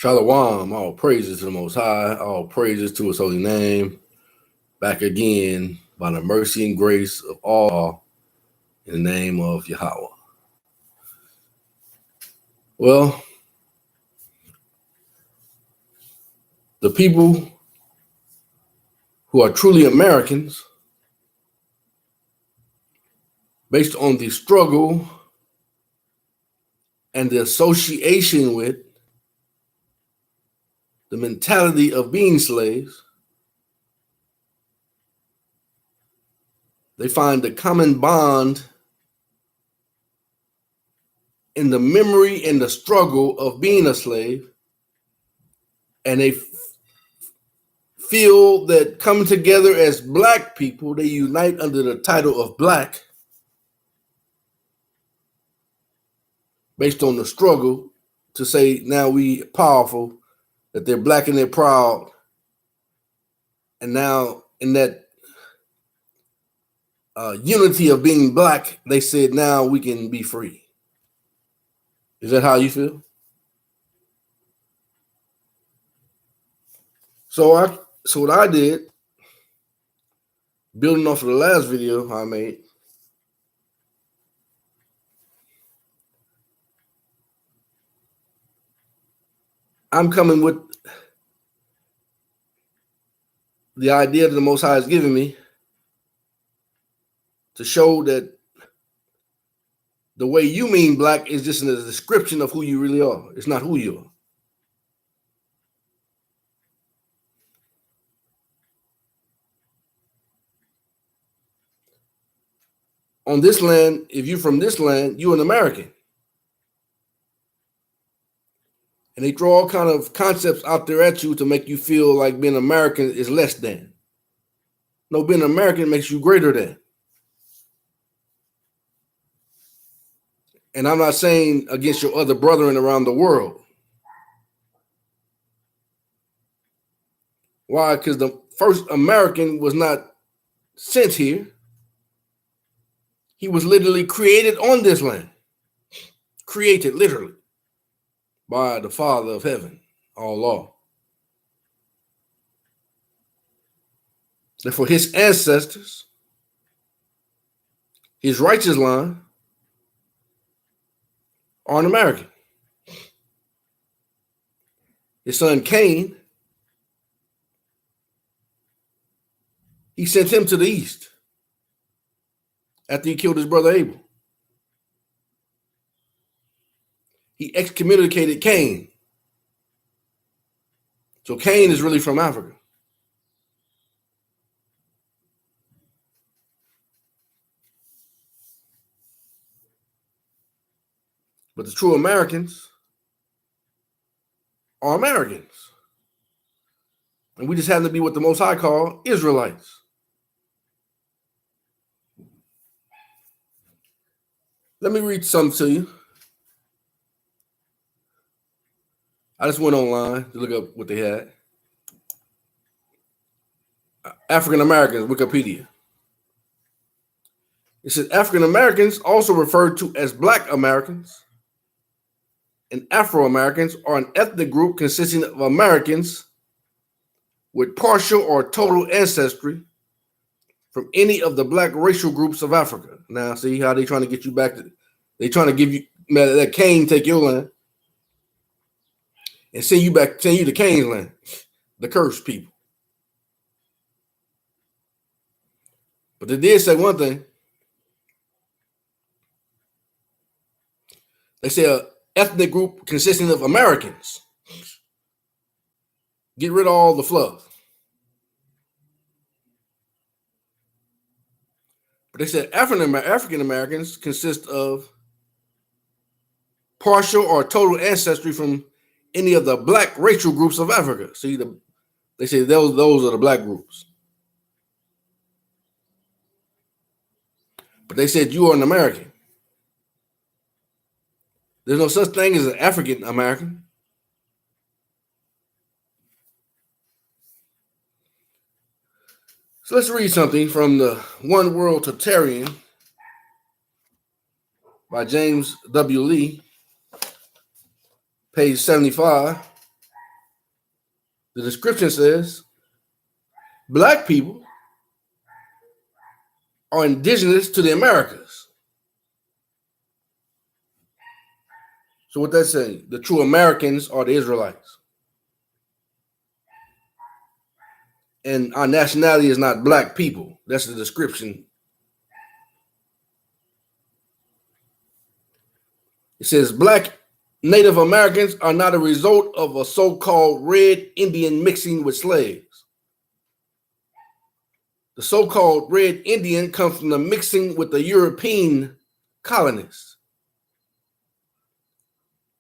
Shalom, all praises to the Most High, all praises to His holy name. Back again by the mercy and grace of all in the name of Yahweh. Well, the people who are truly Americans, based on the struggle and the association with the mentality of being slaves, they find the common bond in the memory and the struggle of being a slave, and they feel that coming together as Black people, they unite under the title of Black, based on the struggle to say now we powerful, that they're Black and they're proud, and now in that unity of being Black, they said now we can be free. Is that how you feel? So what I did, building off of the last video I made, I'm coming with the idea that the Most High has given me to show that the way you mean Black is just a description of who you really are. It's not who you are. On this land, if you're from this land, you're an American. And they throw all kind of concepts out there at you to make you feel like being American is less than. No, being American makes you greater than. And I'm not saying against your other brethren around the world. Why? Because the first American was not sent here. He was literally created on this land. Created literally by the Father of heaven, Allah. Therefore, his ancestors, his righteous line, are an American. His son Cain, he sent him to the east after he killed his brother Abel. He excommunicated Cain. So Cain is really from Africa. But the true Americans are Americans. And we just happen to be what the Most High call Israelites. Let me read something to you. I just went online to look up what they had. African Americans, Wikipedia. It says African Americans, also referred to as Black Americans and Afro Americans, are an ethnic group consisting of Americans with partial or total ancestry from any of the Black racial groups of Africa. Now, see how they trying to get you back to, they trying to give you, let Cain take your land and send you to Cain's land, the cursed people. But they did say one thing. They say an ethnic group consisting of Americans. Get rid of all the fluff. But they said African Americans consist of partial or total ancestry from any of the Black racial groups of Africa. See, they say those are the Black groups. But they said you are an American. There's no such thing as an African American. So let's read something from the One World Totalitarian by James W. Lee, page 75. The description says black people are indigenous to the Americas. So what that's saying, the true Americans are the Israelites. And our nationality is not black people. That's the description. It says black Native Americans are not a result of a so-called red Indian mixing with slaves. The so-called red Indian comes from the mixing with the European colonists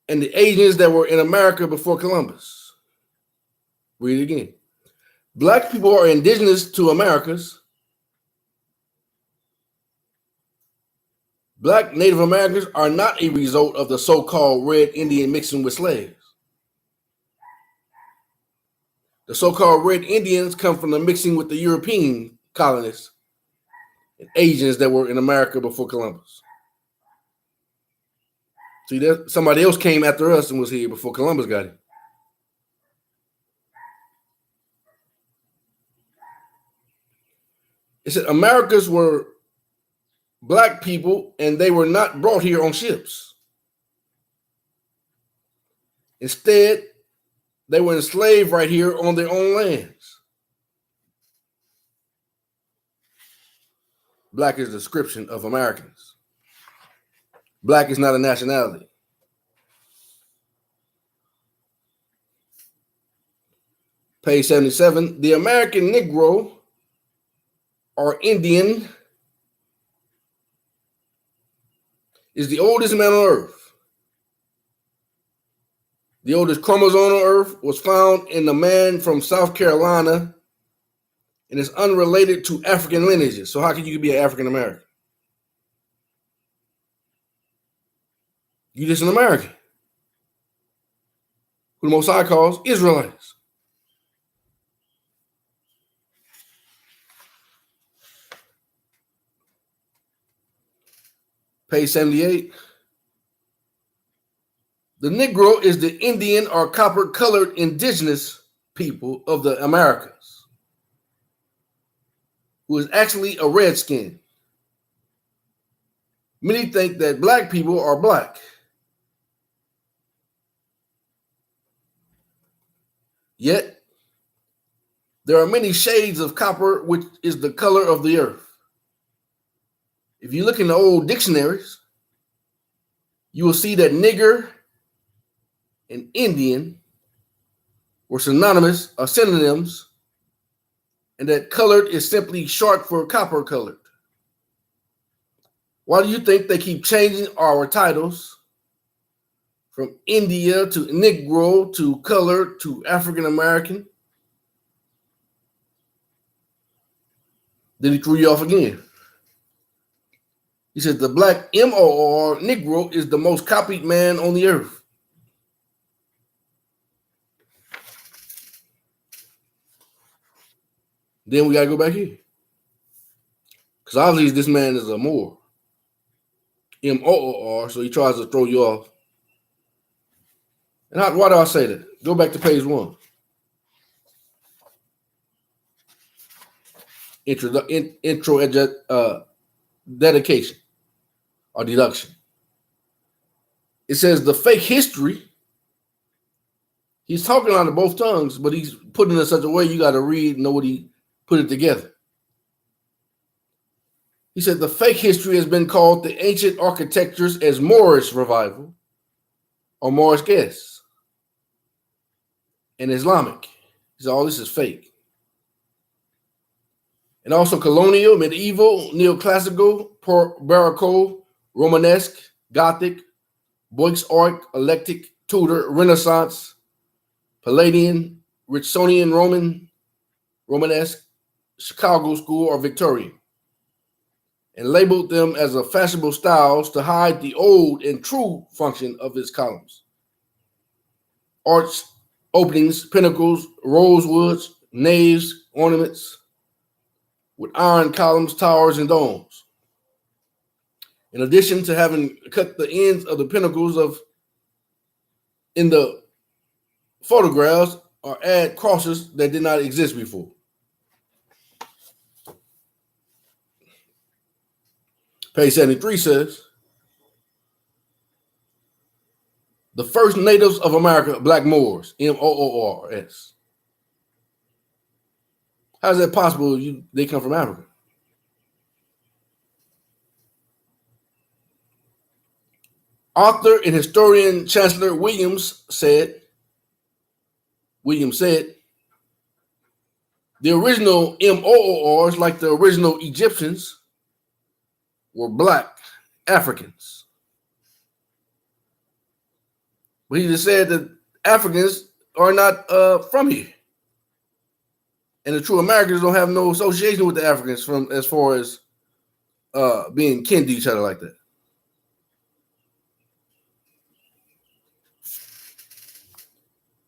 and the Asians that were in America before Columbus. Read it again. Black people are indigenous to Americas. Black Native Americans are not a result of the so-called red Indian mixing with slaves. The so-called red Indians come from the mixing with the European colonists and Asians that were in America before Columbus. See, somebody else came after us and was here before Columbus got here. It said Americans were black people and they were not brought here on ships. Instead, they were enslaved right here on their own lands. Black is the description of Americans. Black is not a nationality. Page 77, the American Negro or Indian is the oldest man on earth. The oldest chromosome on earth was found in a man from South Carolina and is unrelated to African lineages. So how can you be an African American? You're just an American who the Most High calls Israelites. Page 78. The Negro is the Indian or copper-colored indigenous people of the Americas, who is actually a redskin. Many think that black people are black. Yet, there are many shades of copper, which is the color of the earth. If you look in the old dictionaries, you will see that nigger and Indian were synonymous or synonyms, and that colored is simply short for copper colored. Why do you think they keep changing our titles from India to Negro to colored to African American? Then he threw you off again. He said the black M-O-R Negro is the most copied man on the earth. Then we got to go back here. Because obviously this man is a Moor. M-O-O-R, so he tries to throw you off. And why do I say that? Go back to page 1. Dedication or deduction. It says the fake history. He's talking out of both tongues, but he's putting it in such a way you got to read and know what he put it together. He said the fake history has been called the ancient architectures as Moorish revival or Moorish guess and Islamic. He said all this is fake. And also colonial, medieval, neoclassical, Baroque, Romanesque, Gothic, Boix-Arc, Eclectic, Tudor, Renaissance, Palladian, Richonian, Romanesque, Chicago School, or Victorian, and labeled them as a fashionable styles to hide the old and true function of its columns. Arch, openings, pinnacles, rosewoods, naves, ornaments, with iron columns, towers, and domes. In addition to having cut the ends of the pinnacles in the photographs or add crosses that did not exist before. Page 73 says, the first natives of America, black Moors, Moors. How is that possible? They come from Africa. Author and historian Chancellor Williams said, the original Moors, like the original Egyptians, were black Africans. But he just said that Africans are not from here. And the true Americans don't have no association with the Africans from as far as being kin to each other like that.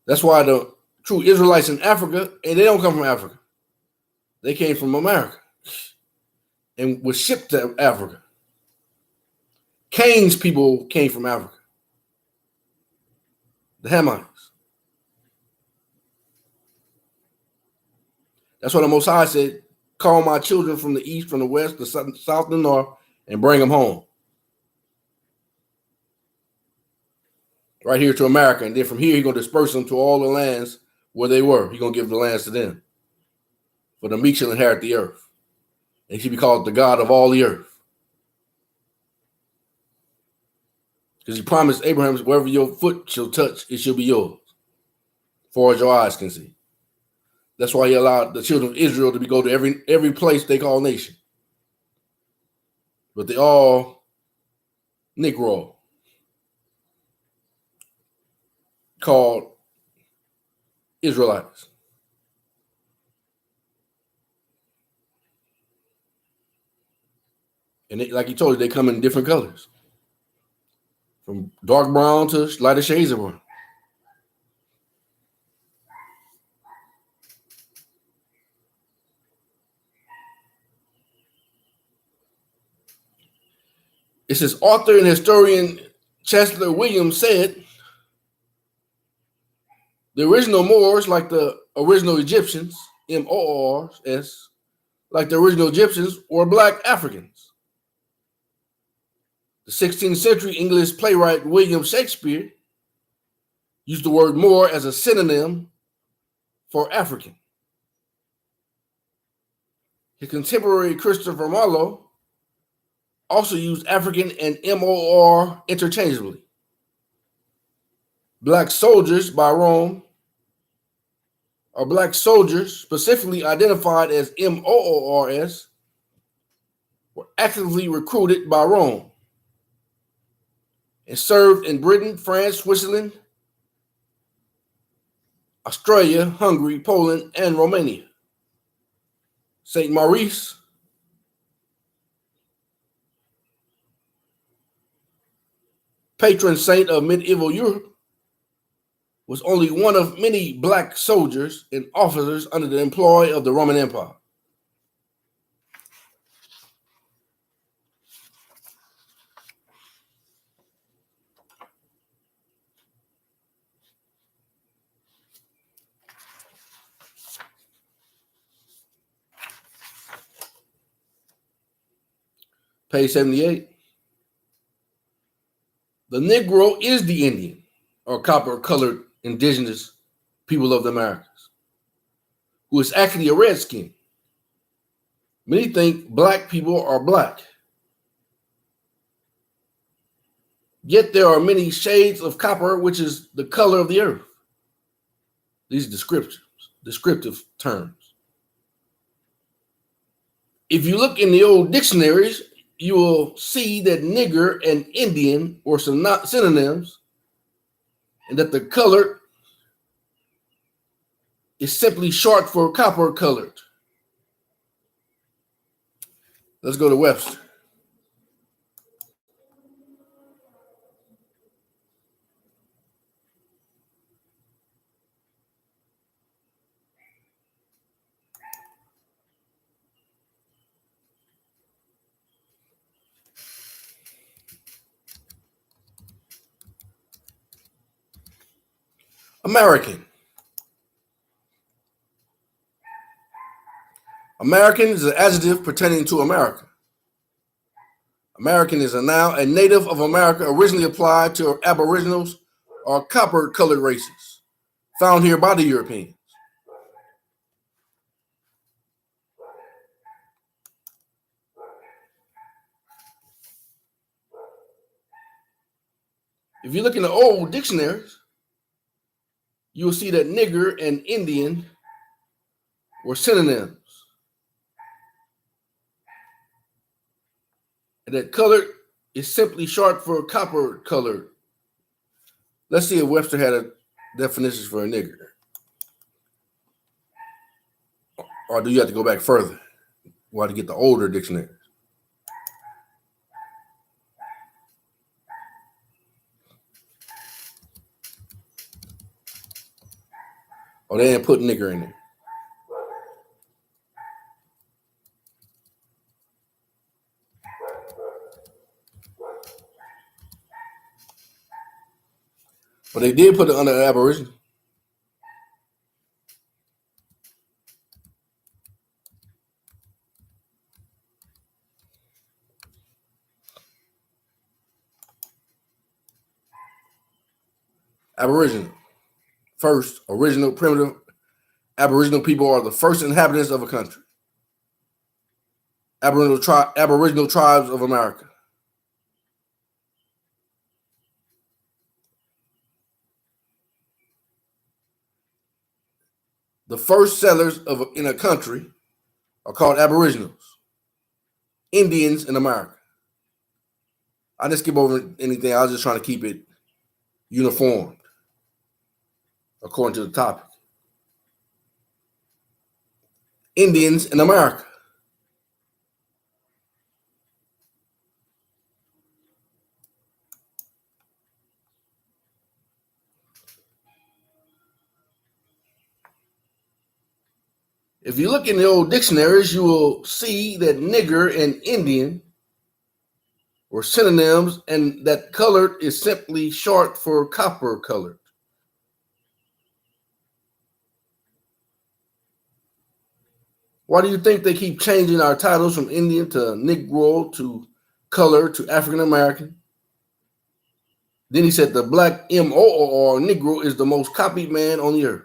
That's why the true Israelites in Africa, and they don't come from Africa. They came from America and were shipped to Africa. Cain's people came from Africa. The Hamites. That's why the Most High said, call my children from the east, from the west, the south, and the north, and bring them home. Right here to America. And then from here, he's going to disperse them to all the lands where they were. He's going to give the lands to them. For the meek shall inherit the earth. And he should be called the God of all the earth. Because he promised Abraham, wherever your foot shall touch, it shall be yours. As far as your eyes can see. That's why he allowed the children of Israel to go to every place they call nation. But they all Negro. Called Israelites. And they, like he told you, they come in different colors. From dark brown to lighter shades of brown. It says, author and historian Chancellor Williams said, the original Moors, like the original Egyptians, Moors, like the original Egyptians, were black Africans. The 16th century English playwright William Shakespeare used the word Moor as a synonym for African. His contemporary Christopher Marlowe also used African and Moor interchangeably. Black soldiers by Rome are black soldiers specifically identified as Moors were actively recruited by Rome and served in Britain, France, Switzerland, Australia, Hungary, Poland, and Romania. Saint Maurice, patron saint of medieval Europe, was only one of many black soldiers and officers under the employ of the Roman Empire. Page 78. The Negro is the Indian or copper-colored indigenous people of the Americas, who is actually a redskin. Many think black people are black. Yet there are many shades of copper, which is the color of the earth. These are descriptive terms. If you look in the old dictionaries, you will see that nigger and Indian were synonyms, and that the color is simply short for copper colored. Let's go to Webster. American. American is an adjective pertaining to America. American is a noun, a native of America, originally applied to aboriginals or copper-colored races found here by the Europeans. If you look in the old dictionaries, you'll see that nigger and Indian were synonyms. And that colored is simply short for copper colored. Let's see if Webster had a definition for a nigger. Or do you have to go back further? We'll have to get the older dictionary. Oh, they didn't put nigger in there. But they did put it under aboriginal. Aboriginal. First, original, primitive. Aboriginal people are the first inhabitants of a country. Aboriginal tribes of America. The first settlers in a country are called aboriginals. Indians in America. I didn't skip over anything. I was just trying to keep it uniformed according to the topic. Indians in America. If you look in the old dictionaries, you will see that nigger and Indian were synonyms, and that colored is simply short for copper colored. Why do you think they keep changing our titles from Indian to Negro to color to African American? Then he said the black M-O-O-R Negro is the most copied man on the earth.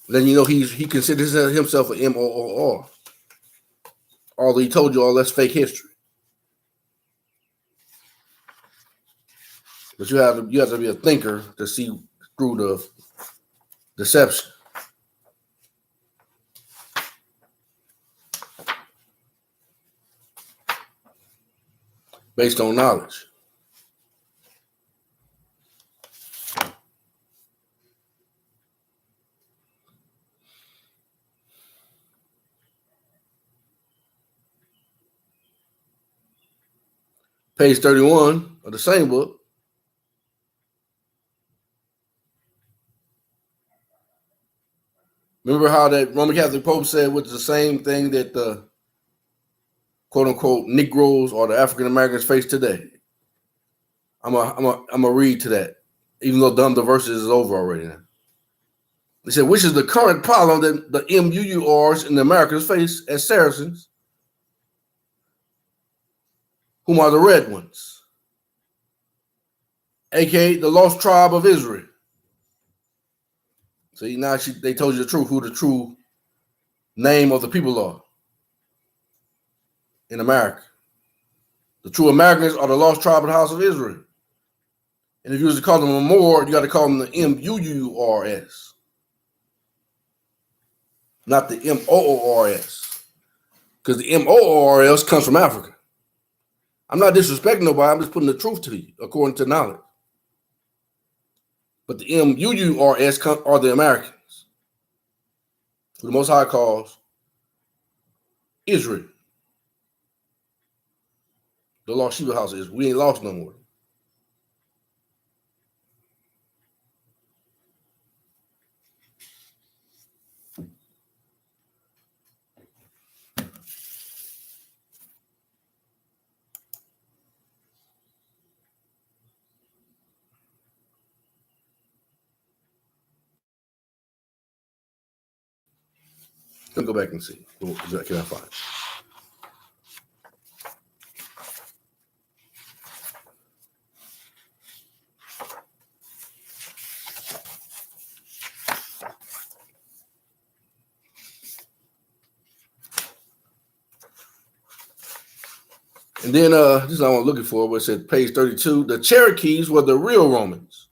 Then you know he considers himself an M-O-O-R. Although he told you all that's fake history. But you have to be a thinker to see through the deception. Based on knowledge. Page 31 of the same book. Remember how that Roman Catholic Pope said, which is the same thing that the quote unquote Negroes or the African Americans face today. I'm a read to that, even though the verses is over already now. They said, which is the current problem that the MUURs in the Americans face as Saracens, whom are the red ones, aka the lost tribe of Israel. See, now they told you the truth, who the true name of the people are in America. The true Americans are the lost tribe of the house of Israel. And if you was to call them a Moor, you got to call them the MUURS, not the MOORS, because the MOORS comes from Africa. I'm not disrespecting nobody. I'm just putting the truth to you according to knowledge. But the MUURS are the Americans, who the Most High calls Israel, the lost sheep of the house of Israel. We ain't lost no more. Let me go back and see. What can I find? And then this is what I was looking for, where it said page 32. The Cherokees were the real Romans.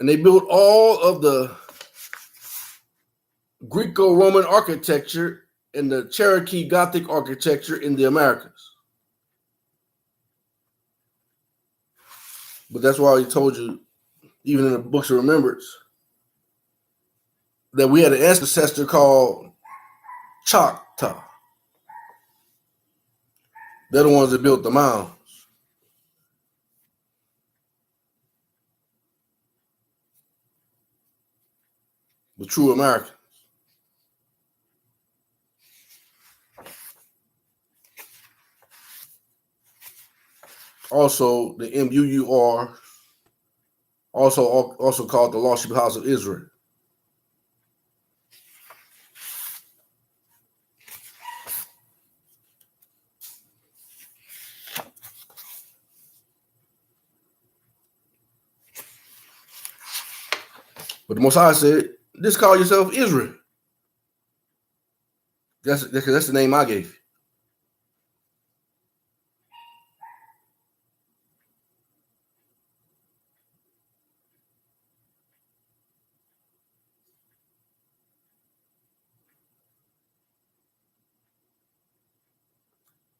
And they built all of the Greco-Roman architecture and the Cherokee Gothic architecture in the Americas. But that's why he told you, even in the books of remembrance, that we had an ancestor called Choctaw. They're the ones that built the mounds. The true Americans. Also, the MUUR, also called the Lost Sheep House of Israel. But the Most High said, just call yourself Israel. That's the name I gave you.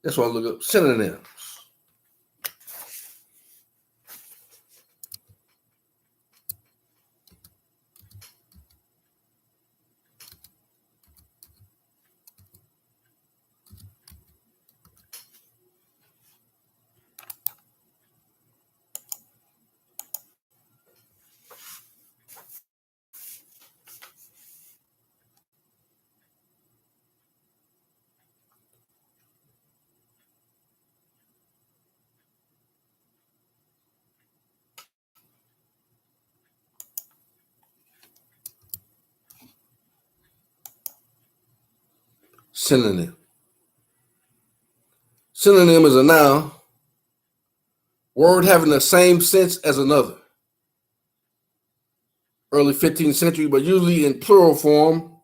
That's why I look up synonyms. Synonym. Synonym is a noun, word having the same sense as another. Early 15th century, but usually in plural form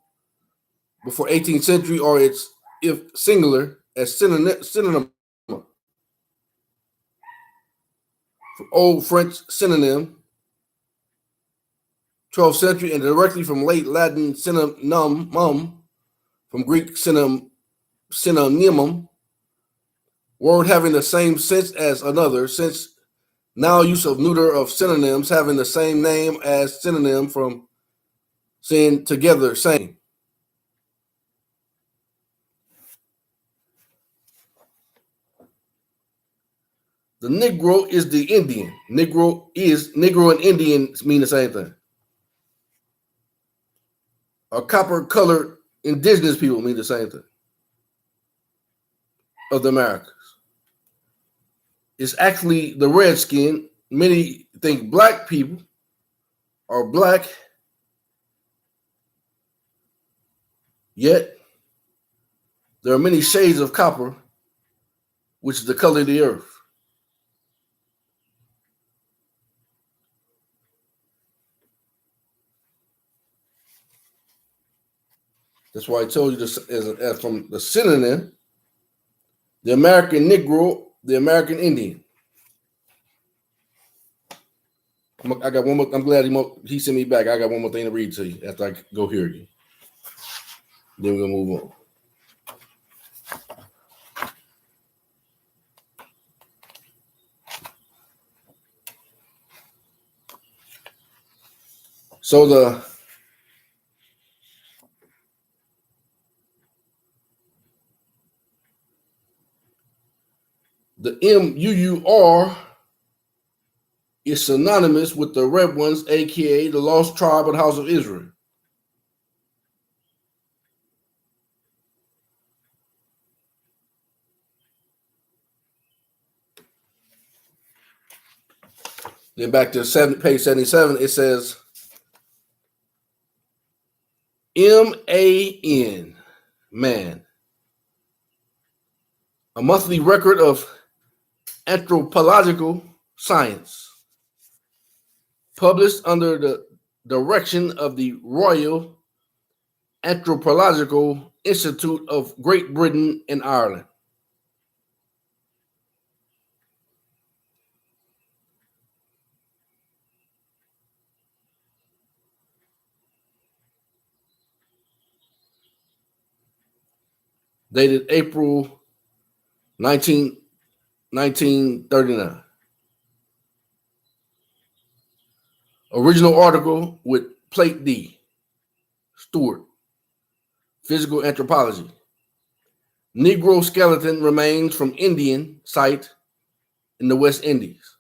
before 18th century, or it's, if singular, as synonym. From Old French synonym, 12th century, and directly from late Latin synonymum, from Greek synonymum, word having the same sense as another, since now use of neuter of synonyms having the same name as synonym, from saying together, same. The Negro is the Indian. Negro and Indian mean the same thing. Copper-colored indigenous people mean the same thing. Of the Americas. It's actually the redskin. Many think black people are black, yet there are many shades of copper, which is the color of the earth. That's why I told you this as from the synonym, the American Negro, the American Indian. I got one more. I'm glad he sent me back. I got one more thing to read to you after I go hear you. Then we're gonna move on. So the MUUR is synonymous with the red ones, aka the lost tribe of the house of Israel. Then back to page 77, it says, MAN, man, a monthly record of anthropological science, published under the direction of the Royal Anthropological Institute of Great Britain and Ireland. Dated April 1939. Original article with Plate D. Stewart. Physical Anthropology. Negro skeleton remains from Indian site in the West Indies.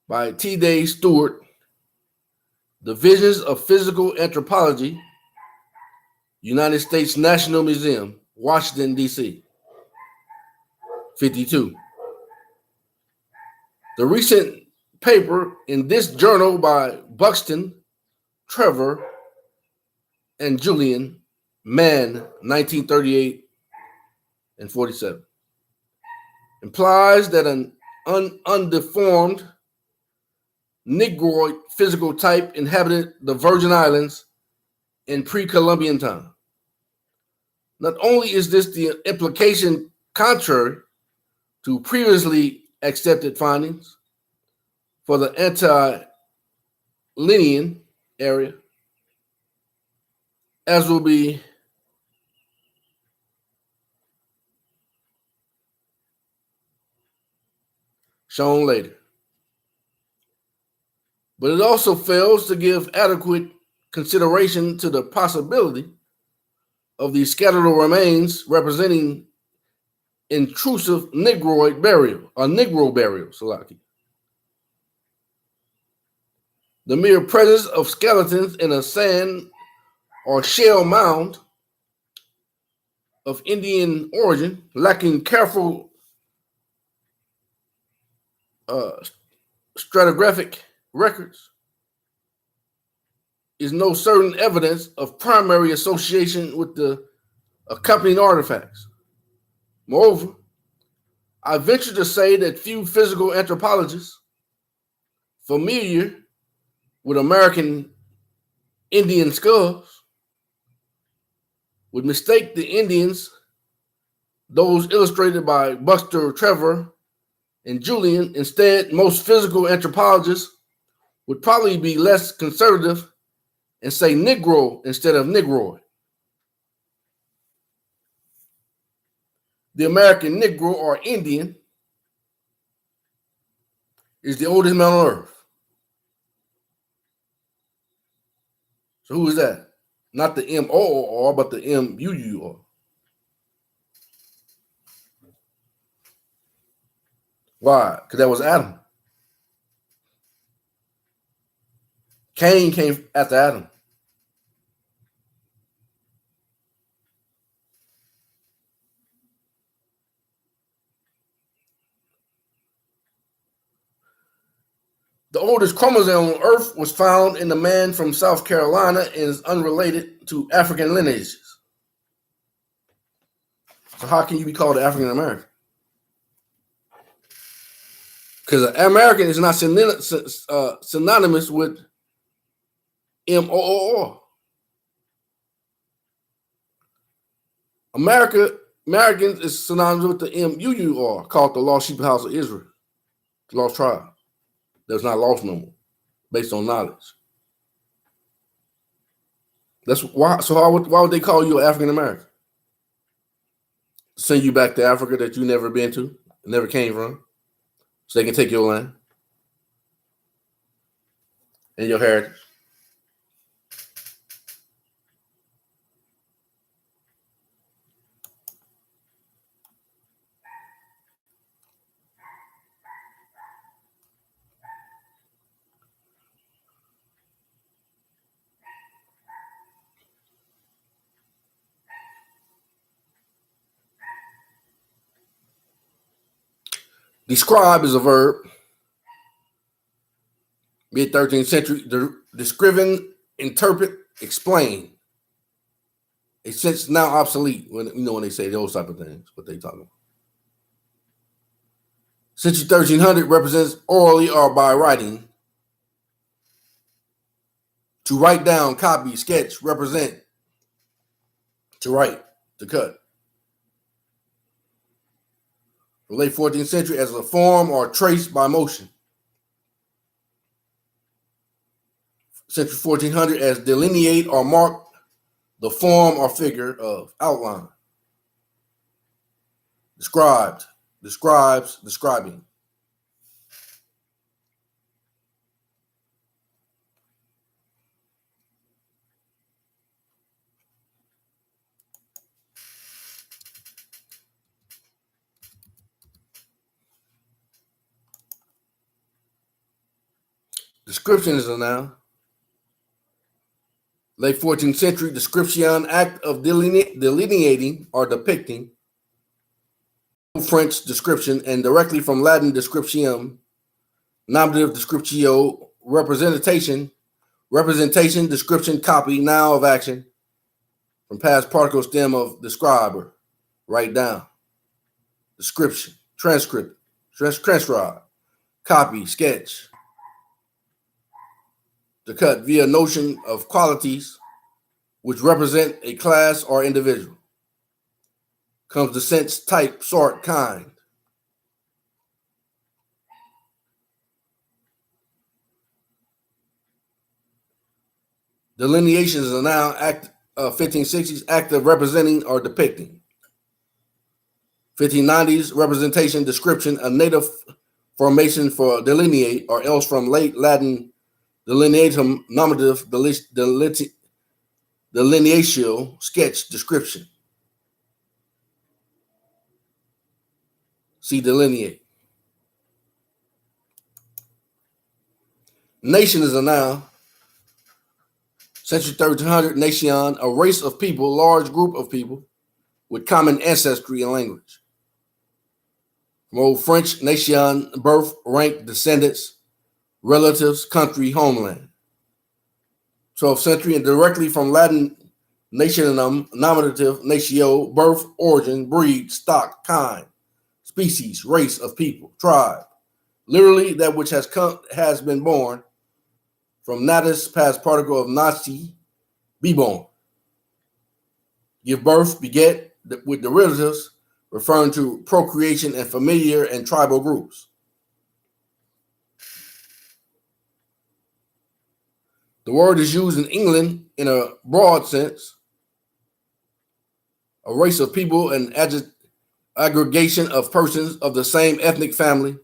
By T. Day Stewart. Divisions of Physical Anthropology. United States National Museum, Washington, D.C. 52. The recent paper in this journal by Buxton, Trevor, and Julian, Man, 1938 and 47, implies that an undeformed Negroid physical type inhabited the Virgin Islands in pre-Columbian time. Not only is this the implication contrary to previously accepted findings for the Antilian area, as will be shown later. But it also fails to give adequate consideration to the possibility of these skeletal remains representing intrusive Negroid burial, or Negro burial, Salaki. The mere presence of skeletons in a sand or shell mound of Indian origin, lacking careful stratigraphic records, is no certain evidence of primary association with the accompanying artifacts. Moreover, I venture to say that few physical anthropologists familiar with American Indian skulls would mistake the Indians, those illustrated by Buster Trevor and Julian. Instead, most physical anthropologists would probably be less conservative and say Negro instead of Negroid. The American Negro or Indian is the oldest man on earth. So who is that? Not the M-O-O-R, but the M-U-U-R. Why? Because that was Adam. Cain came after Adam. The oldest chromosome on Earth was found in a man from South Carolina and is unrelated to African lineages. So how can you be called African American? Because American is not synonymous with M-O-O-R. Americans is synonymous with the M-U-U-R, called the Lost Sheep House of Israel, the Lost Tribe. That's not lost no more, based on knowledge. That's why. So why would they call you African American? Send you back to Africa that you never been to, never came from, so they can take your land and your heritage. Describe is a verb. Mid-13th century, describing, interpret, explain. A sense now obsolete when when they say those type of things, what they talking about. Century 1300 represents orally or by writing. To write down, copy, sketch, represent. To write, to cut. The late 14th century as a form or trace by motion. Century 1400 as delineate or mark the form or figure of outline. Described, describes, describing. Description is a noun. Late 14th century, description, act of delineating or depicting. French description, and directly from Latin descriptium, nominative descriptio, representation, description, copy, now of action, from past particle stem of describer, write down, description, transcript, transcribe, copy, sketch. To cut via notion of qualities which represent a class or individual. Comes the sense, type, sort, kind. Delineation is a noun, act 1560s, act of representing or depicting. 1590s, representation, description, a native formation for delineate, or else from late Latin delineatum, nominative, delineatio, sketch, description. See delineate. Nation is a noun. Century 1300, nation, a race of people, large group of people with common ancestry and language. From Old French, nation, birth, rank, descendants, relatives, country, homeland. 12th century, and directly from Latin nationum, nominative, natio, birth, origin, breed, stock, kind, species, race of people, tribe. Literally, that which has been born. From natus, past particle of nati, be born. Give birth, beget, with derivatives, referring to procreation and familiar and tribal groups. The word is used in England in a broad sense, a race of people and aggregation of persons of the same ethnic family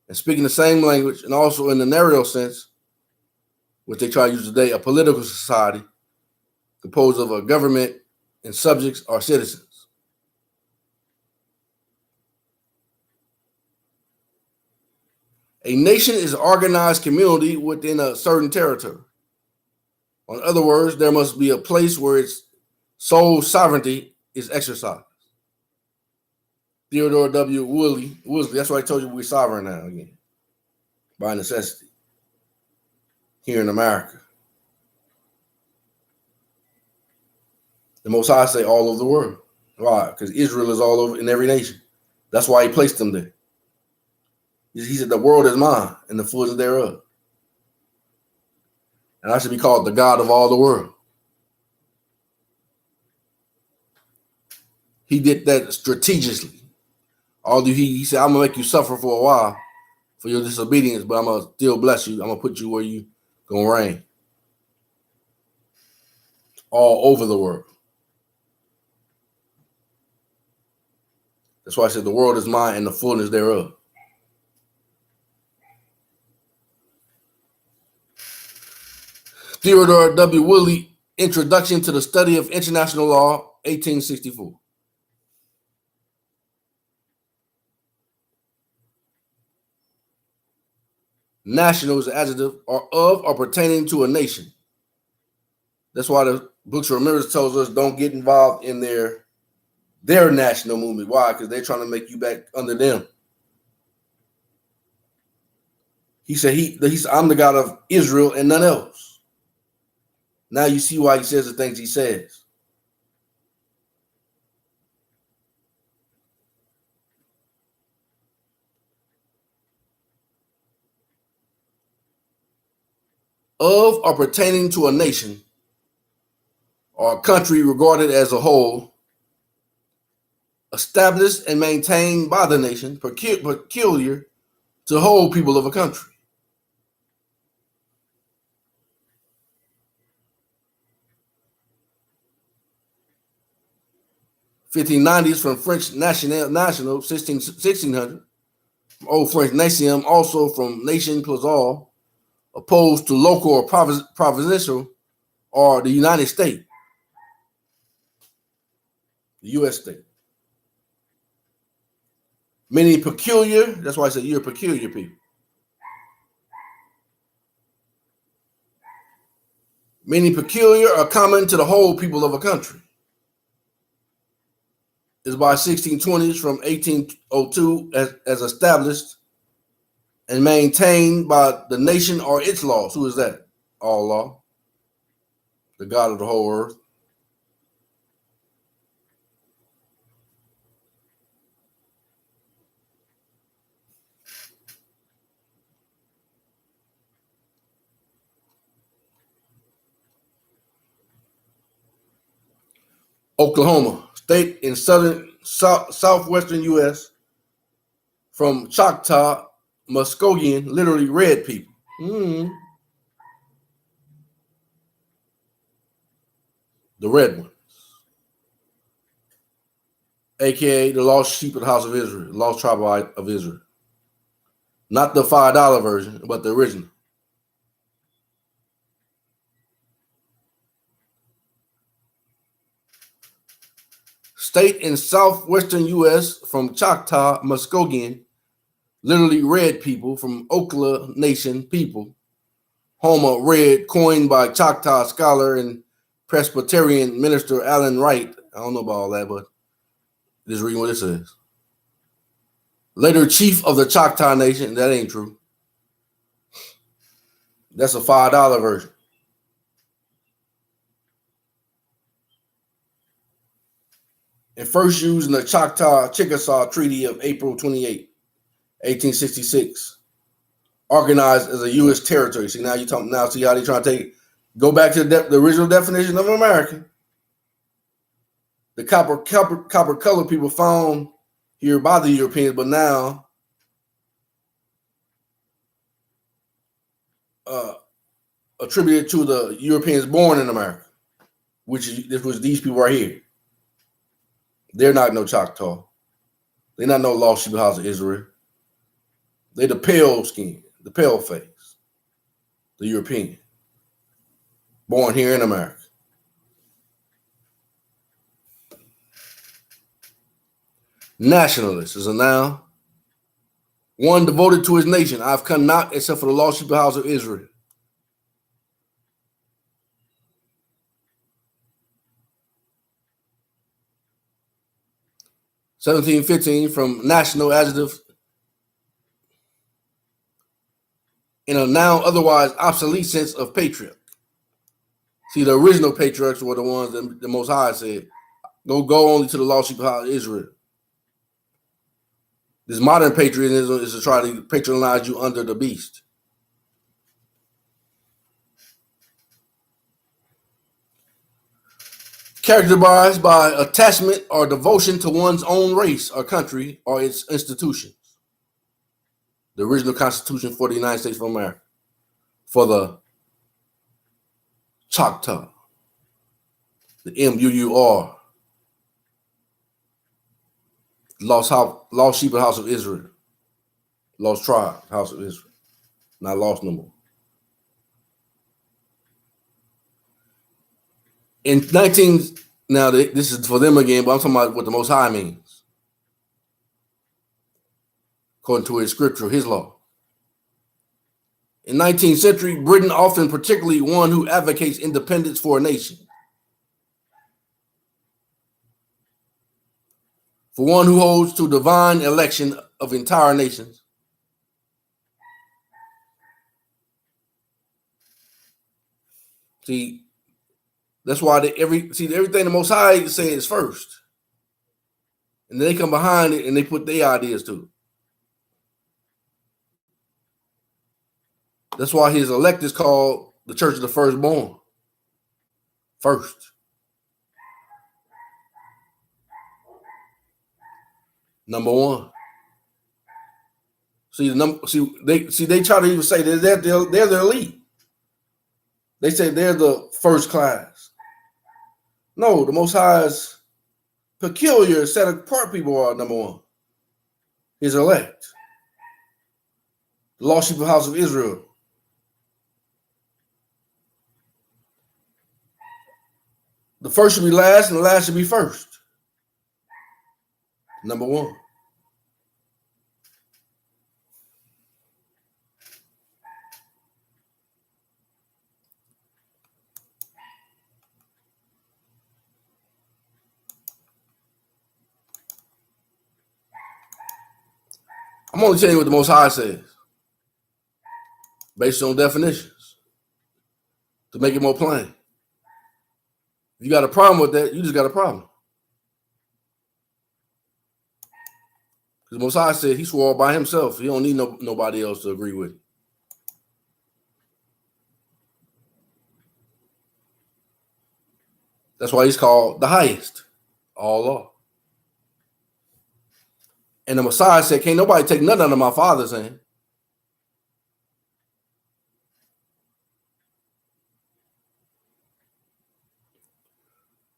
and speaking the same language, and also in the narrow sense, which they try to use today, a political society composed of a government and subjects or citizens. A nation is an organized community within a certain territory. In other words, there must be a place where its sole sovereignty is exercised. Theodore W. Woolsey, that's why I told you we're sovereign now again, by necessity, here in America. The Most High say all over the world. Why? Because Israel is all over in every nation. That's why he placed them there. He said, the world is mine and the fullness thereof. And I should be called the God of all the world. He did that strategically. Although he said, I'm going to make you suffer for a while for your disobedience, but I'm going to still bless you. I'm going to put you where you going to reign. All over the world. That's why I said the world is mine and the fullness thereof. Theodore W. Woolsey, Introduction to the Study of International Law, 1864. National is an adjective or of or pertaining to a nation. That's why the Books of Remembrance tells us don't get involved in their national movement. Why? Because they're trying to make you back under them. He said, I'm the God of Israel and none else. Now you see why he says the things he says. Of or pertaining to a nation or a country regarded as a whole, established and maintained by the nation, peculiar to the whole people of a country. (1590s) from French national 1600, Old French nation, also from nation plus all, opposed to local or provincial, or the United States, the U.S. state. Meaning peculiar, that's why I said you're peculiar people. Meaning peculiar or common to the whole people of a country. Is by 1620s from 1802 as established and maintained by the nation or its laws. Who is that? Allah, the God of the whole earth. Oklahoma, state in southwestern U.S. from Choctaw, Muskogee, literally red people. The red ones, aka the lost sheep of the house of Israel, the lost tribe of Israel. Not the $5 version, but the original. State in southwestern U.S. from Choctaw, Muskogee, literally red people, from Okla Nation people. Homer red, coined by Choctaw scholar and Presbyterian minister Allen Wright. I don't know about all that, but just reading what it says. Later chief of the Choctaw Nation. That ain't true. That's a $5 version. And first used in the Choctaw-Chickasaw Treaty of April 28, 1866. Organized as a U.S. territory. See, now you're talking. Now, see how they trying to go back to the original definition of American. The copper colored people found here by the Europeans, but now attributed to the Europeans born in America, which these people right here. They're not no Choctaw. They're not no lost sheep of the house of Israel. They're the pale skin, the pale face, the European, born here in America. Nationalist is a noun. One devoted to his nation. I've come not except for the lost sheep of the house of Israel. (1715) from national adjective in a noun otherwise obsolete sense of patriarch. See, the original patriarchs were the ones that the Most High said, go only to the lost sheep of the house of Israel. This modern patriotism is to try to patronize you under the beast. Characterized by attachment or devotion to one's own race or country or its institutions. The original Constitution for the United States of America. For the Choctaw. The MUUR. Lost sheep of the house of Israel. Lost tribe, house of Israel. Not lost no more. In 19, now this is for them again, but I'm talking about what the Most High means. According to his scripture, his law. In 19th century, Britain, often particularly one who advocates independence for a nation. For one who holds to divine election of entire nations. See, That's why everything the Most High say is first, and then they come behind it and they put their ideas to it. That's why his elect is called the Church of the Firstborn. First. Number one. They try to even say that they're the elite. They say they're the first class. No, the Most High's peculiar set apart people are number one. His elect. The lost sheep of the house of Israel. The first should be last and the last should be first. Number one. I'm only telling you what the Most High says, based on definitions, to make it more plain. If you got a problem with that, you just got a problem. Because the Most High said he swore by himself. He don't need nobody else to agree with. That's why he's called the highest, all law. And the Messiah said, can't nobody take nothing out of my Father's hand.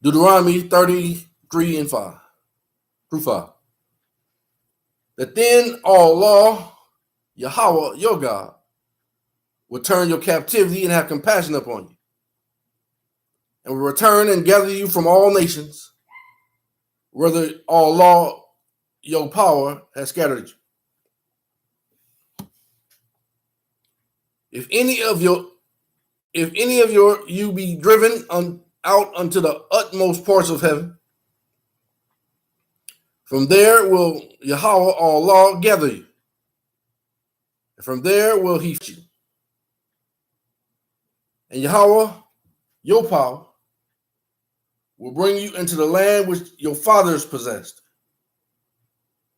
Deuteronomy 33 and 5 through 5. That then all law, Yahweh, your God, will turn your captivity and have compassion upon you, and will return and gather you from all nations, whether all law, your power has scattered you. If any of you be driven out unto the utmost parts of heaven, from there will Yahweh all law gather you, and from there will he feed you. And Yahweh, your power, will bring you into the land which your fathers possessed.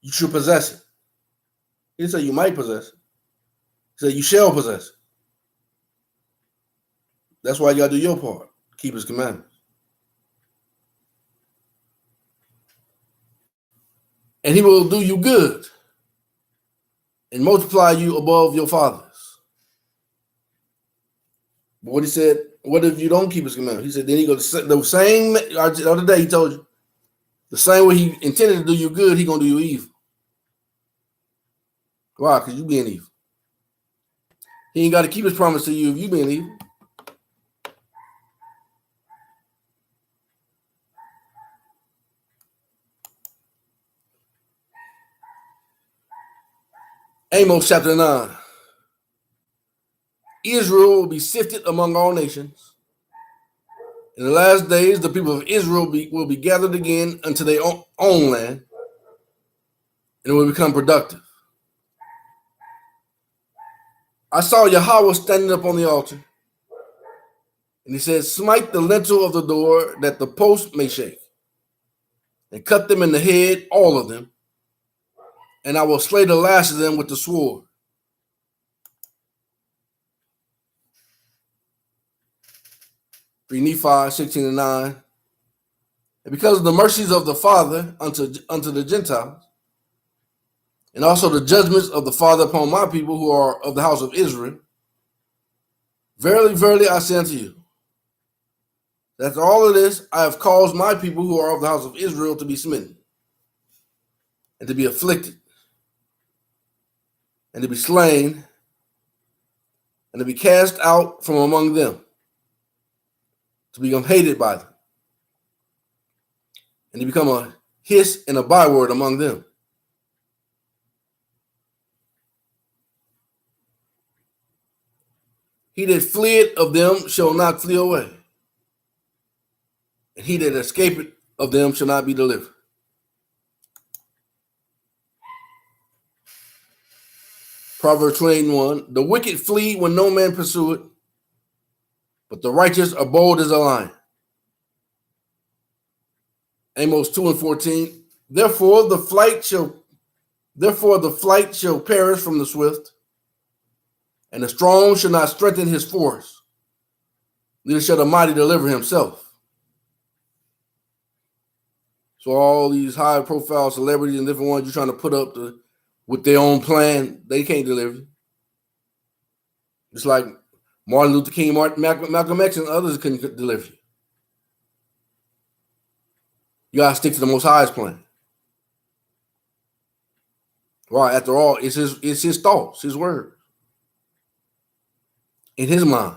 You should possess it. He didn't say you might possess it. He said you shall possess it. That's why you got to do your part. Keep his commandments. And he will do you good and multiply you above your fathers. But what he said, what if you don't keep his commandments? He said, then he goes the same, the other day he told you, the same way he intended to do you good, he going to do you evil. Why? Because you being evil. He ain't got to keep his promise to you if you being evil. Amos chapter 9. Israel will be sifted among all nations. In the last days, the people of Israel will be gathered again unto their own land, and it will become productive. I saw Yahweh standing up on the altar, and he said, smite the lintel of the door that the post may shake, and cut them in the head, all of them, and I will slay the last of them with the sword. Read Nephi 16 and 9. And because of the mercies of the Father unto the Gentiles, and also the judgments of the Father upon my people who are of the house of Israel, verily, verily, I say unto you, that after all of this, I have caused my people who are of the house of Israel to be smitten, and to be afflicted, and to be slain, and to be cast out from among them, to become hated by them, and to become a hiss and a byword among them. He that fleeth of them shall not flee away, and he that escapeth of them shall not be delivered. Proverbs 21, the wicked flee when no man pursueth, but the righteous are bold as a lion. Amos 2:14. Therefore the flight shall perish from the swift, and the strong shall not strengthen his force, neither shall the mighty deliver himself. So all these high profile celebrities and different ones you're trying to put up with their own plan, they can't deliver you. Just like Martin Luther King, Malcolm X, and others couldn't deliver you. You gotta stick to the Most High's plan. Why? After all, it's his thoughts, his word, in his mind.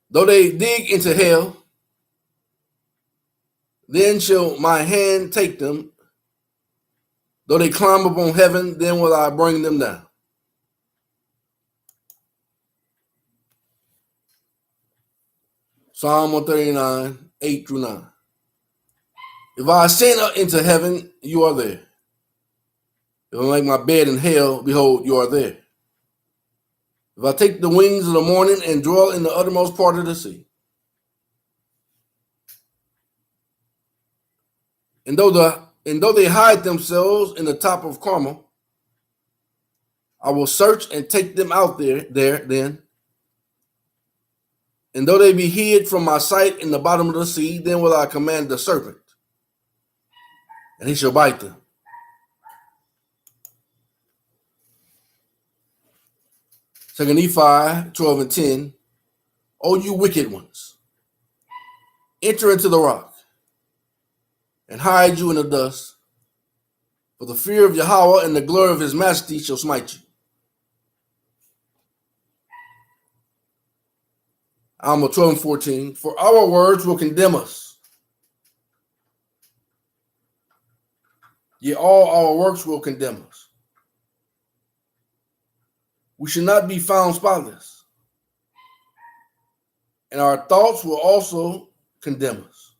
Though they dig into hell, then shall my hand take them. Though they climb upon heaven, then will I bring them down. Psalm 139, 8 through 9. If I ascend up into heaven, you are there. If I make my bed in hell, behold, you are there. If I take the wings of the morning and dwell in the uttermost part of the sea, and though they hide themselves in the top of Carmel, I will search and take them out there then. And though they be hid from my sight in the bottom of the sea, then will I command the serpent, and he shall bite them. Second Nephi 12 and 10. O you wicked ones, enter into the rock, and hide you in the dust, for the fear of Yahweh and the glory of his majesty shall smite you. Alma 12 and 14. For our words will condemn us, yea, all our works will condemn us. We should not be found spotless, and our thoughts will also condemn us.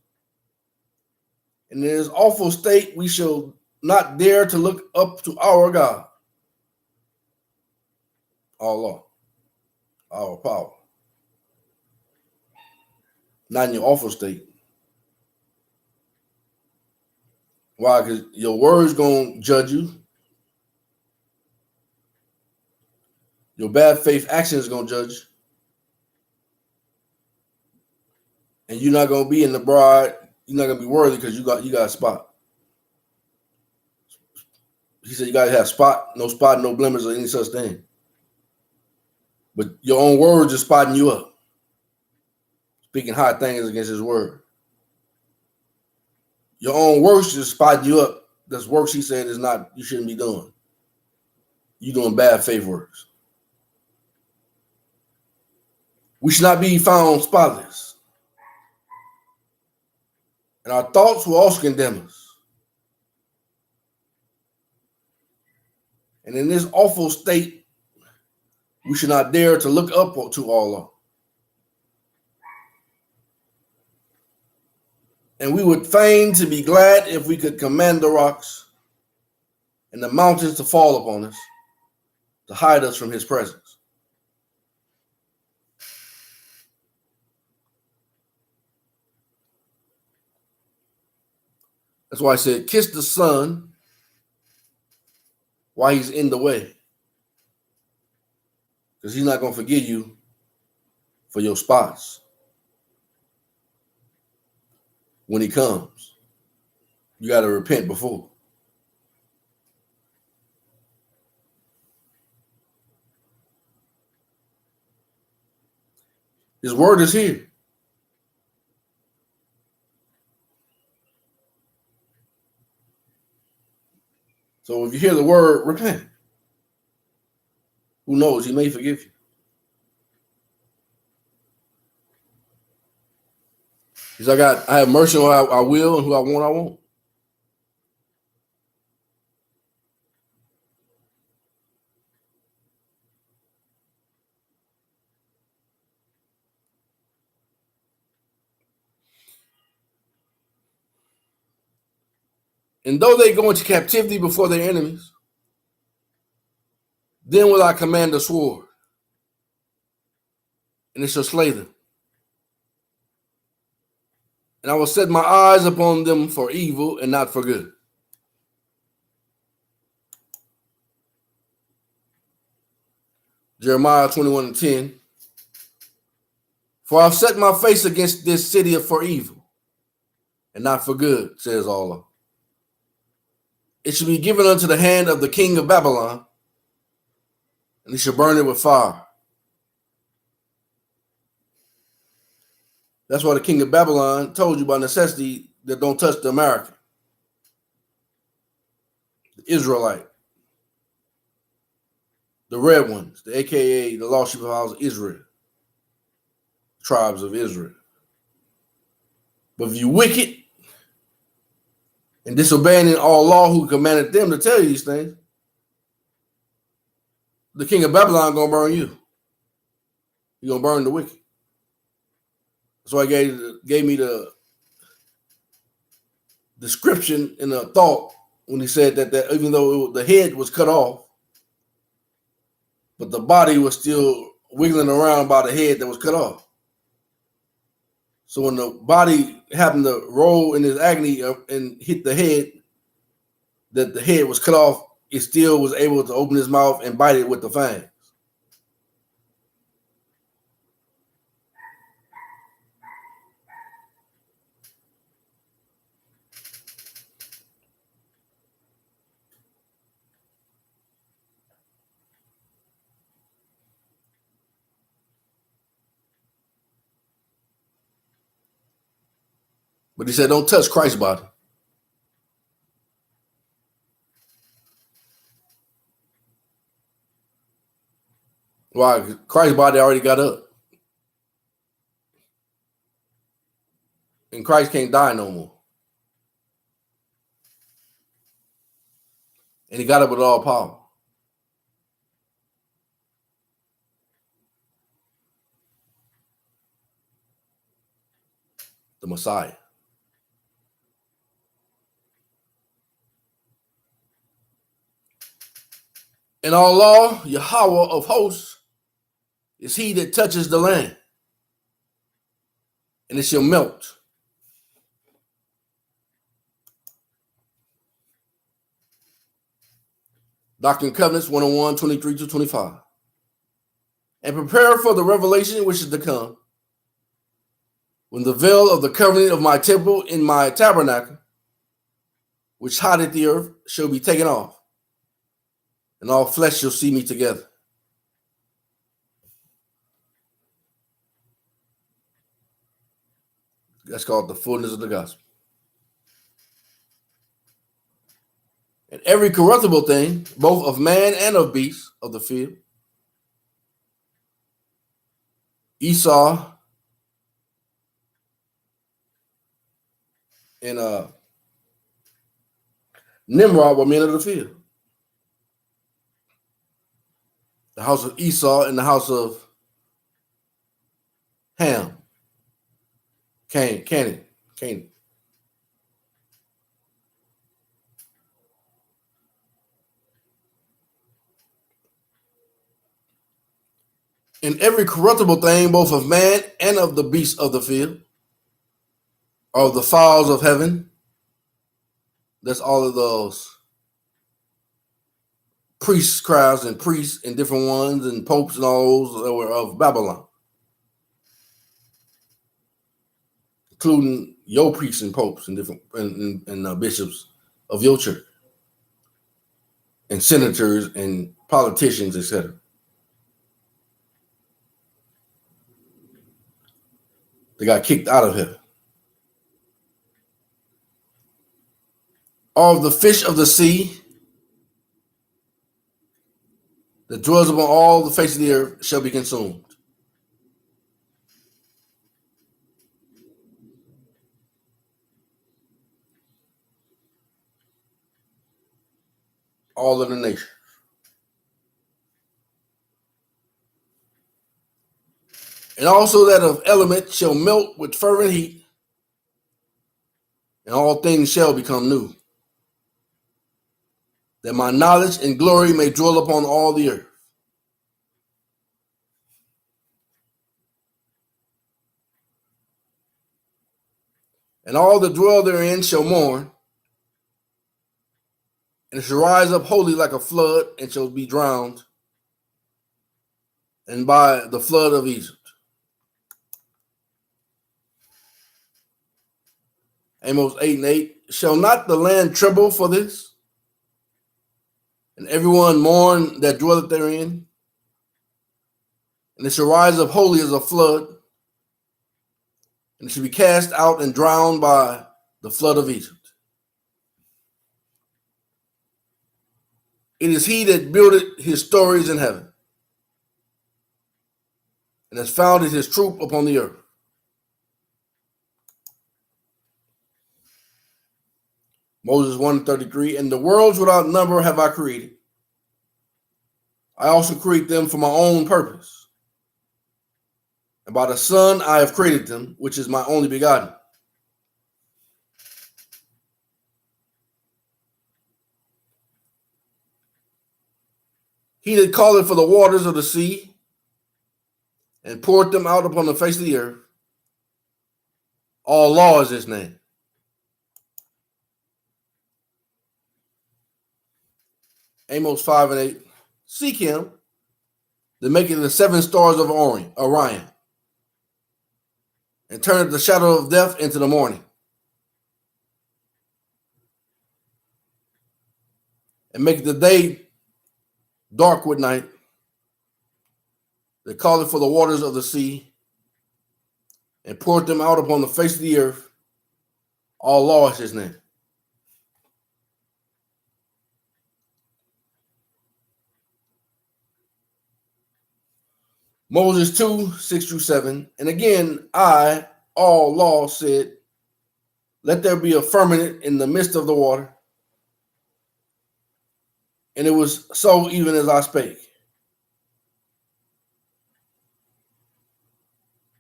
And in this awful state, we shall not dare to look up to our God, our law, our power. Not in your awful state. Why? Because your words gonna judge you. Your bad faith actions is gonna judge. And you're not gonna be in the bride, you're not gonna be worthy because you got a spot. He said you gotta have spot, no blemish or any such thing. But your own words are spotting you up. Speaking high things against his word. Your own works is spotting you up. That's works he said is not, you shouldn't be doing. You doing bad faith works. We should not be found spotless. And our thoughts will also condemn us. And in this awful state, we should not dare to look up to Allah. And we would fain to be glad if we could command the rocks and the mountains to fall upon us, to hide us from his presence. That's why I said, kiss the Son while he's in the way. Because he's not going to forgive you for your spots. When he comes, you got to repent before. His word is here. So if you hear the word, repent. Who knows? He may forgive you. Because I have mercy on who I will, and who I want, I won't. And though they go into captivity before their enemies, then will I command the sword, and it shall slay them. And I will set my eyes upon them for evil and not for good. Jeremiah 21:10. For I've set my face against this city for evil and not for good, says Allah. It shall be given unto the hand of the king of Babylon, and he shall burn it with fire. That's why the king of Babylon told you by necessity that don't touch the American, the Israelite, the red ones, the AKA the lost sheep of the house of Israel, tribes of Israel. But if you wicked and disobeying all law who commanded them to tell you these things, the king of Babylon gonna burn you. He's gonna burn the wicked. So I gave me the description and the thought when he said that even though the head was cut off, but the body was still wiggling around by the head that was cut off. So when the body happened to roll in his agony and hit the head, that the head was cut off, it still was able to open his mouth and bite it with the fangs. But he said, don't touch Christ's body. Why? Christ's body already got up. And Christ can't die no more. And he got up with all power. The Messiah. And Allah, Yahweh of hosts, is he that touches the land, and it shall melt. Doctrine and Covenants 101, 23-25. And prepare for the revelation which is to come, when the veil of the covenant of my temple in my tabernacle, which hideth the earth, shall be taken off, and all flesh shall see me together. That's called the fullness of the gospel. And every corruptible thing, both of man and of beasts of the field, Esau and Nimrod were men of the field. The house of Esau and the house of Ham, Canaan. And every corruptible thing, both of man and of the beasts of the field, or of the fowls of heaven. That's all of those priests, crowds, and priests, and different ones, and popes, and all those that were of Babylon, including your priests and popes and different and bishops of your church, and senators and politicians, etc. They got kicked out of heaven. All of the fish of the sea that dwells upon all the face of the earth shall be consumed. All of the nations. And also that of element shall melt with fervent heat, and all things shall become new. that my knowledge and glory may dwell upon all the earth. And all that dwell therein shall mourn, and it shall rise up wholly like a flood, and shall be drowned, and by the flood of Egypt. Amos 8:8. Shall not the land tremble for this, and everyone mourn that dwelleth therein? And it shall rise up wholly as a flood, and it shall be cast out and drowned by the flood of Egypt. It is he that builded his stories in heaven, and has founded his troop upon the earth. Moses 1:33. And the worlds without number have I created. I also create them for my own purpose. And by the Son I have created them, which is my only begotten. He that calleth for the waters of the sea, and poured them out upon the face of the earth. All law is his name. Amos 5:8. Seek him that maketh the 7 stars of Orion, and turneth the shadow of death into the morning, and maketh the day dark with night, that calleth for the waters of the sea, and poured them out upon the face of the earth. All law is his name. Moses 2:6-7. And again, I, all law, said, let there be a firmament in the midst of the water. And it was so even as I spake.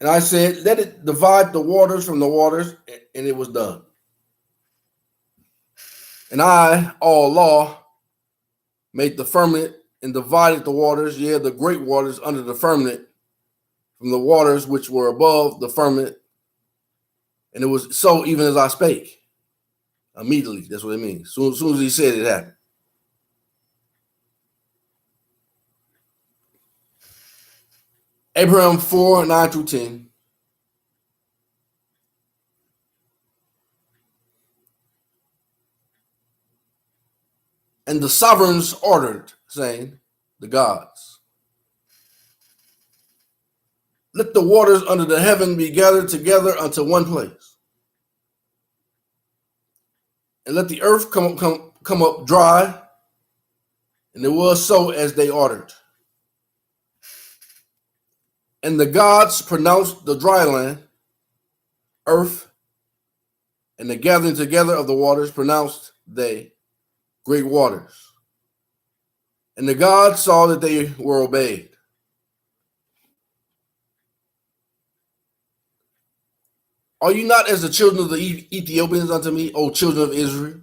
And I said, let it divide the waters from the waters, and it was done. And I, all law, made the firmament and divided the waters, yea, the great waters under the firmament, from the waters which were above the firmament. And it was so even as I spake. Immediately, that's what it means. Soon as he said it happened. Abraham 4:9-10. And the sovereigns ordered, saying, the gods, let the waters under the heaven be gathered together unto one place, and let the earth come up dry. And it was so as they ordered. And the gods pronounced the dry land, earth, and the gathering together of the waters pronounced they, great waters. And the gods saw that they were obeyed. Are you not as the children of the Ethiopians unto me, O children of Israel?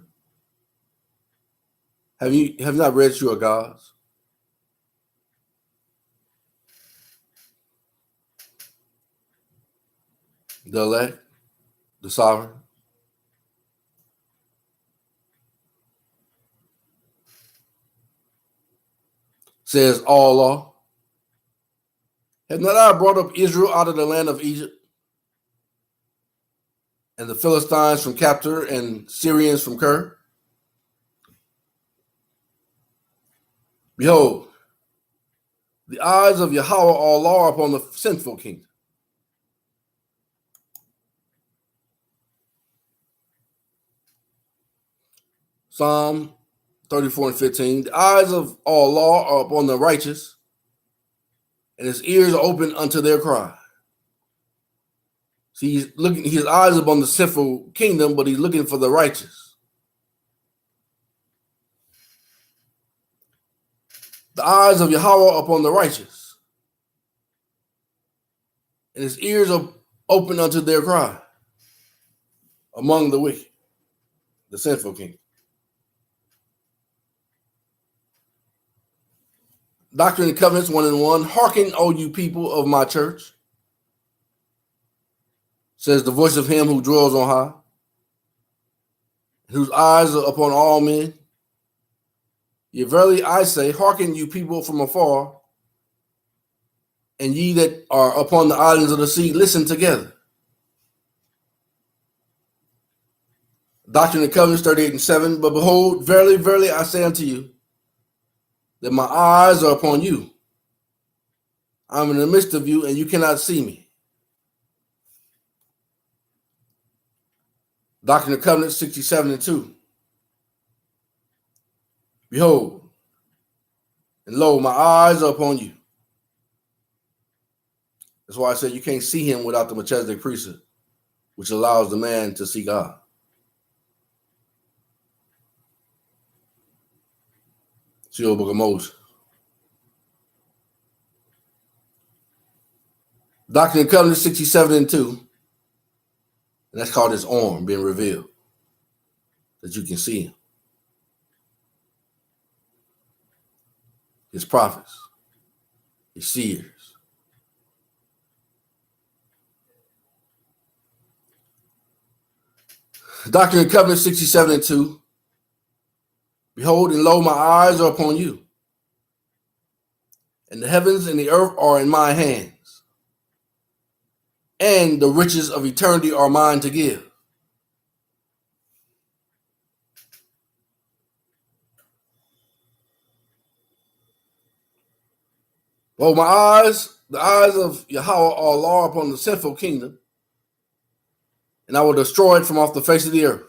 Have you not read your gods? The elect, the sovereign. Says all law. Have not I brought up Israel out of the land of Egypt, and the Philistines from Captor, and Syrians from Ker? Behold, the eyes of Yahweh all law are upon the sinful kingdom. Psalm 34:15. The eyes of all law are upon the righteous, and his ears are open unto their cry. See, he's looking, his eyes upon the sinful kingdom, but he's looking for the righteous. The eyes of Yahweh upon the righteous, and his ears are open unto their cry among the wicked, the sinful kingdom. Doctrine and Covenants 1 and 1. Hearken, O you people of my church, says the voice of him who dwells on high, whose eyes are upon all men. Yea, verily I say, hearken you people from afar, and ye that are upon the islands of the sea, listen together. Doctrine and Covenants 38 and 7. But behold, verily, verily I say unto you, that my eyes are upon you. I am in the midst of you, and you cannot see me. Doctrine and Covenants 67 and 2. Behold, and lo, my eyes are upon you. That's why I said you can't see him without the Melchizedek priesthood, which allows the man to see God. See the book of Moses. Doctrine and Covenants 67 and 2. And that's called his arm being revealed, that you can see him. His prophets, his seers. Doctrine and Covenants 67 and 2. Behold, and lo, my eyes are upon you, and the heavens and the earth are in my hands, and the riches of eternity are mine to give. Well, my eyes, the eyes of Yahweh are law upon the sinful kingdom, and I will destroy it from off the face of the earth.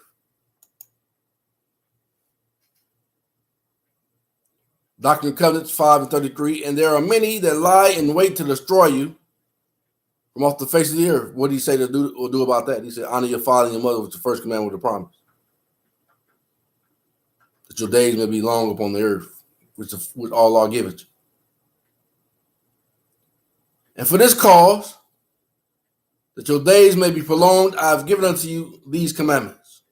Doctrine and Covenants 5 and 33. And there are many that lie in wait to destroy you from off the face of the earth. What did he say to do about that? He said, honor your father and your mother, was the first commandment with a promise, that your days may be long upon the earth, which all law giveth you. And for this cause, that your days may be prolonged, I have given unto you these commandments.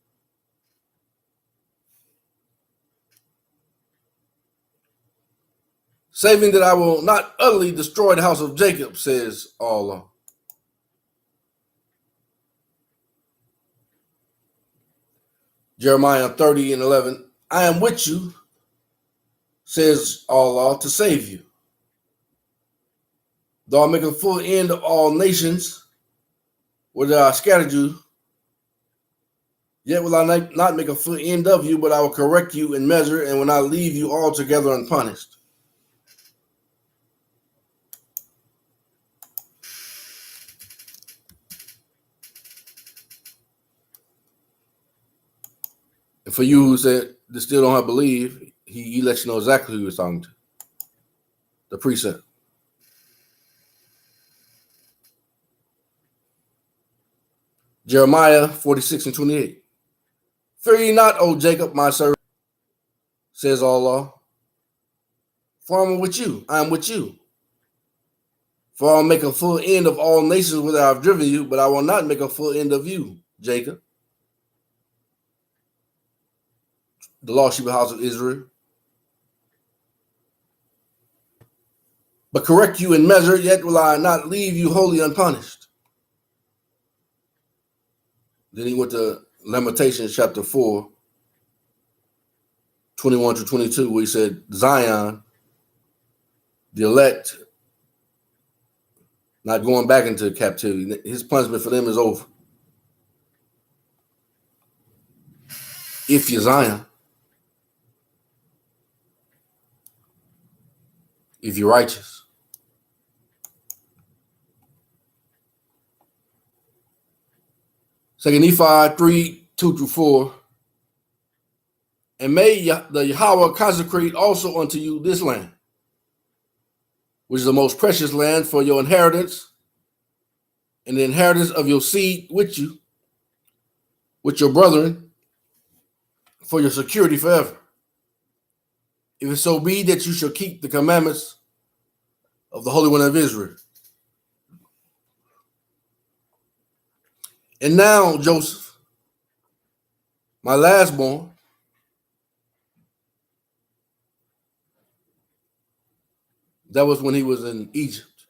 Saving that I will not utterly destroy the house of Jacob, says Allah. Jeremiah 30 and 11. I am with you, says Allah, to save you. Though I make a full end of all nations, whether I scattered you, yet will I not make a full end of you, but I will correct you in measure, and will not leave you altogether unpunished. And for you who said they still don't have believe, he lets you know exactly who he was talking to. The precept. Jeremiah 46 and 28. Fear ye not, O Jacob, my servant, says Allah, for I am with you. I am with you. For I will make a full end of all nations whither I have driven you, but I will not make a full end of you, Jacob, the lost sheep of the house of Israel, but correct you in measure, yet will I not leave you wholly unpunished. Then he went to Lamentations chapter 4, 21 to 22, where he said, Zion, the elect, not going back into captivity. His punishment for them is over. If you're Zion, if you're righteous. Second Nephi 3, 2 through 4. And may the Yahweh consecrate also unto you this land, which is the most precious land for your inheritance, and the inheritance of your seed with you, with your brethren, for your security forever. If it so be that you shall keep the commandments of the Holy One of Israel. And now, Joseph, my lastborn, That was when he was in Egypt,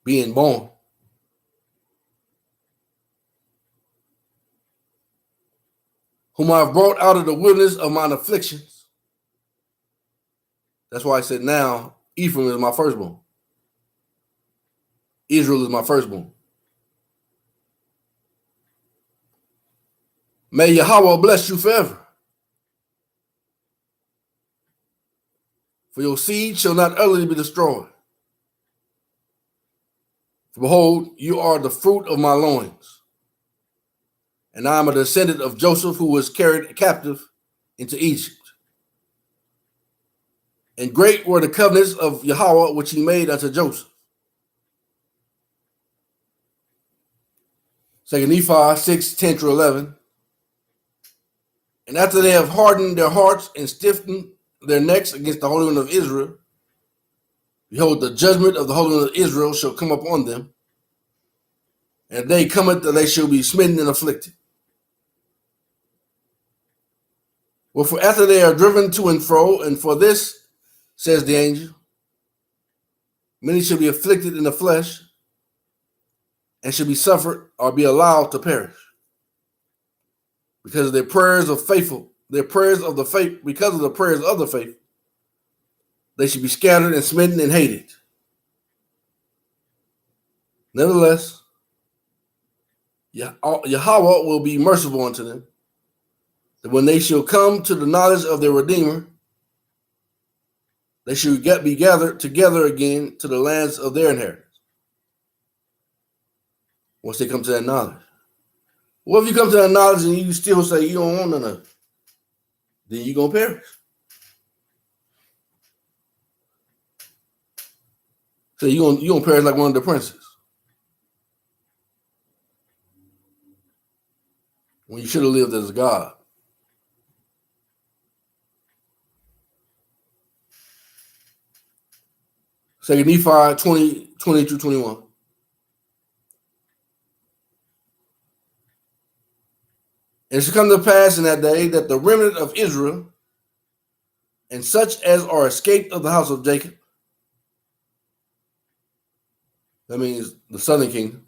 being born. Whom I have brought out of the wilderness of mine afflictions. That's why I said now Ephraim is my firstborn. Israel is my firstborn. May Yahweh bless you forever. For your seed shall not utterly be destroyed. For behold, you are the fruit of my loins. And I am a descendant of Joseph, who was carried captive into Egypt. And great were the covenants of Yahweh which he made unto Joseph. 2 Nephi 6, 10 through 11. And after they have hardened their hearts and stiffened their necks against the Holy One of Israel, behold, the judgment of the Holy One of Israel shall come upon them. And they cometh that they shall be smitten and afflicted. Wherefore after they are driven to and fro, and for this, says the angel, many shall be afflicted in the flesh, and shall be suffered or be allowed to perish. Because of their prayers of faithful, their prayers of the faith, because of the prayers of the faith, they should be scattered and smitten and hated. Nevertheless, Yahweh will be merciful unto them, that when they shall come to the knowledge of their Redeemer, they shall be gathered together again to the lands of their inheritance. Once they come to that knowledge. Well, if you come to that knowledge and you still say you don't want none of it, then you're going to perish. So you're going to perish like one of the princes. When you should have lived as a God. Second Nephi 20 through 21. And it shall come to pass in that day that the remnant of Israel and such as are escaped of the house of Jacob, that means the southern kingdom,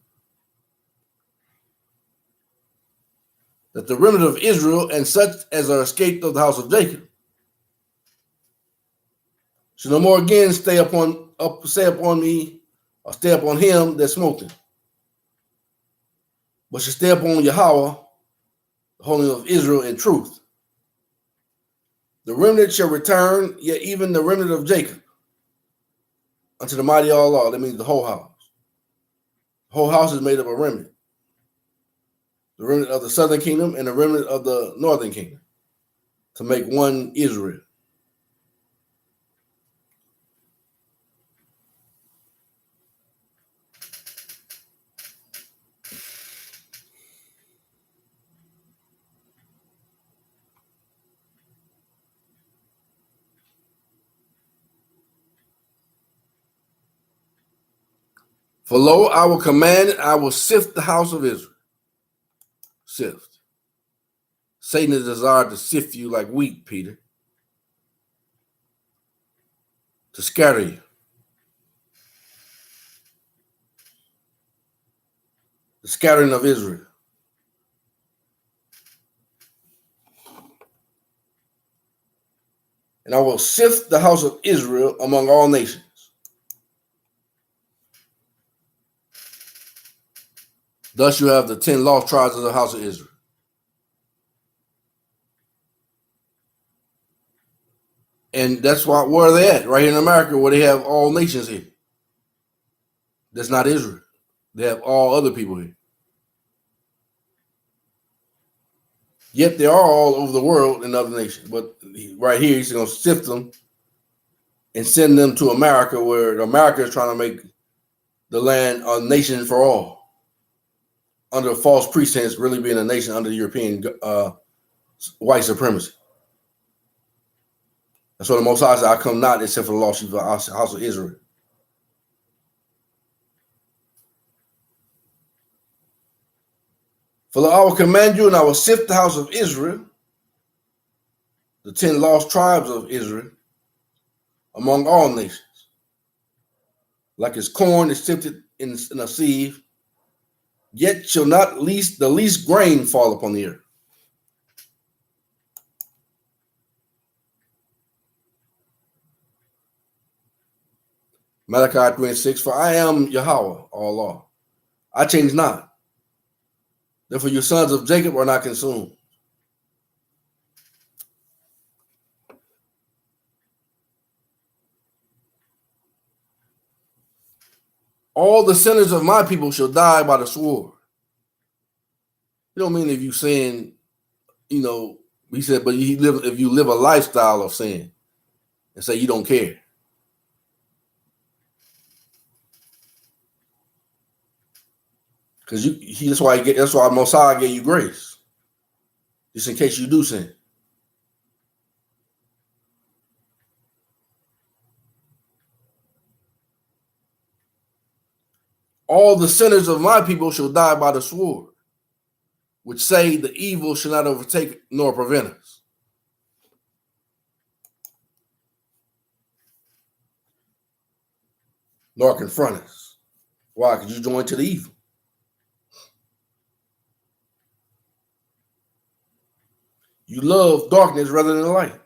that the remnant of Israel and such as are escaped of the house of Jacob shall no more again stay upon me, or stay upon him that smote them, but shall stay upon Yahweh, the Holy One of Israel, in truth. The remnant shall return, yet even the remnant of Jacob, unto the mighty Allah. That means the whole house. The whole house is made up of remnant. The remnant of the southern kingdom and the remnant of the northern kingdom, to make one Israel. For lo, I will command, I will sift the house of Israel. Sift. Satan has desired to sift you like wheat, Peter. To scatter you. The scattering of Israel. And I will sift the house of Israel among all nations. Thus you have the 10 lost tribes of the house of Israel. And that's why, where are they at? Right here in America, where they have all nations here. That's not Israel. They have all other people here. Yet they are all over the world in other nations. But right here, he's going to sift them and send them to America, where America is trying to make the land a nation for all, under false pretense, really being a nation under European white supremacy. That's what the Most High said, I come not except for the lost sheep of the house of Israel. For I will command you, and I will sift the house of Israel, the 10 lost tribes of Israel, among all nations. Like as corn is sifted in a sieve, yet shall not the least grain fall upon the earth. Malachi 3:6, for I am Yahweh, Allah. I change not. Therefore your sons of Jacob are not consumed. All the sinners of my people shall die by the sword. You don't mean if you sin, he said, but if you live a lifestyle of sin and say you don't care. Because that's why Mosiah gave you grace. Just in case you do sin. All the sinners of my people shall die by the sword, which say the evil shall not overtake nor prevent us. Nor confront us. Why? Because you joined to the evil. You love darkness rather than light.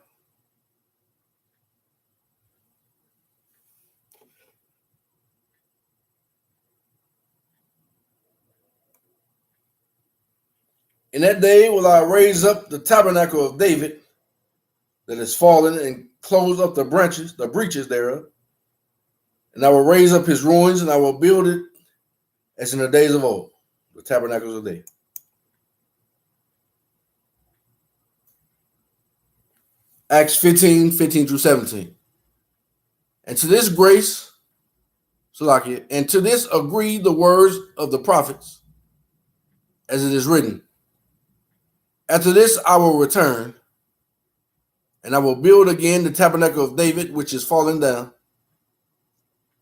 In that day will I raise up the tabernacle of David that is fallen and close up the breaches thereof. And I will raise up his ruins and I will build it as in the days of old, the tabernacles of David. Acts 15:15-17. And to this grace, Salakia, and to this agree the words of the prophets, as it is written. After this I will return, and I will build again the tabernacle of David, which is fallen down,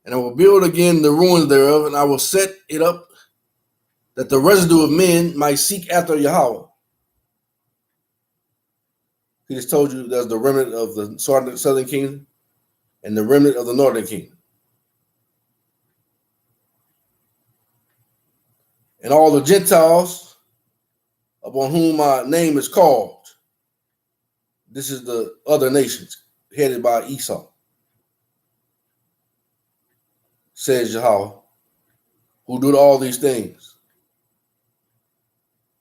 and I will build again the ruins thereof, and I will set it up that the residue of men might seek after Yahweh. He just told you there's the remnant of the southern kingdom and the remnant of the northern kingdom. And all the Gentiles upon whom my name is called. This is the other nations headed by Esau, says Yahweh, who do all these things.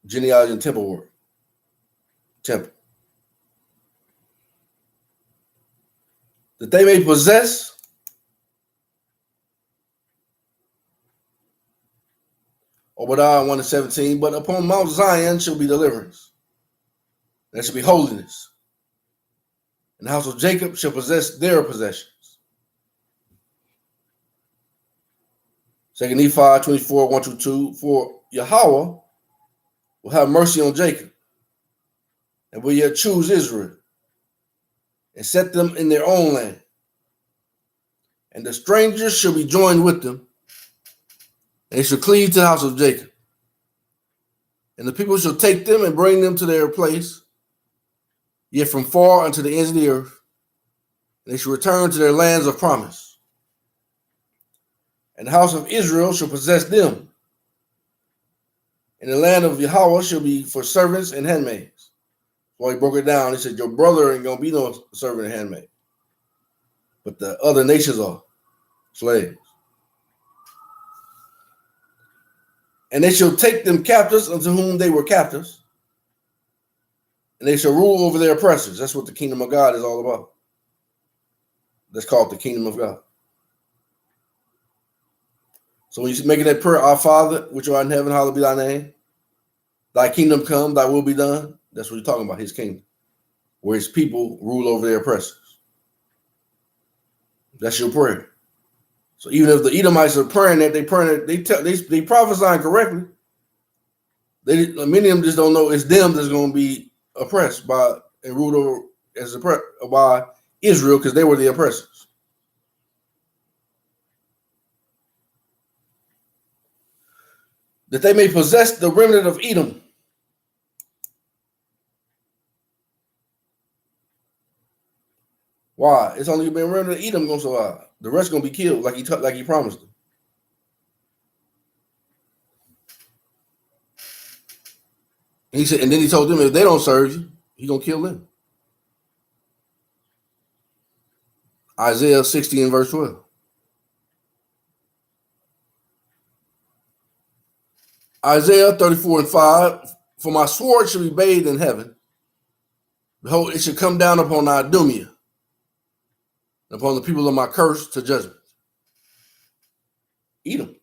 Genealogy and temple work. Temple. That they may possess Obadiah 1:17, but upon Mount Zion shall be deliverance. There shall be holiness. And the house of Jacob shall possess their possessions. 2 Nephi 24:1-2, for Yahweh will have mercy on Jacob, and will yet choose Israel, and set them in their own land. And the strangers shall be joined with them, and they shall cleave to the house of Jacob. And the people shall take them and bring them to their place, yet from far unto the ends of the earth, and they shall return to their lands of promise. And the house of Israel shall possess them, and the land of Yahweh shall be for servants and handmaids. Well, he broke it down. He said, your brother ain't going to be no servant and handmaid, but the other nations are slaves. And they shall take them captives unto whom they were captives, and they shall rule over their oppressors. That's what the kingdom of God is all about. That's called the kingdom of God. So when you're making that prayer, our Father, which art in heaven, hallowed be thy name. Thy kingdom come, thy will be done. That's what you're talking about, his kingdom, where his people rule over their oppressors. That's your prayer. So even if the Edomites are praying that, they prophesying correctly. Many of them just don't know it's them that's going to be oppressed by and ruled over by Israel, because they were the oppressors. That they may possess the remnant of Edom. Why? It's only been remnant of Edom gonna survive. The rest gonna be killed like he promised them. And he said, and then he told them if they don't serve you, he's gonna kill them. Isaiah 60 and verse 12. Isaiah 34 and 5. For my sword shall be bathed in heaven. Behold, it shall come down upon Idumea, and upon the people of my curse to judgment. Edom.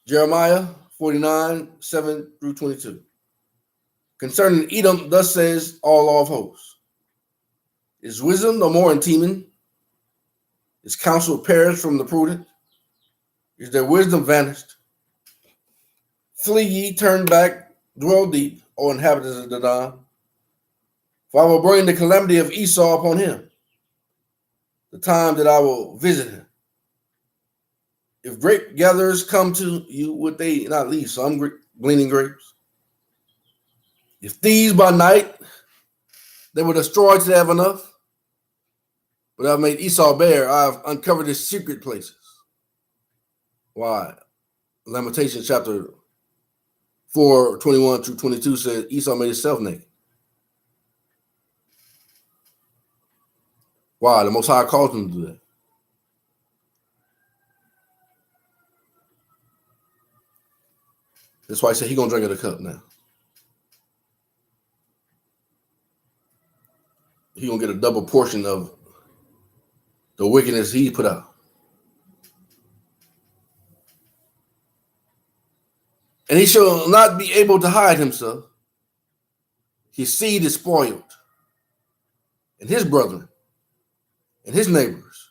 Jeremiah 49, 7 through 22. Concerning Edom, thus says Allah of hosts. Is wisdom no more in Teman? Is counsel perished from the prudent? Is their wisdom vanished? Flee ye, turn back, dwell deep, O inhabitants of Dedan. For I will bring the calamity of Esau upon him, the time that I will visit him. If grape gatherers come to you, would they not leave some gleaning grapes? If thieves by night, they were destroyed till they have enough. But I've made Esau bare. I have uncovered his secret places. Why? Lamentations chapter 4, 21 through 22 says Esau made himself naked. Why? The Most High caused him to do that. That's why he said he's going to drink of the cup now. He's going to get a double portion of the wickedness he put out. And he shall not be able to hide himself. His seed is spoiled. And his brethren, and his neighbors,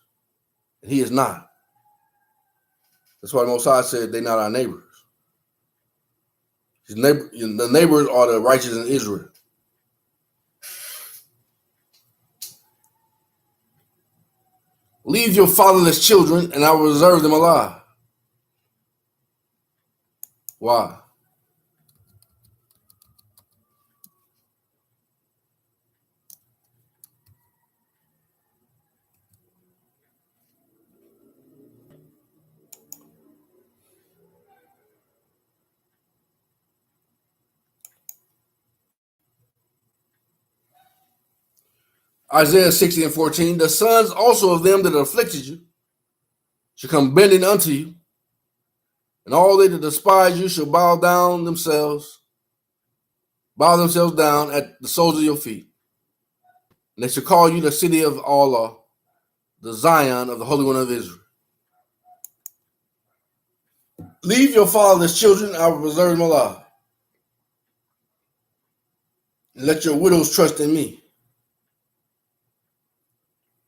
and he is not. That's why the Most High said they're not our neighbors. The neighbors are the righteous in Israel. Leave your fatherless children, and I will reserve them alive. Why? Isaiah 60 and 14. The sons also of them that afflicted you shall come bending unto you, and all they that despise you shall bow themselves down at the soles of your feet. And they shall call you the city of Allah, the Zion of the Holy One of Israel. Leave your fatherless children, I will preserve them alive. And let your widows trust in me.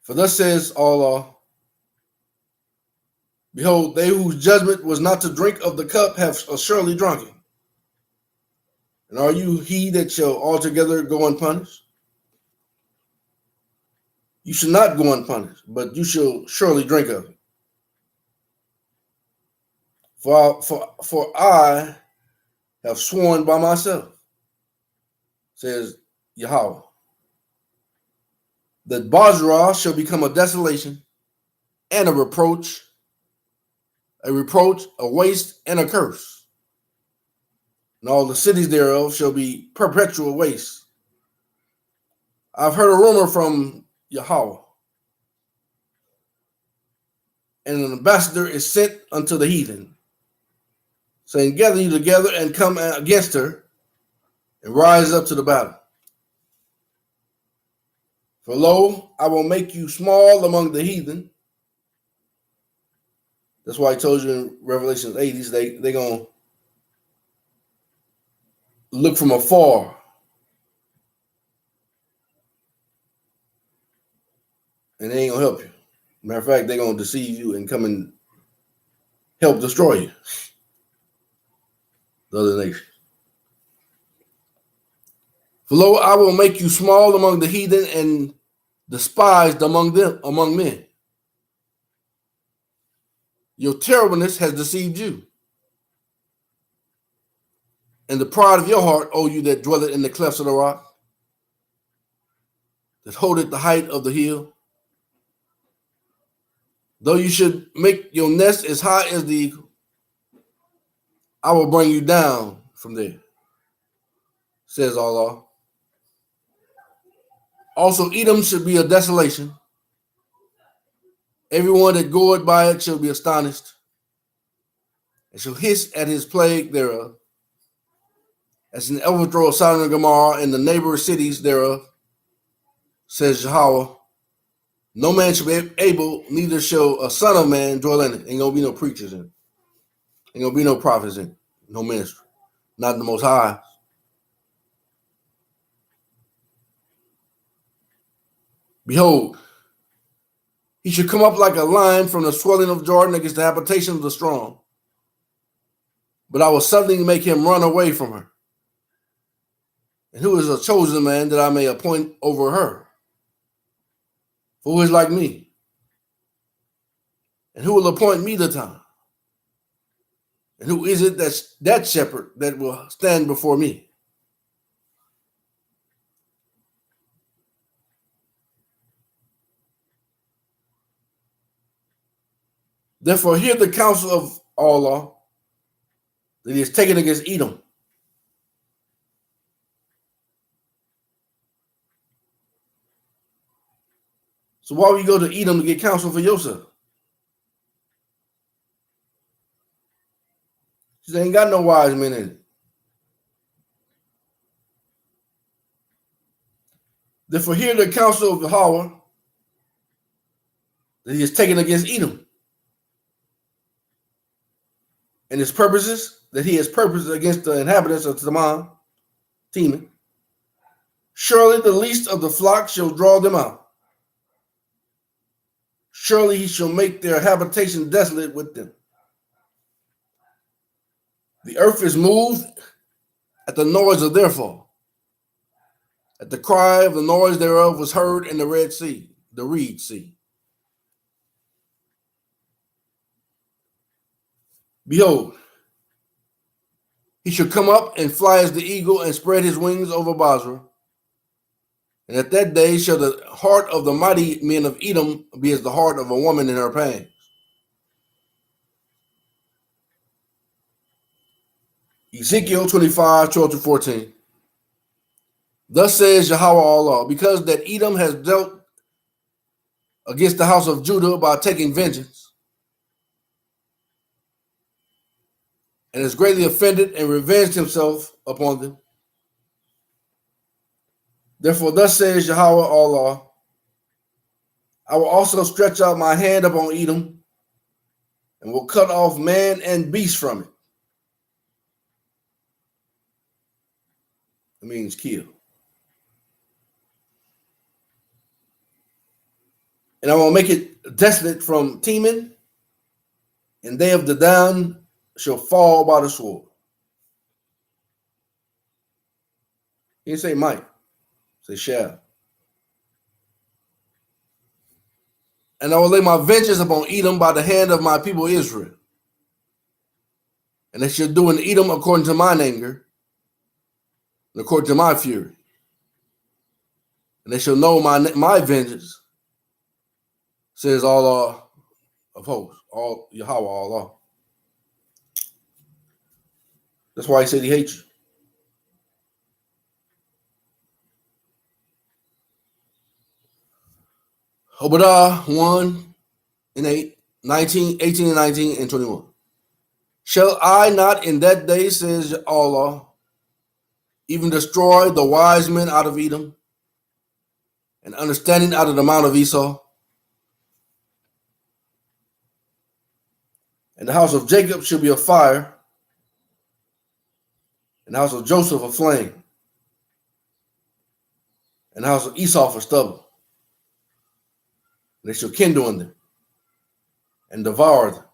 For thus says Allah, behold, they whose judgment was not to drink of the cup have surely drunken. And are you he that shall altogether go unpunished? You shall not go unpunished, but you shall surely drink of it. For I have sworn by myself, says Yahweh, that Basra shall become a desolation and a reproach, a waste, and a curse. And all the cities thereof shall be perpetual waste. I've heard a rumor from Yahweh, and an ambassador is sent unto the heathen, saying, gather you together and come against her, and rise up to the battle. For lo, I will make you small among the heathen. That's why I told you in Revelation 8, they're going to look from afar. And they ain't going to help you. Matter of fact, they're going to deceive you and come and help destroy you. The other nation. For lo, I will make you small among the heathen and despised among men. Your terribleness has deceived you. And the pride of your heart, O you that dwelleth in the clefts of the rock. that holdeth the height of the hill. Though you should make your nest as high as the eagle, I will bring you down from there, says Allah. Also, Edom should be a desolation. Everyone that goeth by it shall be astonished, and shall hiss at his plague thereof, as an overthrow of Sodom and Gomorrah and the neighboring cities thereof, says Yahweh. No man shall be able, neither shall a son of man dwell in it. Ain't gonna be no preachers in it. Ain't gonna be no prophets in it. No ministry. Not the Most High. Behold, he should come up like a lion from the swelling of Jordan against the habitation of the strong. But I will suddenly make him run away from her. And who is a chosen man that I may appoint over her? For who is like me? And who will appoint me the time? And who is it that's that shepherd that will stand before me? Therefore, hear the counsel of Allah that he has taken against Edom. So why would you go to Edom to get counsel for yourself? She said, ain't got no wise men in it. Therefore, hear the counsel of Yahweh that he has taken against Edom, and his purposes that he has purposed against the inhabitants of Teman. Surely the least of the flock shall draw them out. Surely he shall make their habitation desolate with them. The earth is moved at the noise of their fall. At the cry of the noise thereof was heard in the Red Sea, the Reed Sea. Behold, he shall come up and fly as the eagle and spread his wings over Basra. And at that day shall the heart of the mighty men of Edom be as the heart of a woman in her pain. Ezekiel 25, 12-14. Thus says Yahweh Allah, because that Edom has dealt against the house of Judah by taking vengeance, and has greatly offended and revenged himself upon them. Therefore, thus says Yahweh Allah, I will also stretch out my hand upon Edom, and will cut off man and beast from it. It means kill. And I will make it desolate from Teman, and they of Dedan shall fall by the sword. He didn't say might, say shall. And I will lay my vengeance upon Edom by the hand of my people Israel. And they shall do in Edom according to mine anger, and according to my fury. And they shall know my vengeance, says Allah of hosts, all Yahweh Allah. That's why he said he hates you. Obadiah 1 and 8, 19, 18 and 19 and 21. Shall I not in that day, says Allah, even destroy the wise men out of Edom, and understanding out of the mount of Esau? And the house of Jacob shall be a fire, and the house of Joseph a flame, and the house of Esau for stubble. And they shall kindle in them, and devour them.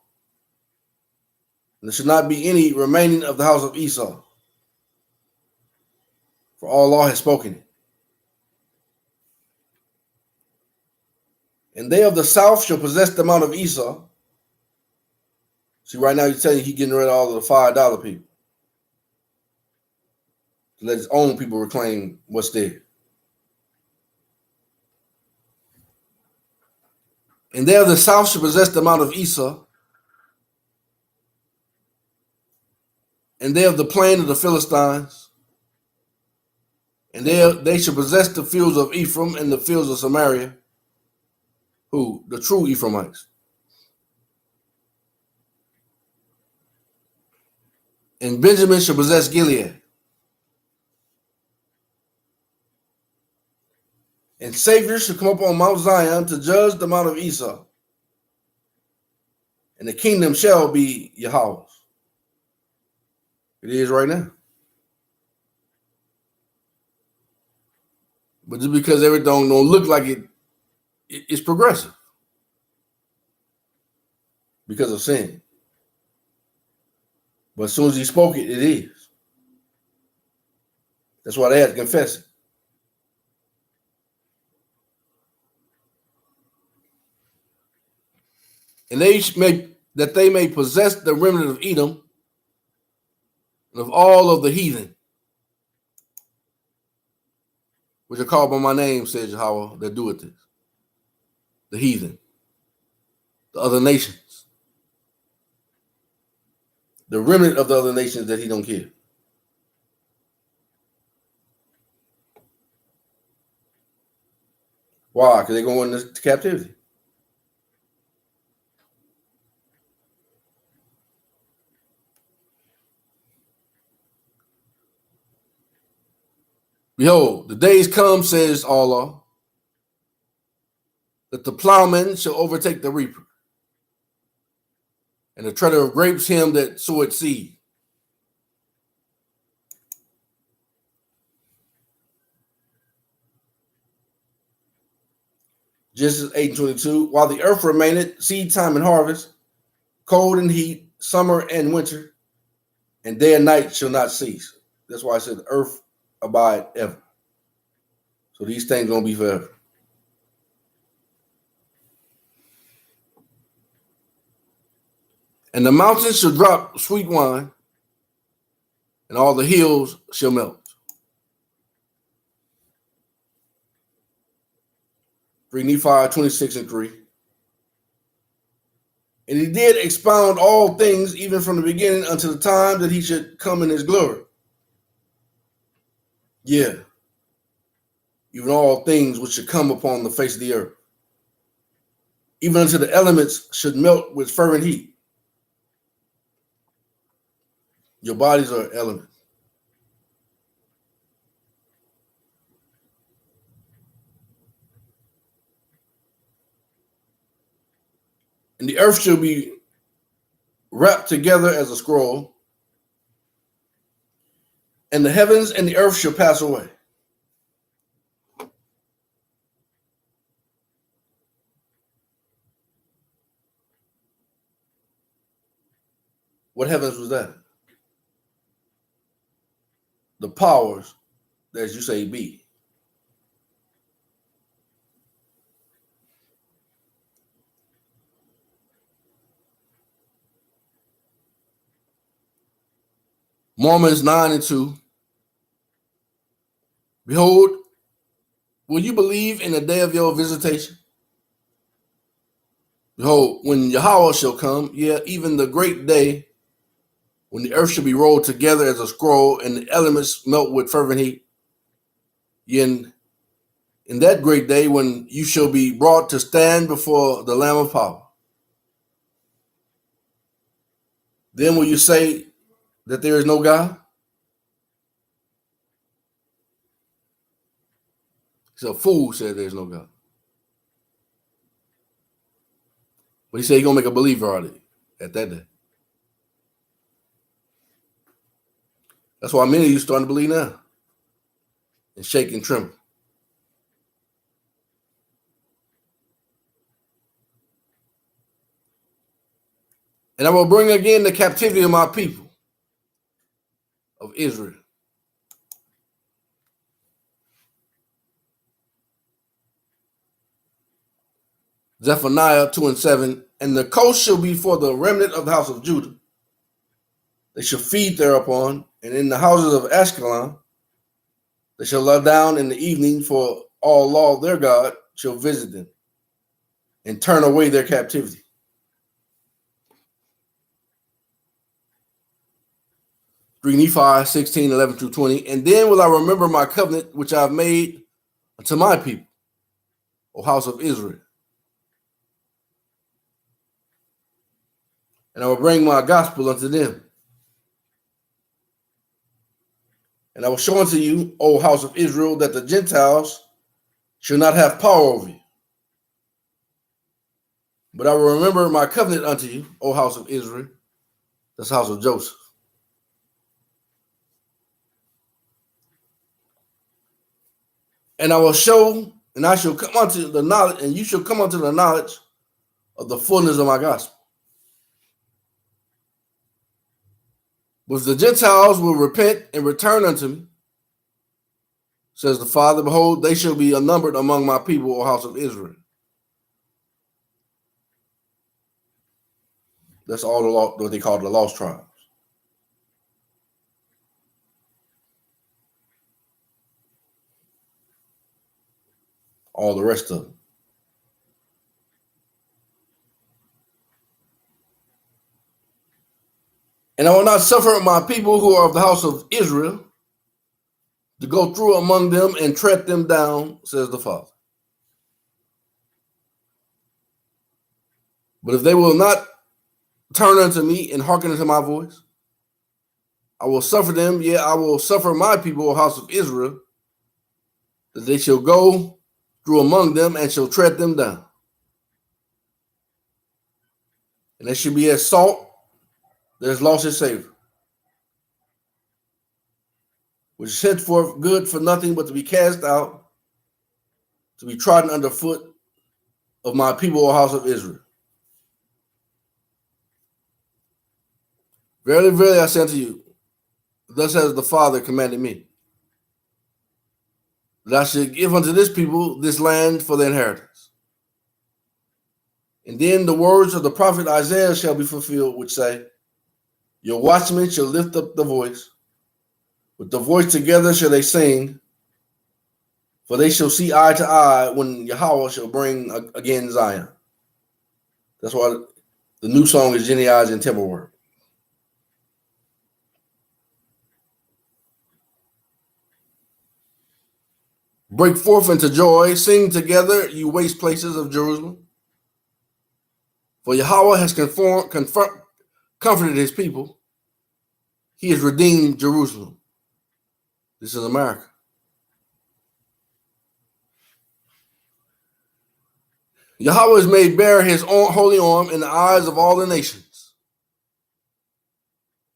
And there shall not be any remaining of the house of Esau, for Allah has spoken it. And they of the south shall possess the mount of Esau. See, right now he's telling you he's getting rid of all of the $5 people, to let his own people reclaim what's there. And they of the south shall possess the mount of Esau, and they of the plain of the Philistines, and they shall possess the fields of Ephraim and the fields of Samaria. Who? The true Ephraimites. And Benjamin shall possess Gilead. And saviors shall come up on Mount Zion to judge the mount of Esau. And the kingdom shall be Yahweh's. It is right now. But just because everything don't look like it's progressive. Because of sin. But as soon as he spoke it, it is. That's why they had to confess it. And they may possess the remnant of Edom and of all of the heathen, which are called by my name, says Yahweh, that doeth this. The heathen, the other nations, the remnant of the other nations that he don't kill. Why? Because they're going into captivity. Behold, the days come, says Allah, that the plowman shall overtake the reaper, and the treader of grapes him that soweth seed. Genesis 8:22, while the earth remaineth, seed time and harvest, cold and heat, summer and winter, and day and night shall not cease. That's why I said the earth abide ever. So these things gonna be forever. And the mountains shall drop sweet wine, and all the hills shall melt. 3 Nephi 26:3. And he did expound all things, even from the beginning unto the time that he should come in his glory. Yeah. Even all things which should come upon the face of the earth. Even unto the elements should melt with fervent heat. Your bodies are elements. And the earth shall be wrapped together as a scroll, and the heavens and the earth shall pass away. What heavens was that? The powers, as you say, be. Mormons 9:2. Behold, will you believe in the day of your visitation? Behold, when Yahweh shall come, yeah, even the great day, when the earth shall be rolled together as a scroll, and the elements melt with fervent heat. In that great day, when you shall be brought to stand before the Lamb of power, then will you say that there is no God? So a fool said there's no God. But he said he's going to make a believer out of it at that day. That's why many of you are starting to believe now and shake and tremble. And I will bring again the captivity of my people, of Israel. Zephaniah 2:7, and the coast shall be for the remnant of the house of Judah. They shall feed thereupon, and in the houses of Ashkelon they shall lie down in the evening, for all law their God shall visit them. and turn away their captivity. Read Nephi 16, 11 through 20. And then will I remember my covenant which I have made unto my people, O house of Israel. And I will bring my gospel unto them. And I will show unto you, O house of Israel, that the Gentiles shall not have power over you. But I will remember my covenant unto you, O house of Israel. That's the house of Joseph. And I will show, and I shall come unto the knowledge, and you shall come unto the knowledge of the fullness of my gospel. But the Gentiles will repent and return unto me, says the Father, behold, they shall be unnumbered among my people, O house of Israel. That's all the what they call the lost tribes. All the rest of them. And I will not suffer my people who are of the house of Israel to go through among them and tread them down, says the Father. But if they will not turn unto me and hearken unto my voice, I will suffer them, yea, I will suffer my people, O house of Israel, that they shall go through among them and shall tread them down. And they shall be as salt that has lost its savor, which is henceforth good for nothing but to be cast out, to be trodden under foot of my people, O house of Israel. Verily, verily, I say unto you, thus has the Father commanded me, that I should give unto this people this land for their inheritance. And then the words of the prophet Isaiah shall be fulfilled, which say, your watchmen shall lift up the voice, with the voice together shall they sing, for they shall see eye to eye when Yahweh shall bring again Zion. That's why the new song is genealogy and temple work. Break forth into joy, sing together, you waste places of Jerusalem. For Yahweh has comforted his people. He has redeemed Jerusalem. This is America. Yahweh has made bare his holy arm in the eyes of all the nations.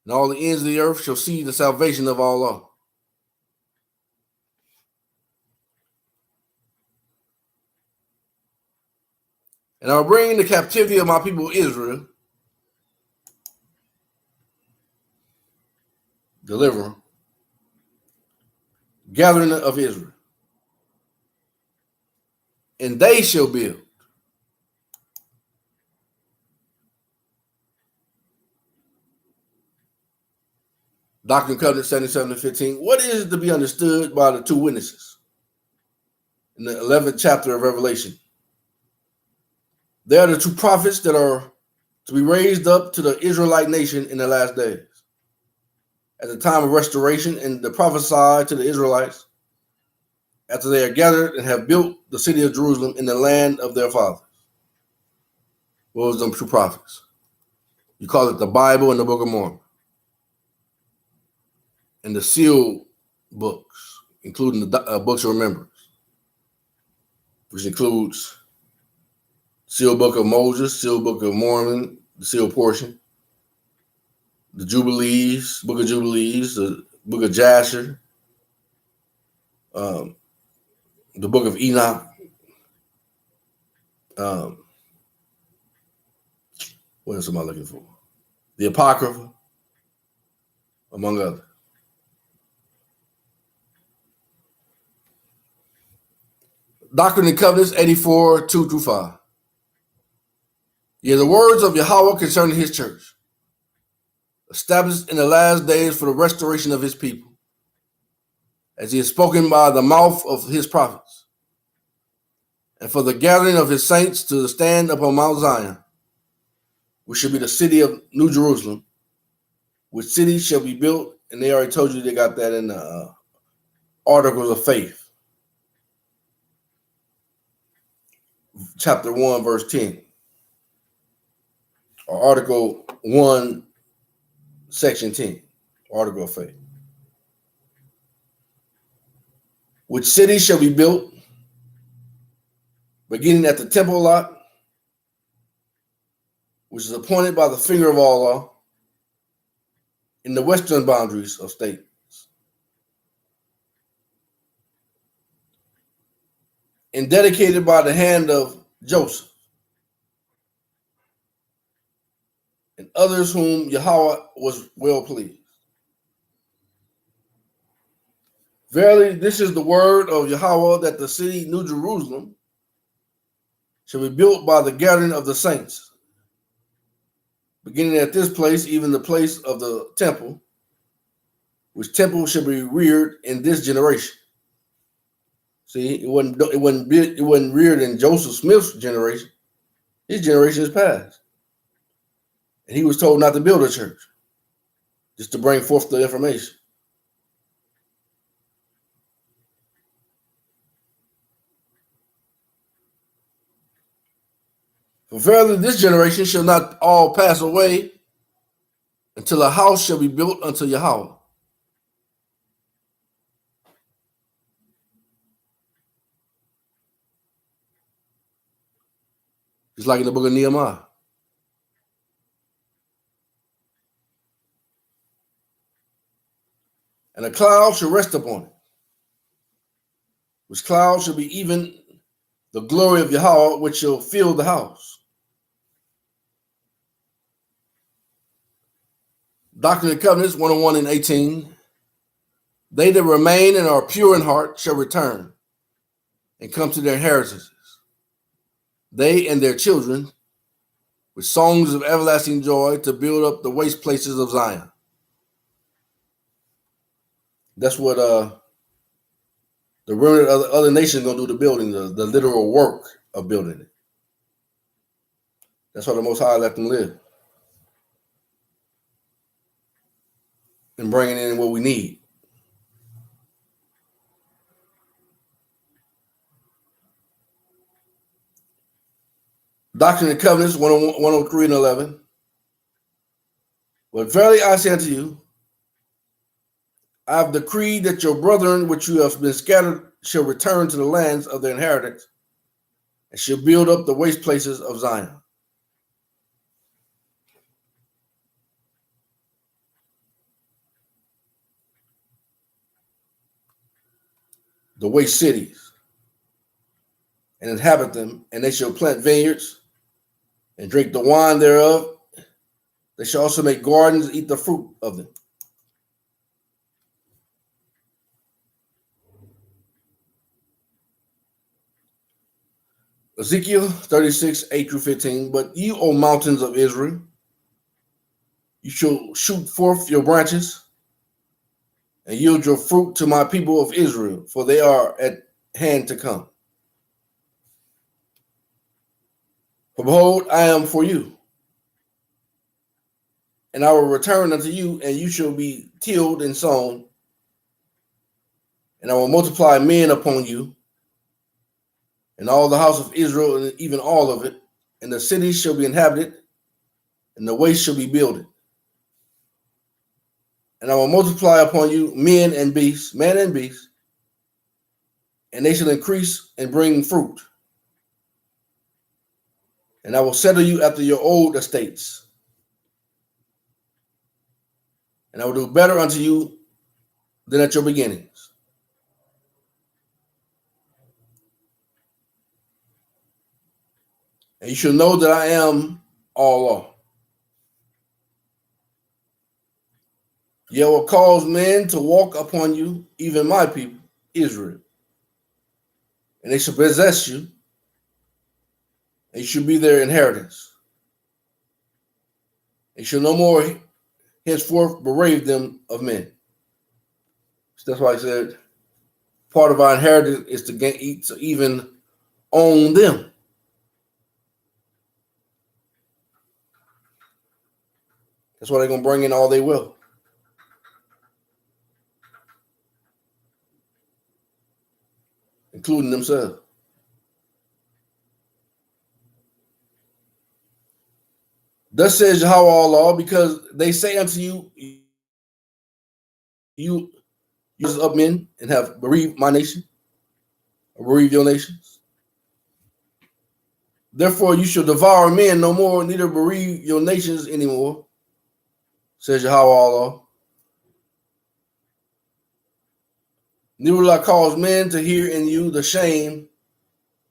And all the ends of the earth shall see the salvation of Allah. And I will bring the captivity of my people Israel, deliverer, gathering of Israel. And they shall build. Doctrine and Covenants 77-15. What is to be understood by the two witnesses in the 11th chapter of Revelation? They are the two prophets that are to be raised up to the Israelite nation in the last days, at the time of restoration, and to prophesy to the Israelites after they are gathered and have built the city of Jerusalem in the land of their fathers. What was them two prophets? You call it the Bible and the Book of Mormon. And the sealed books, including the books of remembrance, which includes sealed book of Moses, sealed book of Mormon, the sealed portion, the Jubilees, book of Jubilees, the book of Jasher, the book of Enoch, what else am I looking for? The Apocrypha, among others. Doctrine and Covenants 84, 2-5. Yea, the words of Yahweh concerning his church, established in the last days for the restoration of his people, as he has spoken by the mouth of his prophets, and for the gathering of his saints to stand upon Mount Zion, which shall be the city of New Jerusalem, which city shall be built, and they already told you they got that in the Articles of Faith, chapter 1, verse 10, or Article 1, section 10, Article of Faith. Which city shall be built, beginning at the temple lot, which is appointed by the finger of Allah, in the western boundaries of states, and dedicated by the hand of Joseph and others whom Yahweh was well pleased. Verily, this is the word of Yahweh, that the city New Jerusalem shall be built by the gathering of the saints, beginning at this place, even the place of the temple, which temple shall be reared in this generation. See, it wasn't reared in Joseph Smith's generation. His generation is past. And he was told not to build a church, just to bring forth the information. For verily this generation shall not all pass away until a house shall be built unto Yahweh. Just like in the book of Nehemiah. And a cloud shall rest upon it, which cloud shall be even the glory of Yahweh, which shall fill the house. Doctrine and Covenants 101 and 18. They that remain and are pure in heart shall return and come to their inheritances, they and their children, with songs of everlasting joy, to build up the waste places of Zion. That's what the remnant of the other nations going to do the building, the literal work of building it. That's why the Most High let them live. And bringing in what we need. Doctrine and Covenants 103 and 11. But verily I say unto you, I have decreed that your brethren which you have been scattered shall return to the lands of their inheritance, and shall build up the waste places of Zion. The waste cities, and inhabit them, and they shall plant vineyards and drink the wine thereof. They shall also make gardens and eat the fruit of them. Ezekiel 36, 8 through 15. But you, O mountains of Israel, you shall shoot forth your branches and yield your fruit to my people of Israel, for they are at hand to come. For behold, I am for you, and I will return unto you, and you shall be tilled and sown, and I will multiply men upon you, and all the house of Israel, and even all of it, and the cities shall be inhabited, and the waste shall be builded. And I will multiply upon you men and beasts, man and beast, and they shall increase and bring fruit. And I will settle you after your old estates. And I will do better unto you than at your beginnings. And you shall know that I am all law. Yet will cause men to walk upon you, even my people, Israel. And they shall possess you, and you shall be their inheritance. And you shall no more henceforth berate them of men. So that's why I said part of our inheritance is to eat, so even own them. That's why they're going to bring in all they will. Including themselves. Thus says Yahweh Allah, because they say unto you, you use up men and have bereaved my nation, or bereaved your nations. Therefore you shall devour men no more, neither bereave your nations anymore, says Yahweh Allah. Neither will I cause men to hear in you the shame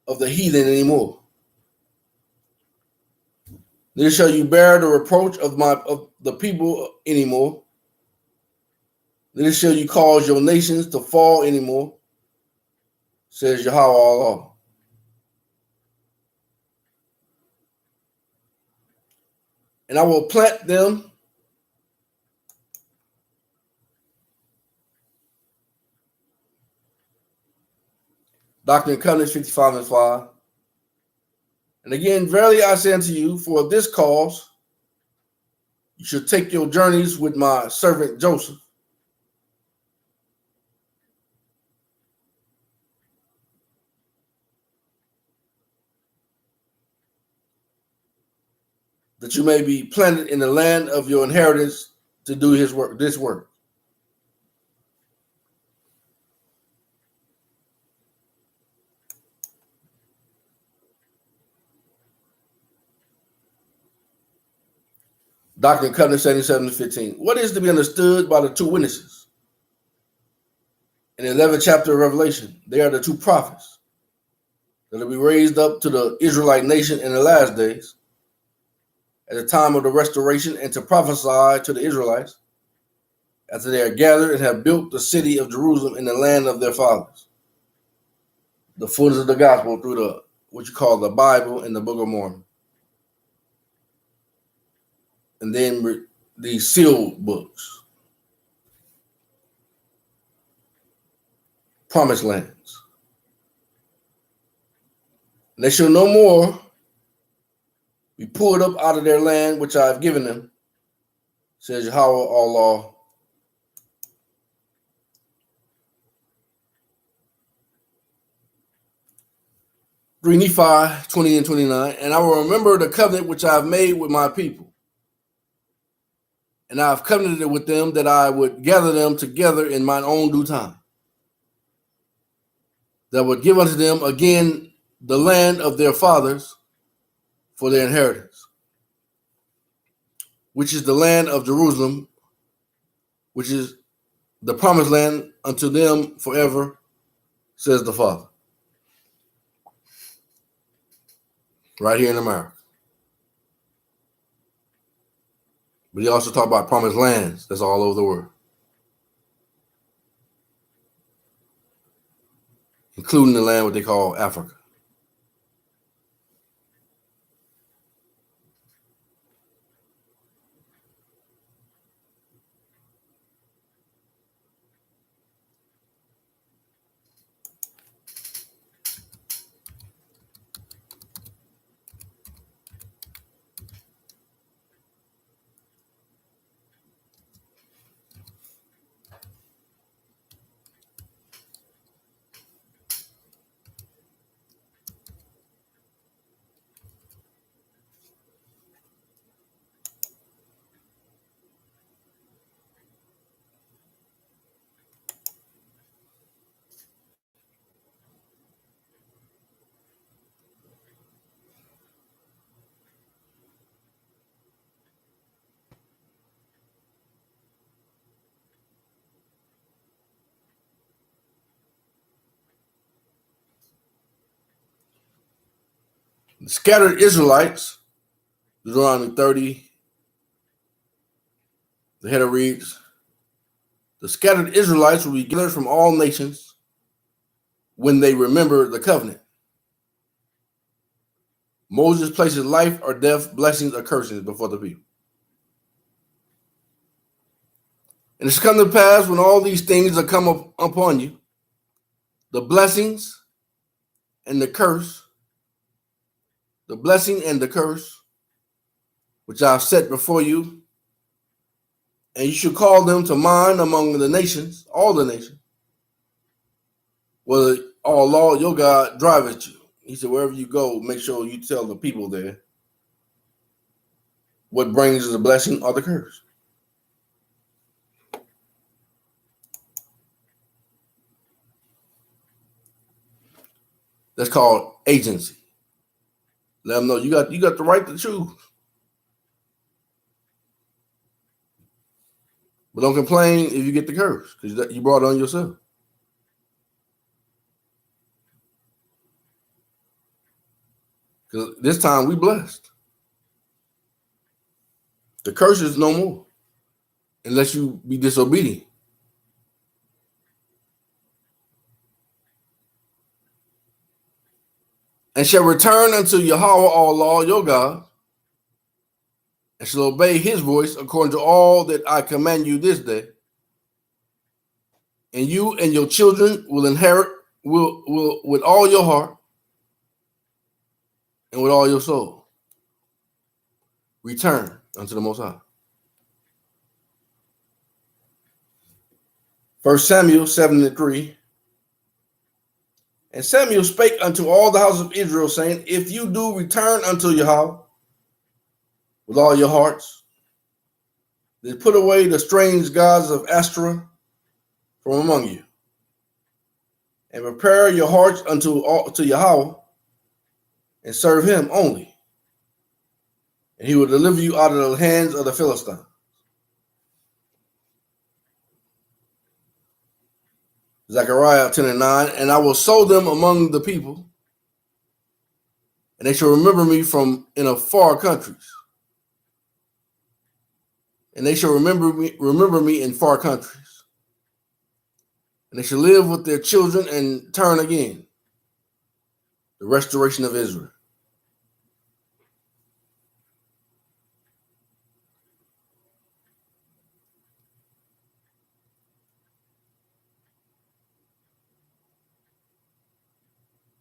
of the heathen anymore. Neither shall you bear the reproach of the people anymore. Neither shall you cause your nations to fall anymore, says Yahweh Allah. And I will plant them Doctrine and Covenants 55 and 5. And again, verily I say unto you, for this cause you should take your journeys with my servant Joseph, that you may be planted in the land of your inheritance to do his work, this work. Doctrine and Covenants 77 and 15. What is to be understood by the two witnesses? In the 11th chapter of Revelation, they are the two prophets that will be raised up to the Israelite nation in the last days at the time of the restoration, and to prophesy to the Israelites after they are gathered and have built the city of Jerusalem in the land of their fathers. The fullness of the gospel through the what you call the Bible and the Book of Mormon. And then the sealed books. Promised lands. And they shall no more be pulled up out of their land which I have given them, says Yahweh Allah. Read Nephi 20 and 29. And I will remember the covenant which I have made with my people. And I have covenanted with them that I would gather them together in mine own due time. That would give unto them again the land of their fathers for their inheritance, which is the land of Jerusalem, which is the promised land unto them forever, says the Father. Right here in America. But he also talked about promised lands that's all over the world, including the land what they call Africa. The scattered Israelites, Deuteronomy 30, the header reads, the scattered Israelites will be gathered from all nations when they remember the covenant. Moses places life or death, blessings or curses before the people. And it shall come to pass when all these things are come upon you, the blessings and the curse, the blessing and the curse, which I have set before you, and you should call them to mind among the nations, all the nations, whether Allah, your God, driveth you. He said, wherever you go, make sure you tell the people there what brings the blessing or the curse. That's called agency. Let them know you got the right to choose. But don't complain if you get the curse, because you brought it on yourself. Because this time we blessed. The curse is no more, unless you be disobedient. And shall return unto Yahweh Allah your God, and shall obey his voice according to all that I command you this day. And you and your children will inherit will with all your heart and with all your soul. Return unto the Most High. 1 Samuel 7:3. And Samuel spake unto all the house of Israel, saying, if you do return unto Yahweh with all your hearts, then put away the strange gods of Esther from among you, and prepare your hearts to Yahweh, and serve him only, and he will deliver you out of the hands of the Philistines. Zechariah 10:9, and I will sow them among the people, and they shall remember me from in a far countries. And they shall remember me in far countries. And they shall live with their children and turn again. The restoration of Israel.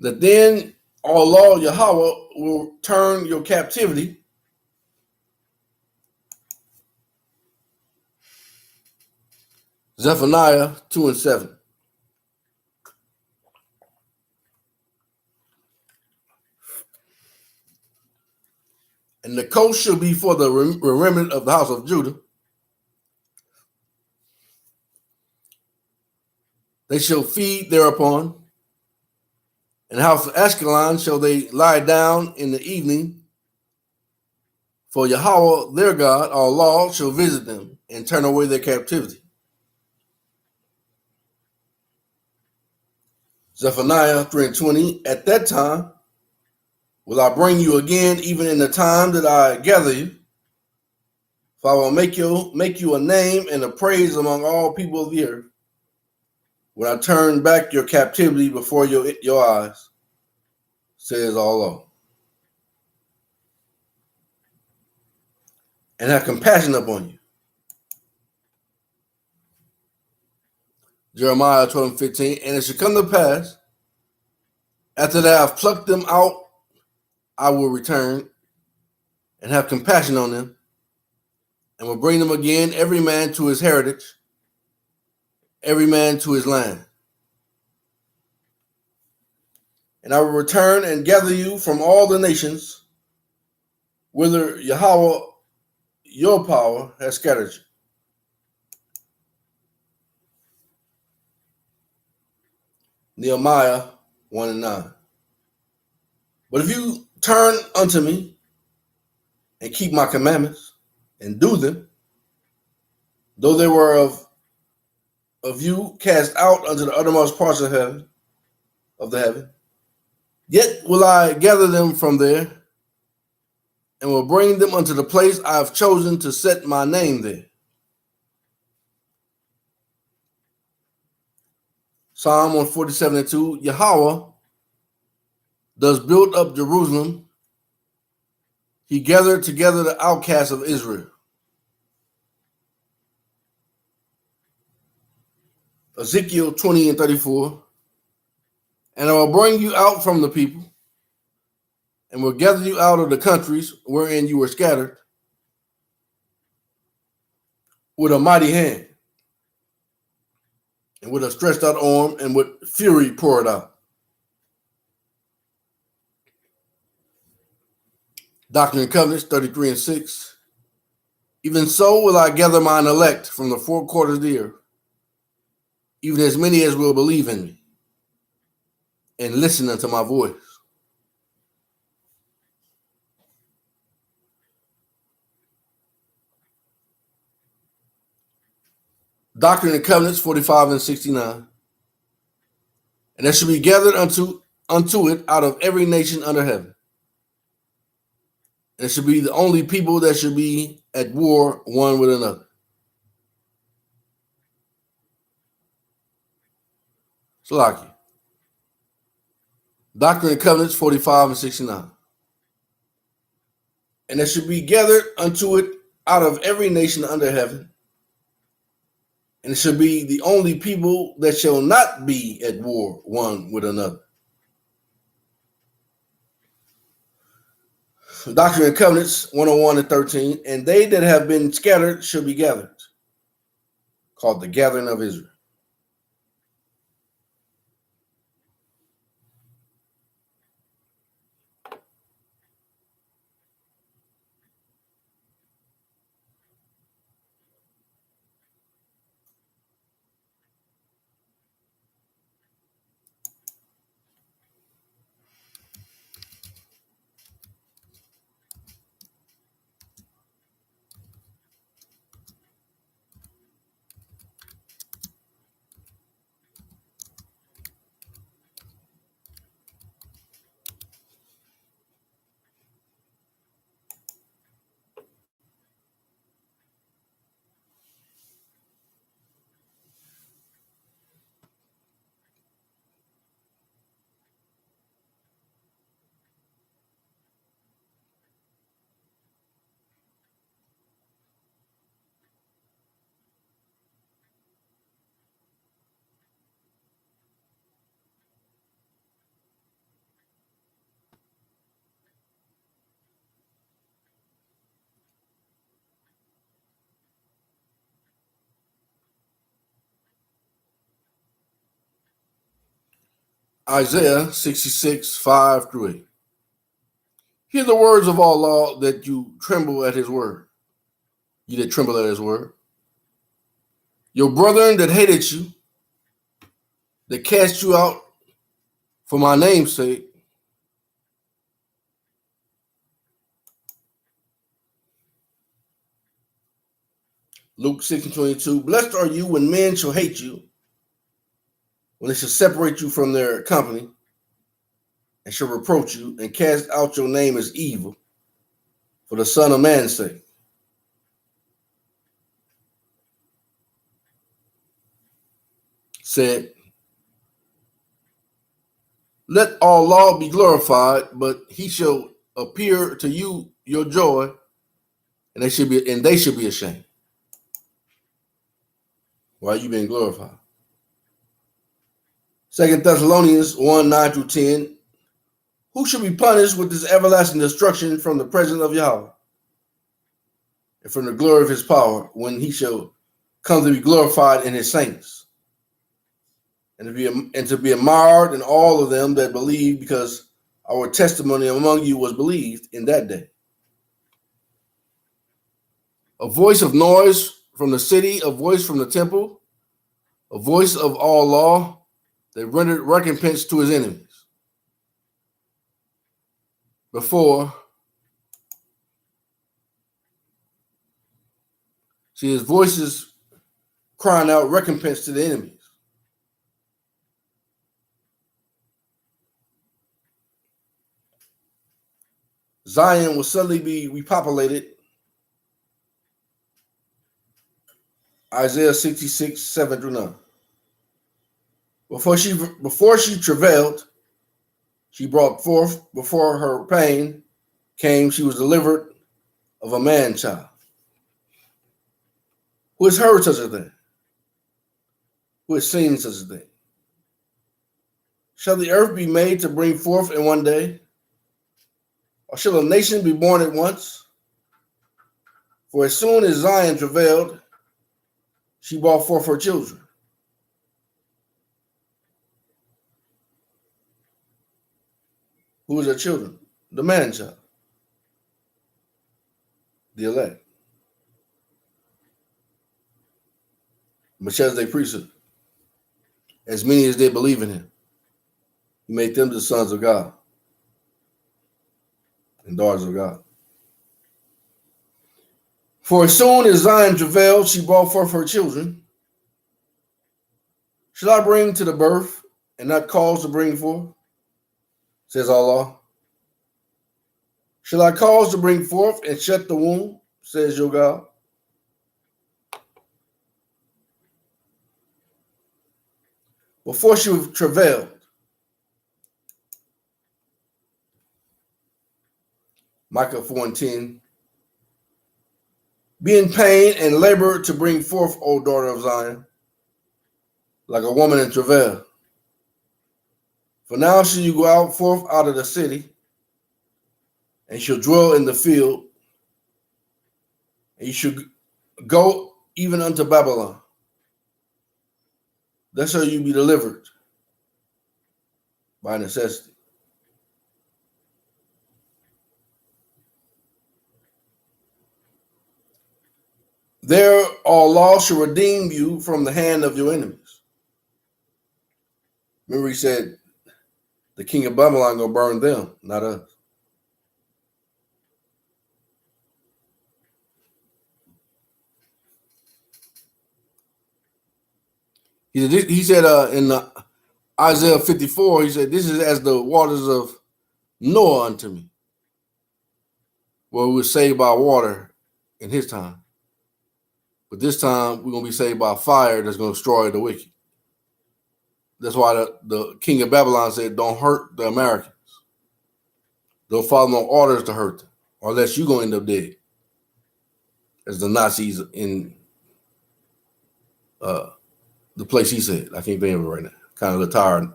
That then Allah Yahweh will turn your captivity Zephaniah 2:7. And the coast shall be for the remnant of the house of Judah. They shall feed thereupon. In the house of Ashkelon shall they lie down in the evening. For Yahweh their God, Allah, shall visit them and turn away their captivity. Zephaniah 3:20. At that time will I bring you again, even in the time that I gather you. For I will make you a name and a praise among all people of the earth, when I turn back your captivity before your eyes, says Allah, and have compassion upon you. Jeremiah 12:15. And it shall come to pass, after that I have plucked them out, I will return and have compassion on them, and will bring them again, every man to his heritage, every man to his land. And I will return and gather you from all the nations, whither Yahweh your power has scattered you. Nehemiah 1:9. But if you turn unto me and keep my commandments and do them, though they were of you cast out unto the uttermost parts of the heaven, yet will I gather them from there, and will bring them unto the place I have chosen to set my name there. Psalm 147:2. Yahweh does build up Jerusalem. He gathered together the outcasts of Israel. Ezekiel 20:34. And I will bring you out from the people, and will gather you out of the countries wherein you were scattered with a mighty hand and with a stretched out arm and with fury poured out. Doctrine and Covenants 33 and 6. Even so will I gather mine elect from the four quarters of the earth, even as many as will believe in me and listen unto my voice. Doctrine and Covenants 45 and 69. And there shall be gathered unto it out of every nation under heaven. And it should be the only people that should be at war one with another. Salaki. Doctrine and Covenants 45 and 69. And there should be gathered unto it out of every nation under heaven. And it shall be the only people that shall not be at war one with another. Doctrine and Covenants 101 and 13. And they that have been scattered shall be gathered, called the gathering of Israel. Isaiah 66, 5 through 8. Hear the words of Allah that you tremble at his word. You that tremble at his word. Your brethren that hated you, that cast you out for my name's sake, Luke 6 and 22. Blessed are you when men shall hate you, when they shall separate you from their company, and shall reproach you, and cast out your name as evil for the Son of Man's sake. Said, let Allah be glorified, but he shall appear to you your joy, and they should be ashamed. While you being glorified. 2 Thessalonians 1, 9 through 10. Who shall be punished with this everlasting destruction from the presence of Yahweh, and from the glory of his power, when he shall come to be glorified in his saints, and to be admired in all of them that believe, because our testimony among you was believed in that day. A voice of noise from the city, a voice from the temple, a voice of all law that rendered recompense to his enemies. Before, see, his voice is crying out recompense to the enemies. Zion will suddenly be repopulated. Isaiah 66, 7 through 9. Before she travailed, she brought forth. Before her pain came, she was delivered of a man child. Who has heard such a thing? Who has seen such a thing? Shall the earth be made to bring forth in one day? Or shall a nation be born at once? For as soon as Zion travailed, she brought forth her children. Who is her children? The man child, the elect. Melchizedek priesthood. As many as they believe in him, he made them the sons of God and daughters of God. For as soon as Zion travailed, she brought forth her children. Shall I bring to the birth and not cause to bring forth? Says Allah. Shall I cause to bring forth and shut the womb? Says your God. Before she travailed, Micah 4:10, be in pain and labor to bring forth, O daughter of Zion, like a woman in travail. For now shall you go out forth out of the city, and shall dwell in the field, and you shall go even unto Babylon. Thus shall you be delivered by necessity. There Allah shall redeem you from the hand of your enemies. Remember he said, the king of Babylon gonna burn them, not us. He said in Isaiah 54, he said, this is as the waters of Noah unto me. Well, we were saved by water in his time. But this time, we're going to be saved by fire that's going to destroy the wicked. That's why the king of Babylon said, don't hurt the Americans. Don't follow no orders to hurt them, or else you're going to end up dead. As the Nazis in the place he said. I can't think of it right now. Kind of tired.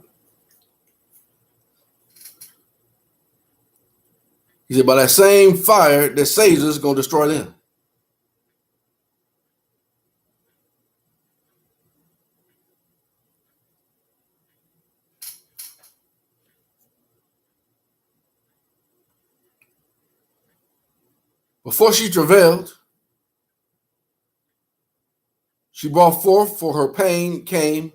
He said, by that same fire that saves us is going to destroy them. Before she travailed, she brought forth, for her pain came.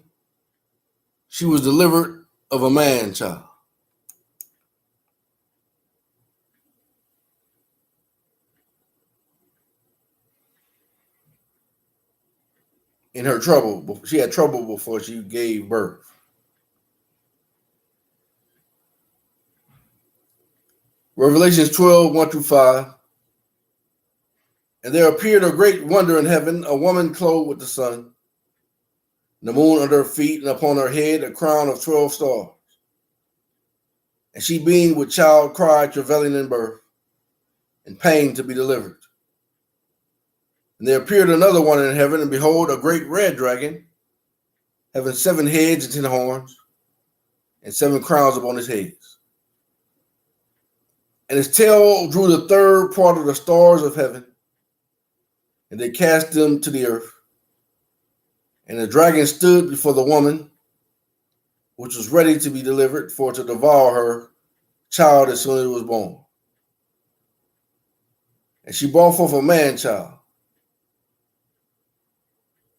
She was delivered of a man child. In her trouble, she had trouble before she gave birth. Revelations 12, 1-5. And there appeared a great wonder in heaven, a woman clothed with the sun, the moon under her feet, and upon her head a crown of 12 stars. And she, being with child, cried, travailing in birth, and pain to be delivered. And there appeared another one in heaven, and behold, a great red dragon, having 7 heads and 10 horns, and 7 crowns upon his heads. And his tail drew the third part of the stars of heaven, and they cast them to the earth. And the dragon stood before the woman, which was ready to be delivered, for to devour her child as soon as it was born. And she brought forth a man child,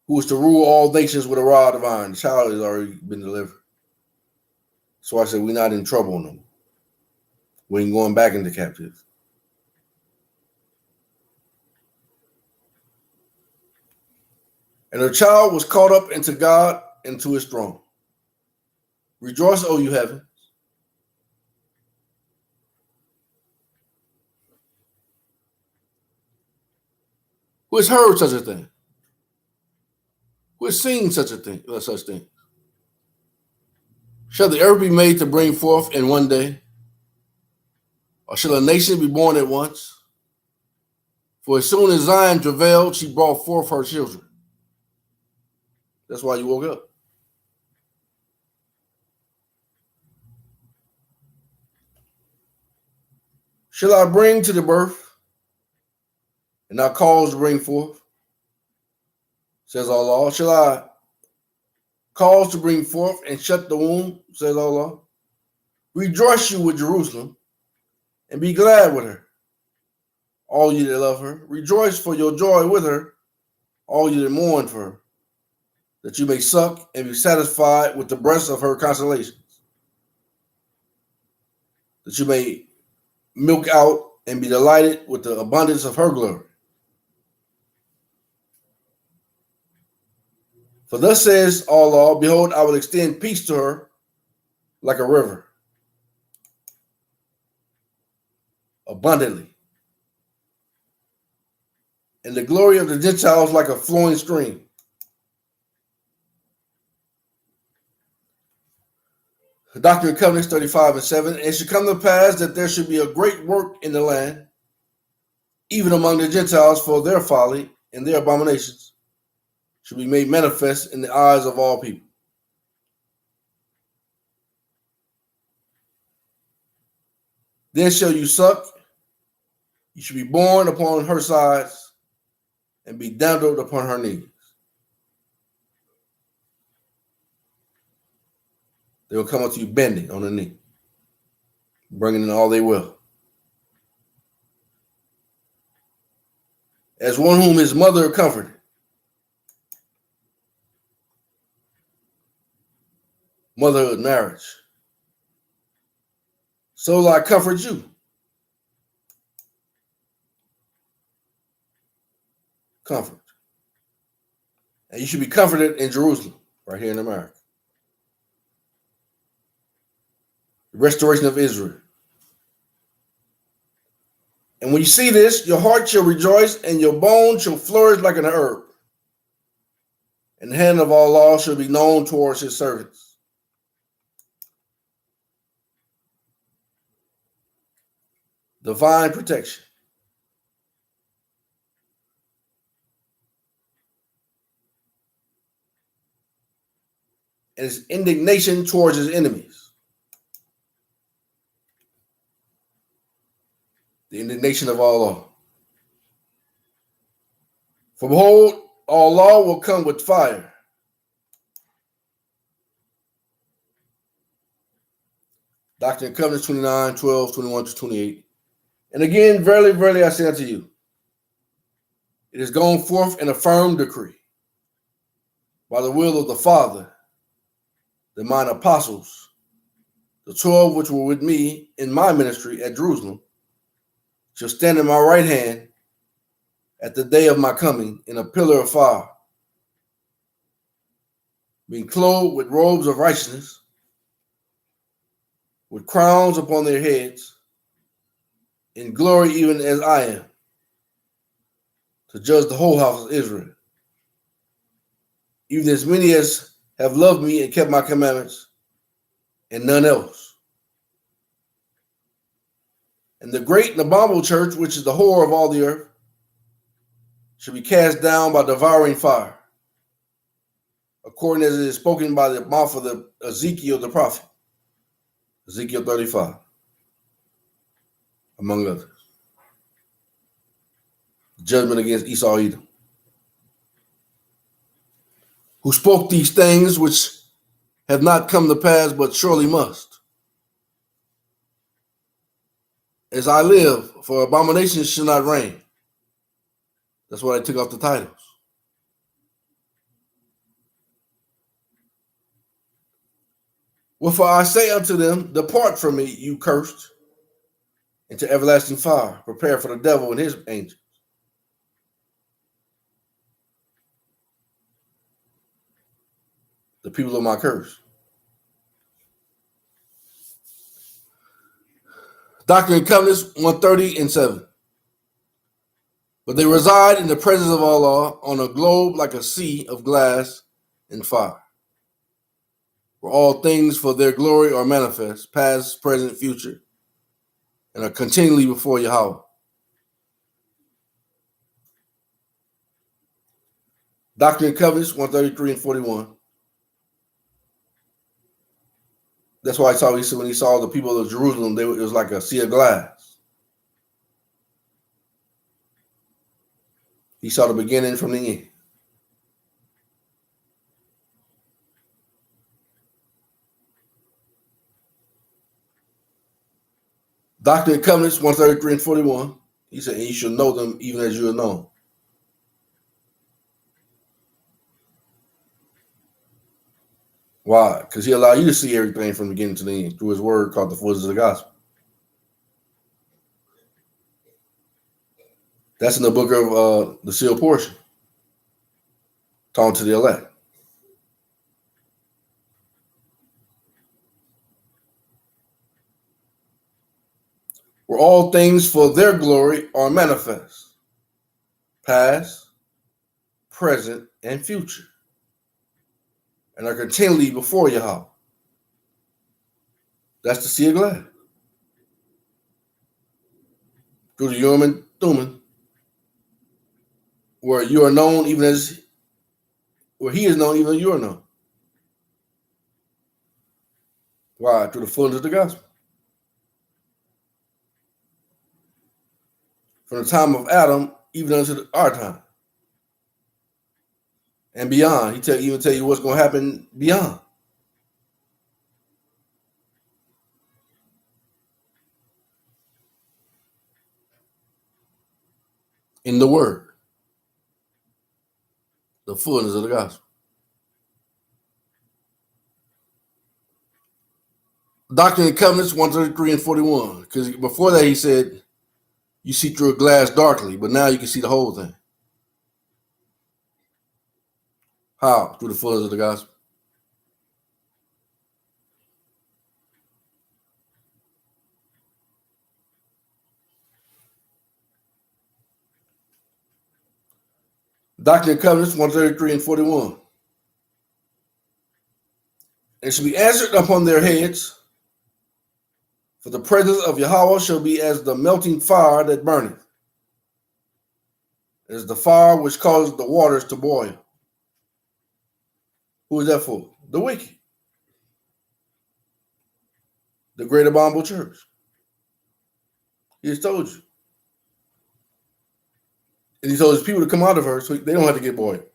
who was to rule all nations with a rod of iron. The child has already been delivered. So I said, we're not in trouble no more. We ain't going back into captivity. And her child was caught up into God and to his throne. Rejoice, O you heavens. Who has heard such a thing? Who has seen such things? Shall the earth be made to bring forth in one day? Or shall a nation be born at once? For as soon as Zion travailed, she brought forth her children. That's why you woke up. Shall I bring to the birth, and not cause to bring forth? Says Allah. Shall I cause to bring forth and shut the womb? Says Allah. Rejoice you with Jerusalem, and be glad with her, all you that love her. Rejoice for your joy with her, all you that mourn for her, that you may suck and be satisfied with the breast of her consolations, that you may milk out and be delighted with the abundance of her glory. For thus says Allah, behold, I will extend peace to her like a river, abundantly, and the glory of the Gentiles like a flowing stream. The Doctrine and Covenants 35:7, it should come to pass that there should be a great work in the land, even among the Gentiles, for their folly and their abominations should be made manifest in the eyes of all people. Then shall you suck, you should be borne upon her sides, and be dandled upon her knees. They will come up to you bending on the knee, bringing in all they will. As one whom his mother comforted. Motherhood, marriage. So will I comfort you. Comfort. And you should be comforted in Jerusalem, right here in America. The restoration of Israel. And when you see this, your heart shall rejoice, and your bones shall flourish like an herb. And the hand of Allah shall be known towards his servants. Divine protection. And his indignation towards his enemies. The indignation of Allah. For behold, Allah will come with fire. Doctrine and Covenants 29:12, 21-28. And again, verily, verily, I say unto you, it is gone forth in a firm decree by the will of the Father, that mine apostles, the 12 which were with me in my ministry at Jerusalem, shall stand in my right hand at the day of my coming in a pillar of fire, being clothed with robes of righteousness, with crowns upon their heads, in glory even as I am, to judge the whole house of Israel, even as many as have loved me and kept my commandments, and none else. And the great and abominable church, which is the whore of all the earth, shall be cast down by devouring fire, according as it is spoken by the mouth of the Ezekiel the prophet. Ezekiel 35, among others. Judgment against Esau Edom, who spoke these things which have not come to pass, but surely must. As I live, for abominations shall not reign. That's why they took off the titles. Wherefore I say unto them, depart from me, you cursed, into everlasting fire, prepare for the devil and his angels. The people of my curse. Doctrine and Covenants 130:7. But they reside in the presence of Allah on a globe like a sea of glass and fire, where all things for their glory are manifest, past, present, future, and are continually before Yahweh. Doctrine and Covenants 133-41. That's why he said when he saw the people of Jerusalem, it was like a sea of glass. He saw the beginning from the end. Doctrine and Covenants 133 and 41. He said, and you shall know them even as you are known. Why? Because he allowed you to see everything from the beginning to the end through his word called the fullness of the gospel. That's in the book of the sealed portion. Talking to the elect. Where all things for their glory are manifest. Past, present, and future. And are continually before Yahweh. That's the sea of glad. Through the Urim and Thummim, where you are known even as, where he is known even as you are known. Why? Through the fullness of the gospel. From the time of Adam, even unto our time. And beyond. He even tell you what's going to happen beyond. In the word. The fullness of the gospel. Doctrine and Covenants 133 and 41. Because before that he said, you see through a glass darkly, but now you can see the whole thing. How? Through the fullness of the gospel. Doctrine and Covenants 133 and 41. It shall be answered upon their heads, for the presence of Yahweh shall be as the melting fire that burneth. It is the fire which causes the waters to boil. Who is that for? The wicked. The great abominable church. He just told you. And he told his people to come out of her so they don't have to get boiled.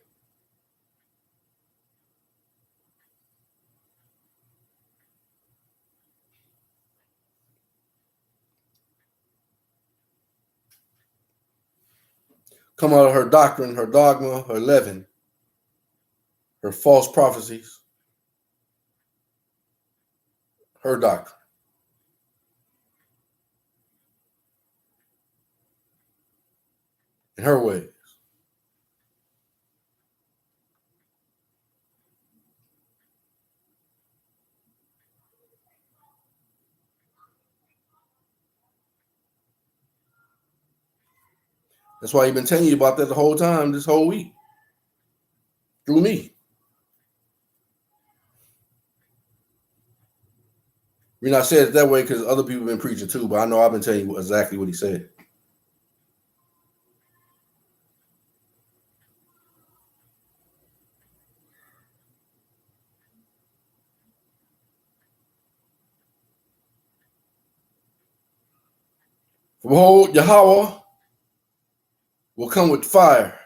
Come out of her doctrine, her dogma, her leaven, her false prophecies, her doctrine, and her ways. That's why he's been telling you about that the whole time, this whole week. Through me. I mean, I said it that way because other people have been preaching too, but I know I've been telling you exactly what he said. Behold, Yahweh will come with fire,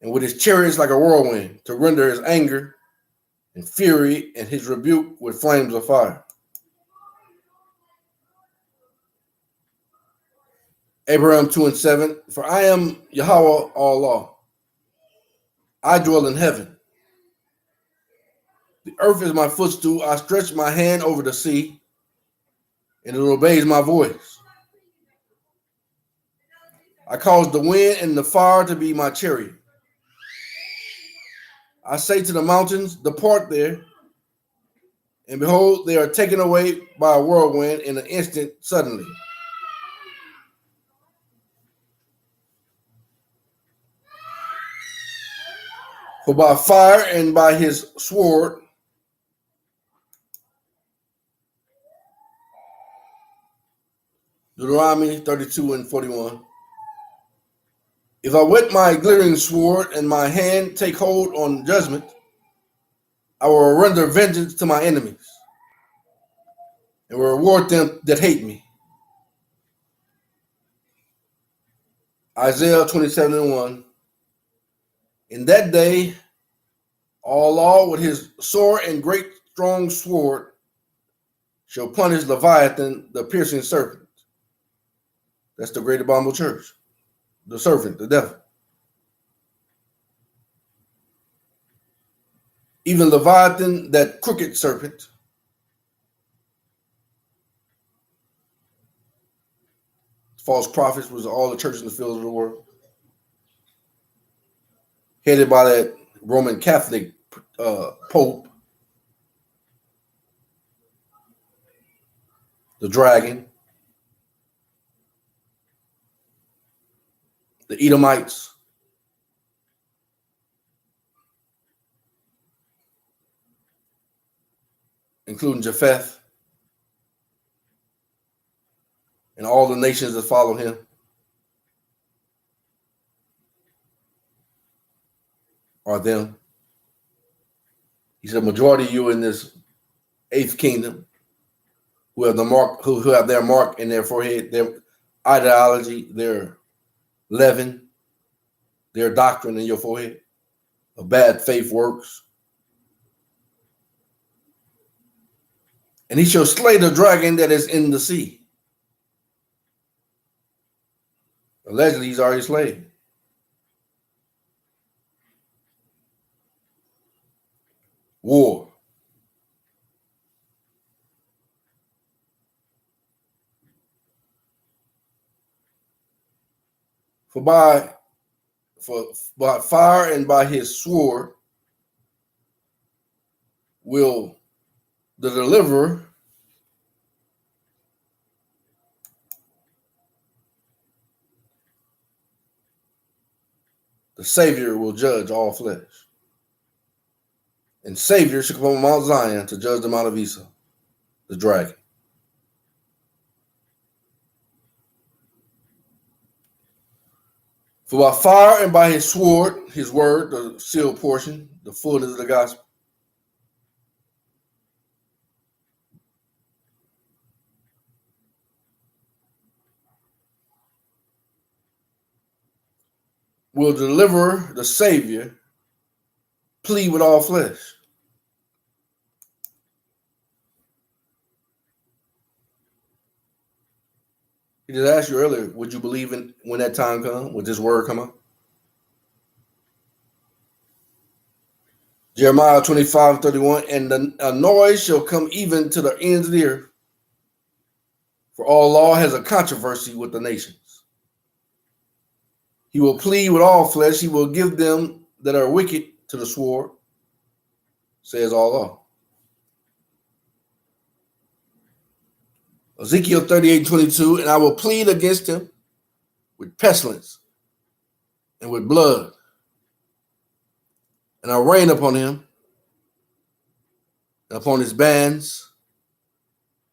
and with his chariots like a whirlwind, to render his anger and fury and his rebuke with flames of fire. Abraham 2 and 7. For I am Yahweh Allah. I dwell in heaven. The earth is my footstool. I stretch my hand over the sea, and it obeys my voice. I cause the wind and the fire to be my chariot. I say to the mountains, depart there, and behold, they are taken away by a whirlwind in an instant, suddenly. For by fire and by his sword, Deuteronomy 32 and 41. If I whet my glittering sword and my hand take hold on judgment, I will render vengeance to my enemies and will reward them that hate me. Isaiah 27:1. In that day, Allah with his sword and great strong sword shall punish Leviathan, the piercing serpent. That's the great abominable church. The serpent, the devil. Even Leviathan, that crooked serpent. False prophets was all the churches in the fields of the world. Headed by that Roman Catholic Pope, the dragon, the Edomites, including Japheth, and all the nations that follow him. Are them. He said, majority of you in this eighth kingdom who have the mark, who have their mark in their forehead, their ideology, their leaven, their doctrine in your forehead, of bad faith works. And he shall slay the dragon that is in the sea. Allegedly, he's already slain. War. For by fire and by his sword will the deliverer the Savior will judge all flesh. And Savior shall come on Mount Zion to judge the Mount of Esau, the dragon. For by fire and by his sword, his word, the sealed portion, the fullness of the gospel, will deliver the Savior plead with all flesh. He just asked you earlier, would you believe in when that time comes? Would this word come out? Jeremiah 25:31, and a noise shall come even to the ends of the earth, for all law has a controversy with the nations. He will plead with all flesh. He will give them that are wicked to the sword, says Allah. Ezekiel 38:22, and I will plead against him with pestilence and with blood, and I'll rain upon him and upon his bands,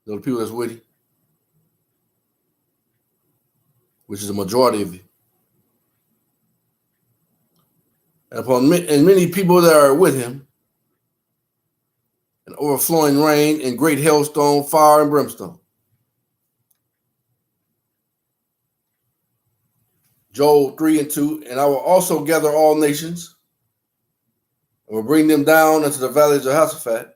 the people that's with him, which is a majority of you, and upon many people that are with him, an overflowing rain and great hailstone, fire and brimstone. Joel 3:2, and I will also gather all nations and will bring them down into the valleys of Jehoshaphat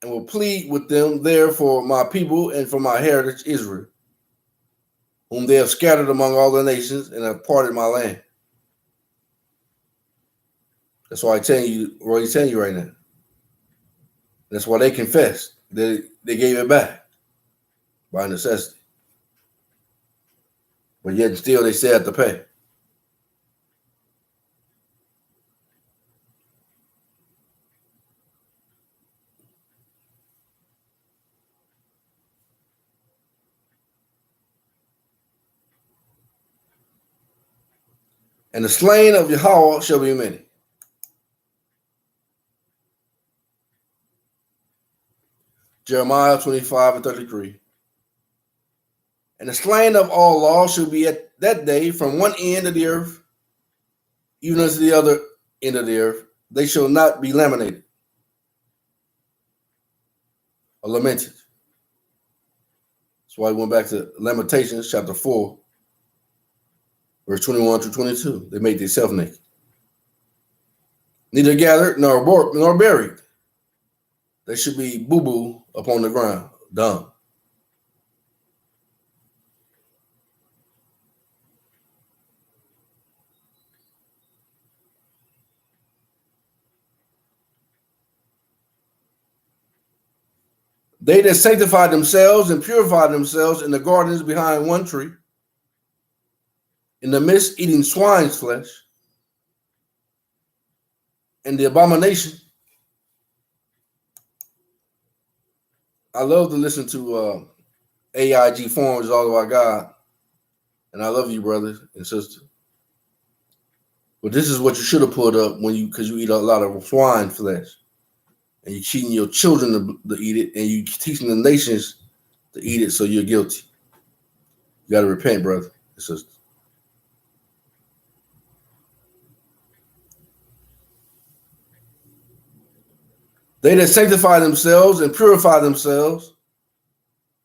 and will plead with them there for my people and for my heritage Israel, whom they have scattered among all the nations and have parted my land. That's why I tell you what he's telling you right now. That's why they confessed. They gave it back by necessity. But yet still they still have to pay. And the slain of Yahweh shall be many. Jeremiah 25:33. And the slain of all law shall be at that day from one end of the earth, even unto the other end of the earth. They shall not be laminated or lamented. That's why we went back to Lamentations chapter 4, Verse 21 through 22. They made themselves naked. Neither gathered nor buried. They should be boo-boo upon the ground, dumb. They that sanctified themselves and purified themselves in the gardens behind one tree, in the midst eating swine's flesh, and the abomination. I love to listen to AIG forums all about God, and I love you, brothers and sisters. But this is what you should have pulled up because you eat a lot of swine flesh, and you're cheating your children to eat it, and you teaching the nations to eat it, so you're guilty. You got to repent, brother and sister. They that sanctify themselves and purify themselves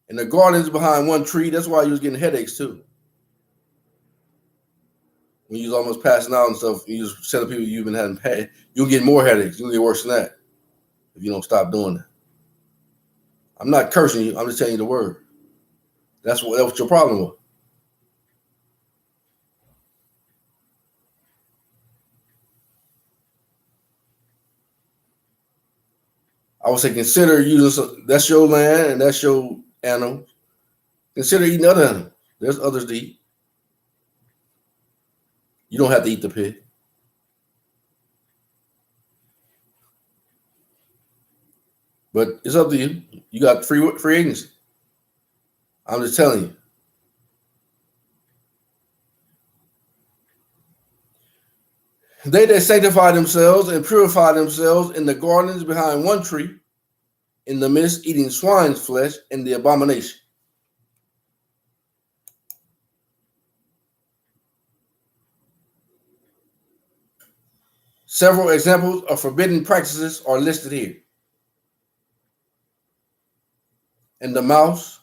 in the gardens behind one tree. That's why you was getting headaches too. When you was almost passing out and stuff, you just telling people you've been having pain, you'll get more headaches. You'll get worse than that if you don't stop doing that. I'm not cursing you. I'm just telling you the word. That's what your problem was. I would say consider using that's your land and that's your animals. Consider eating other animals. There's others to eat. You don't have to eat the pig. But it's up to you. You got free agency. I'm just telling you. They that sanctify themselves and purify themselves in the gardens behind one tree, in the midst eating swine's flesh and the abomination. Several examples of forbidden practices are listed here. And the mouse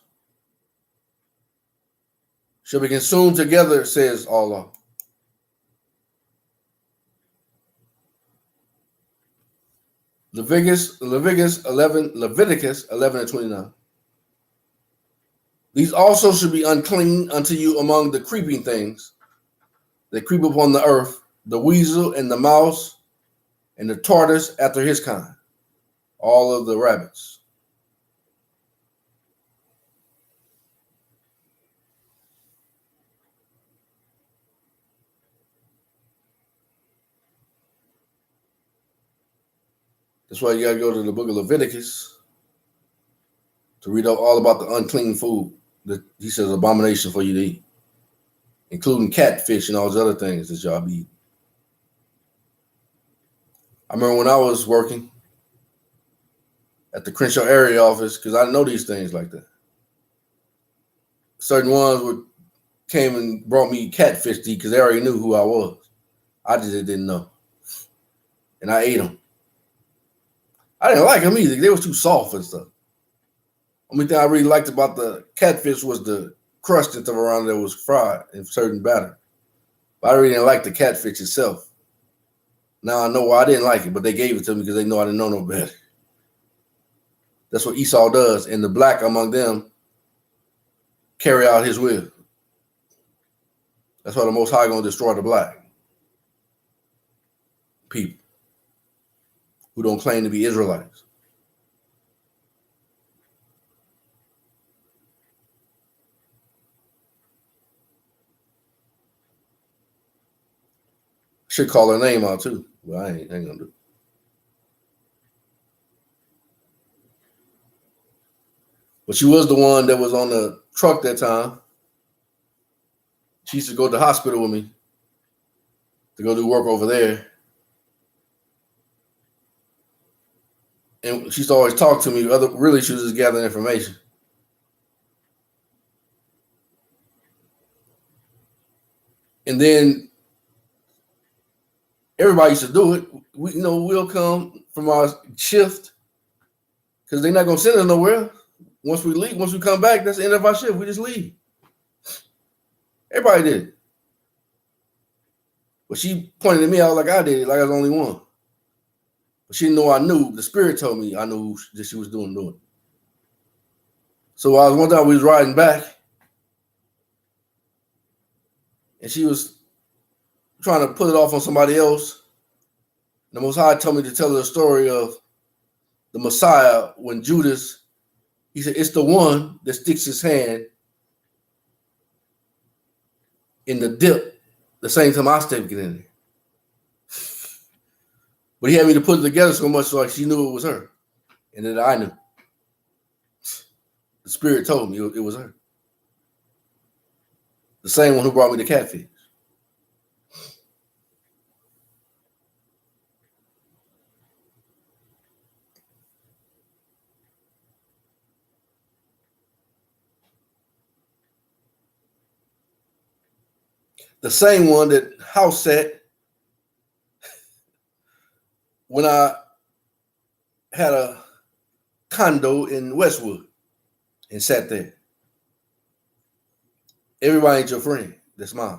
shall be consumed together, says Allah. Leviticus 11 and 29. These also should be unclean unto you among the creeping things that creep upon the earth, the weasel and the mouse and the tortoise after his kind, all of the rabbits. That's why you got to go to the book of Leviticus to read all about the unclean food that he says abomination for you to eat, including catfish and all those other things that y'all be eating. I remember when I was working at the Crenshaw area office, because I know these things like that. Certain ones came and brought me catfish to eat because they already knew who I was. I just didn't know. And I ate them. I didn't like them either. They were too soft and stuff. Only thing I really liked about the catfish was the crust and stuff around that was fried in certain batter. But I really didn't like the catfish itself. Now I know why I didn't like it, but they gave it to me because they know I didn't know no better. That's what Esau does. And the black among them carry out his will. That's why the Most High going to destroy the black people who don't claim to be Israelites. Should call her name out too, but I ain't gonna do it. But she was the one that was on the truck that time. She used to go to the hospital with me to go do work over there. And she used to always talk to me. Really, she was just gathering information. And then everybody used to do it. We'll come from our shift because they're not going to send us nowhere. Once we leave, once we come back, that's the end of our shift. We just leave. Everybody did it. But she pointed at me out like I did, like I was the only one. But she didn't know I knew. The Spirit told me I knew that she was doing it. So one time we was riding back, and she was trying to put it off on somebody else. The Most High told me to tell her the story of the Messiah when Judas, he said, it's the one that sticks his hand in the dip the same time I stick it in there. But he had me to put it together so much so like she knew it was her. And then I knew. The Spirit told me it was her. The same one who brought me the catfish. The same one that house sat when I had a condo in Westwood and sat there. Everybody ain't your friend. That's mine.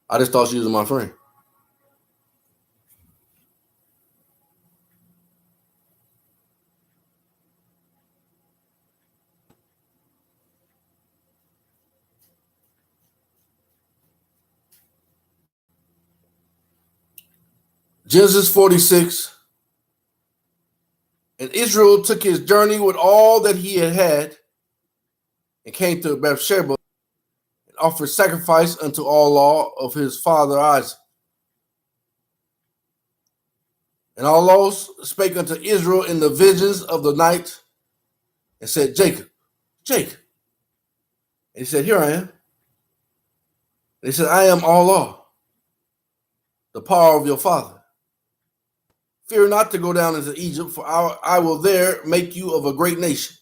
I just thought she was my friend. Genesis 46. And Israel took his journey with all that he had and came to Beersheba and offered sacrifice unto Allah of his father Isaac. And Allah spake unto Israel in the visions of the night and said, Jacob, Jacob. And he said, here I am. And he said, I am Allah, the power of your father. Fear not to go down into Egypt, for I will there make you of a great nation.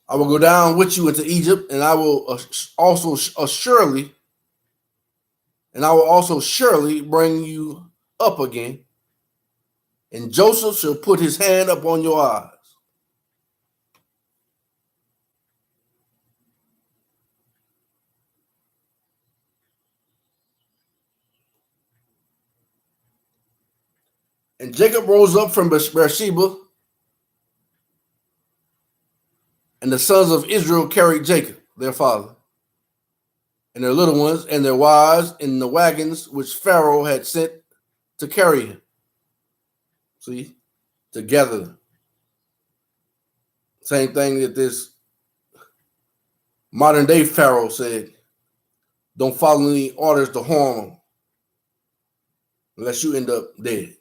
I will go down with you into Egypt, and I will also surely bring you up again. And Joseph shall put his hand upon your eyes. And Jacob rose up from Beersheba, and the sons of Israel carried Jacob, their father, and their little ones, and their wives in the wagons which Pharaoh had sent to carry him. See, to gather them. Same thing that this modern day Pharaoh said, don't follow any orders to harm them unless you end up dead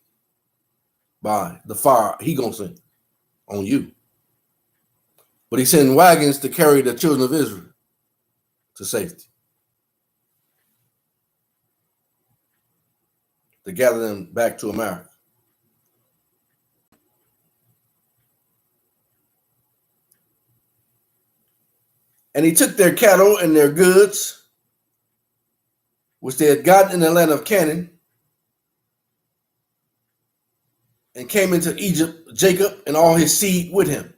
by the fire he gonna send on you. But he sent wagons to carry the children of Israel to safety, to gather them back to America. And he took their cattle and their goods, which they had gotten in the land of Canaan, and came into Egypt, Jacob and all his seed with him.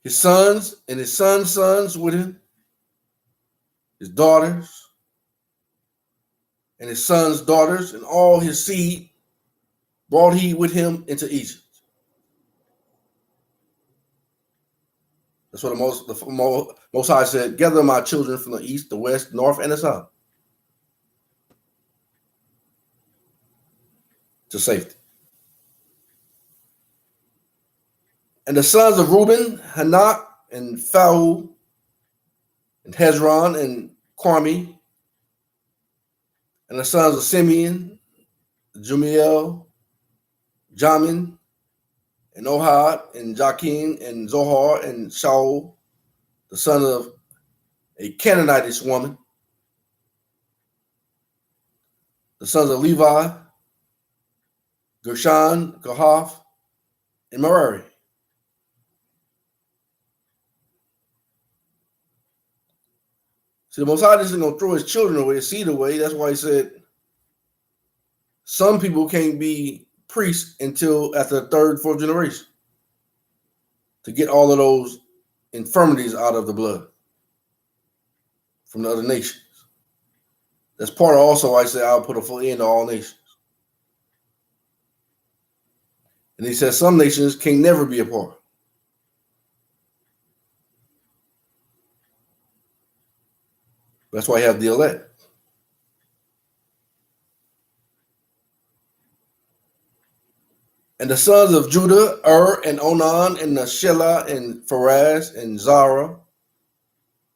His sons and his sons' sons with him, his daughters and his sons' daughters, and all his seed brought he with him into Egypt. That's what the Most High said, gather my children from the east, the west, north, and the south. to safety. And the sons of Reuben, Hanak, and Phalu, and Hezron, and Carmi. And the sons of Simeon, Jumiel, Jamin, and Ohad, and Jachin, and Zohar, and Shaul, the son of a Canaanitish woman. The sons of Levi, Gershon, Kohath, and Merari. See, the Most High isn't going to throw his children away, his seed away. That's why he said some people can't be priests until after the third, fourth generation to get all of those infirmities out of the blood from the other nations. That's part of also why I say I'll put a full end to all nations. And he says some nations can never be a part. That's why you have the elect. And the sons of Judah, and Onan, and Shelah, and Pharez, and Zara.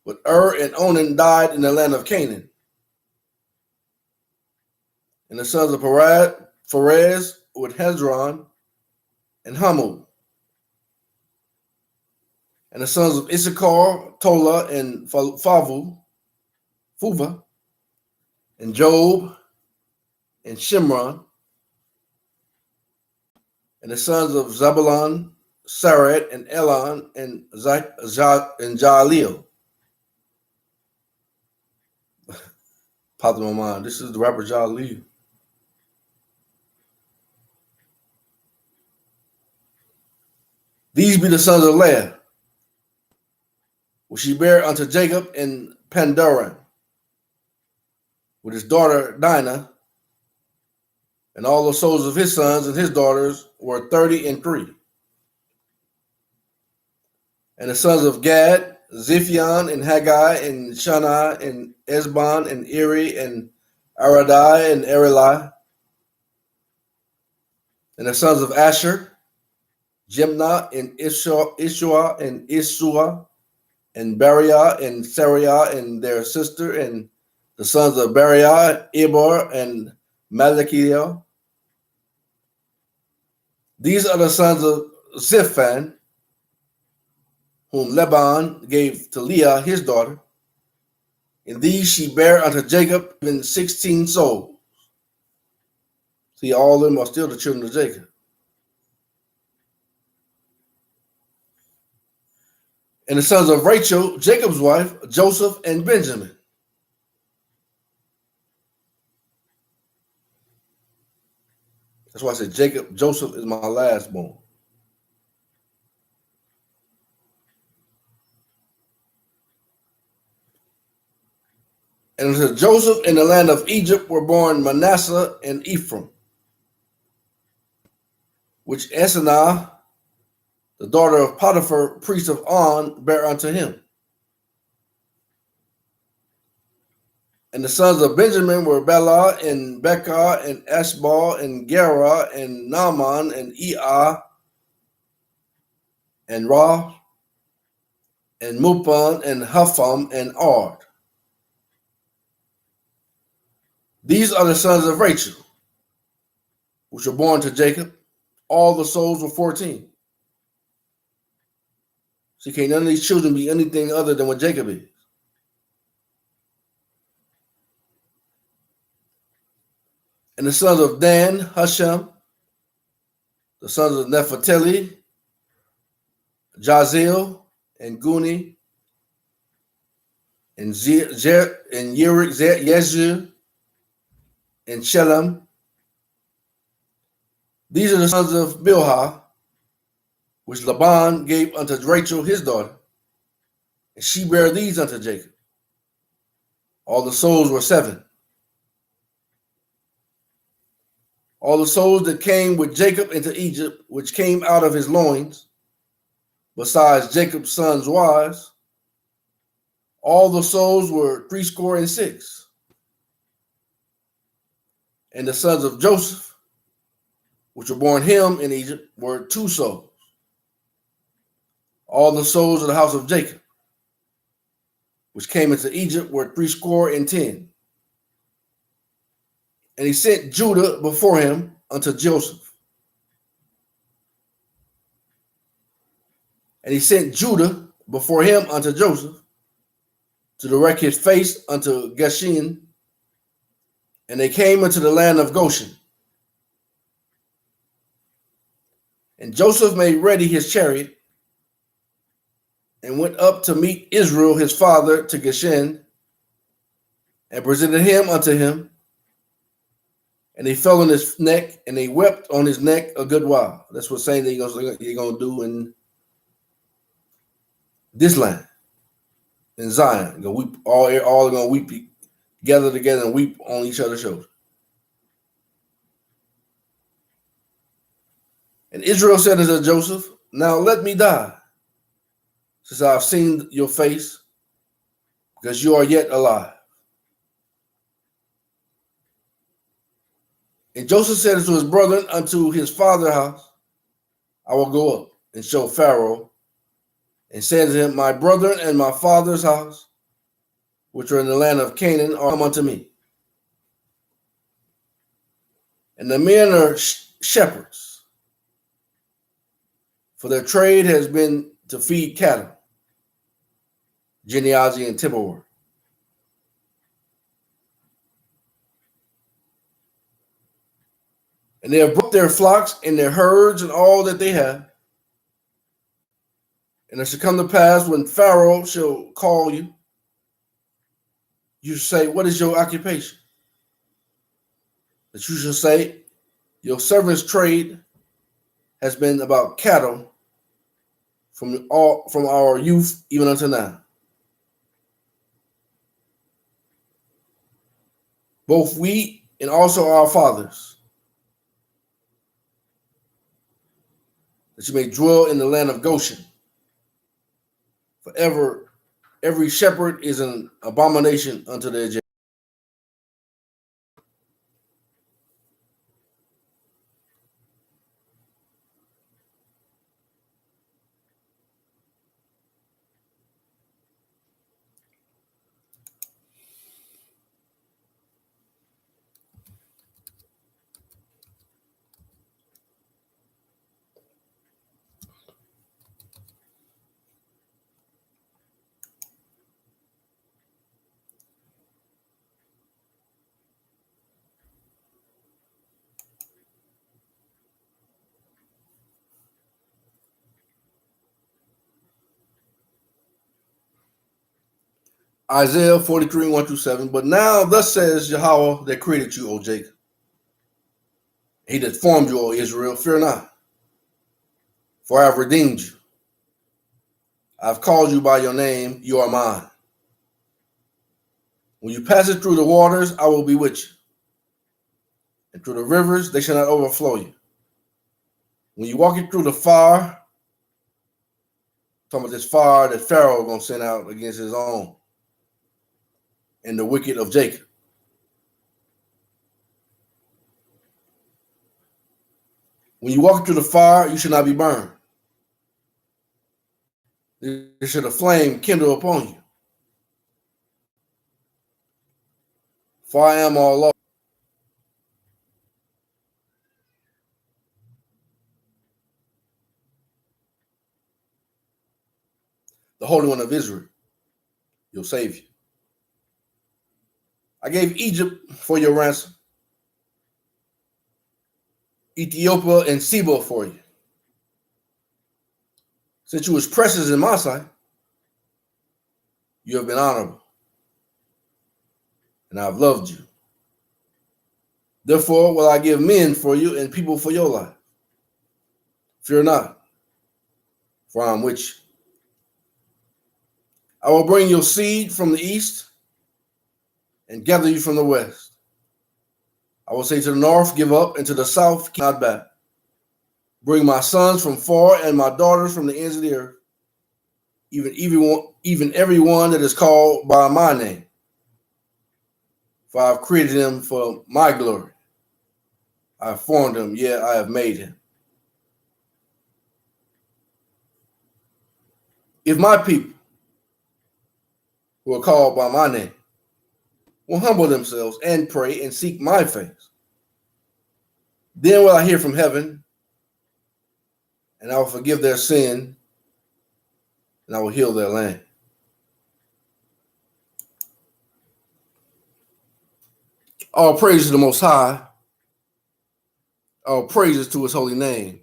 But and Onan died in the land of Canaan. And the sons of Pharez with Hezron and Hamul. And the sons of Issachar, Tola, and Fuva, and Job, and Shimron. And the sons of Zabulon, Sarat, and Elon, and Jaleel. Popped in my mind. This is the rapper Jaleel. These be the sons of Leah, which she bare unto Jacob in Pandoran, with his daughter Dinah, and all the souls of his sons and his daughters were 33. And the sons of Gad, Ziphion, and Haggai, and Shani, and Esbon, and Eri, and Aradai, and Erilai. And the sons of Asher, Jimnah, and Ishua, and Isua, and Bariah, and Sariah, and their sister, and the sons of Bariah, Eber, and Malachiel. These are the sons of Ziphan, whom Laban gave to Leah his daughter. And these she bare unto Jacob even 16 souls. See, all of them are still the children of Jacob. And the sons of Rachel, Jacob's wife, Joseph and Benjamin. That's why I said Joseph is my last born. And it says Joseph in the land of Egypt were born Manasseh and Ephraim, which Esanah, the daughter of Potiphar, priest of On, bare unto him. And the sons of Benjamin were Bela, and Bekah, and Ashbal, and Gera, and Naaman, and Eah, and Ra, and Mupan, and Hupham, and Ard. These are the sons of Rachel, which were born to Jacob. All the souls were 14. So can't none of these children be anything other than what Jacob is. And the sons of Dan, Hashem, the sons of Nephtali, Jazeel, and Guni, and Yezir, and Shelem. These are the sons of Bilhah, which Laban gave unto Rachel his daughter, and she bare these unto Jacob. All the souls were 7. All the souls that came with Jacob into Egypt, which came out of his loins, besides Jacob's sons' wives, all the souls were 66. And the sons of Joseph, which were born him in Egypt, were 2 souls. All the souls of the house of Jacob, which came into Egypt, were 70. And he sent Judah before him unto Joseph. And he sent Judah before him unto Joseph to direct his face unto Goshen. And they came into the land of Goshen. And Joseph made ready his chariot and went up to meet Israel his father to Goshen, and presented him unto him. And he fell on his neck, and they wept on his neck a good while. That's what saying that you're going to do in this land, in Zion. You're going to weep, all are going to weep, gather together and weep on each other's shoulders. And Israel said unto Joseph, now let me die, since I have seen your face, because you are yet alive. And Joseph said unto his brethren, unto his father's house, I will go up and show Pharaoh, and say unto him, my brethren and my father's house, which are in the land of Canaan, are come unto me. And the men are shepherds, for their trade has been to feed cattle. Genealogy and temple. And they have brought their flocks and their herds and all that they have. And it shall come to pass when Pharaoh shall call you, you say, what is your occupation? That you shall say, your servant's trade has been about cattle from our youth even unto now. Both we and also our fathers, that you may dwell in the land of Goshen. Forever, every shepherd is an abomination unto the Egyptians. Isaiah 43, 1-7. But now thus says Yahweh that created you, O Jacob. He that formed you, O Israel, fear not, for I have redeemed you. I have called you by your name, you are mine. When you pass it through the waters, I will be with you. And through the rivers, they shall not overflow you. When you walk it through the fire, talking about this fire that Pharaoh is going to send out against his own, and the wicked of Jacob. When you walk through the fire, you should not be burned. There should a flame kindle upon you. For I am all Lord, the Holy One of Israel, your Savior. I gave Egypt for your ransom, Ethiopia and Seba for you. Since you was precious in my sight, you have been honorable, and I have loved you. Therefore will I give men for you and people for your life. Fear not, for I am with you. I will bring your seed from the east and gather you from the west. I will say to the north, give up, and to the south, keep not back. Bring my sons from far and my daughters from the ends of the earth, even everyone that is called by my name. For I have created them for my glory. I formed him, yeah, I have made him. If my people who are called by my name will humble themselves and pray and seek my face, then will I hear from heaven, and I will forgive their sin, and I will heal their land. All praise to the Most High. All praises to his holy name.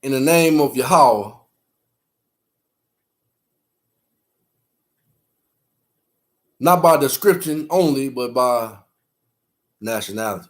In the name of Yahweh, not by description only, but by nationality.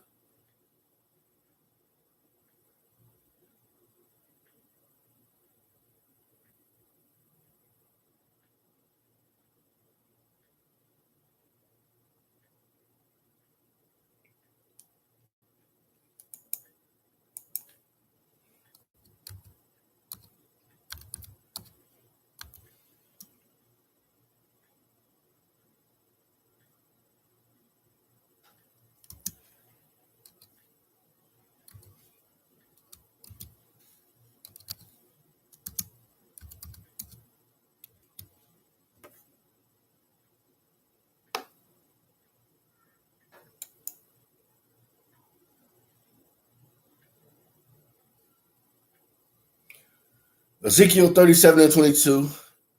Ezekiel 37 and 22.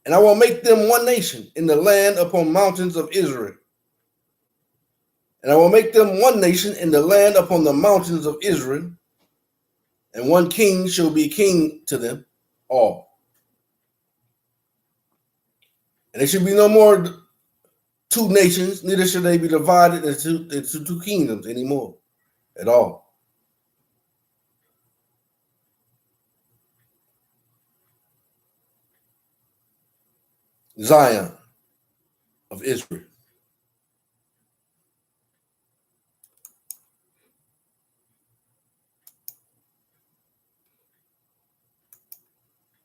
And I will make them one nation in the land upon mountains of Israel. And I will make them one nation in the land upon the mountains of Israel. And one king shall be king to them all. And there should be no more two nations, neither should they be divided into two kingdoms anymore at all. Zion of Israel.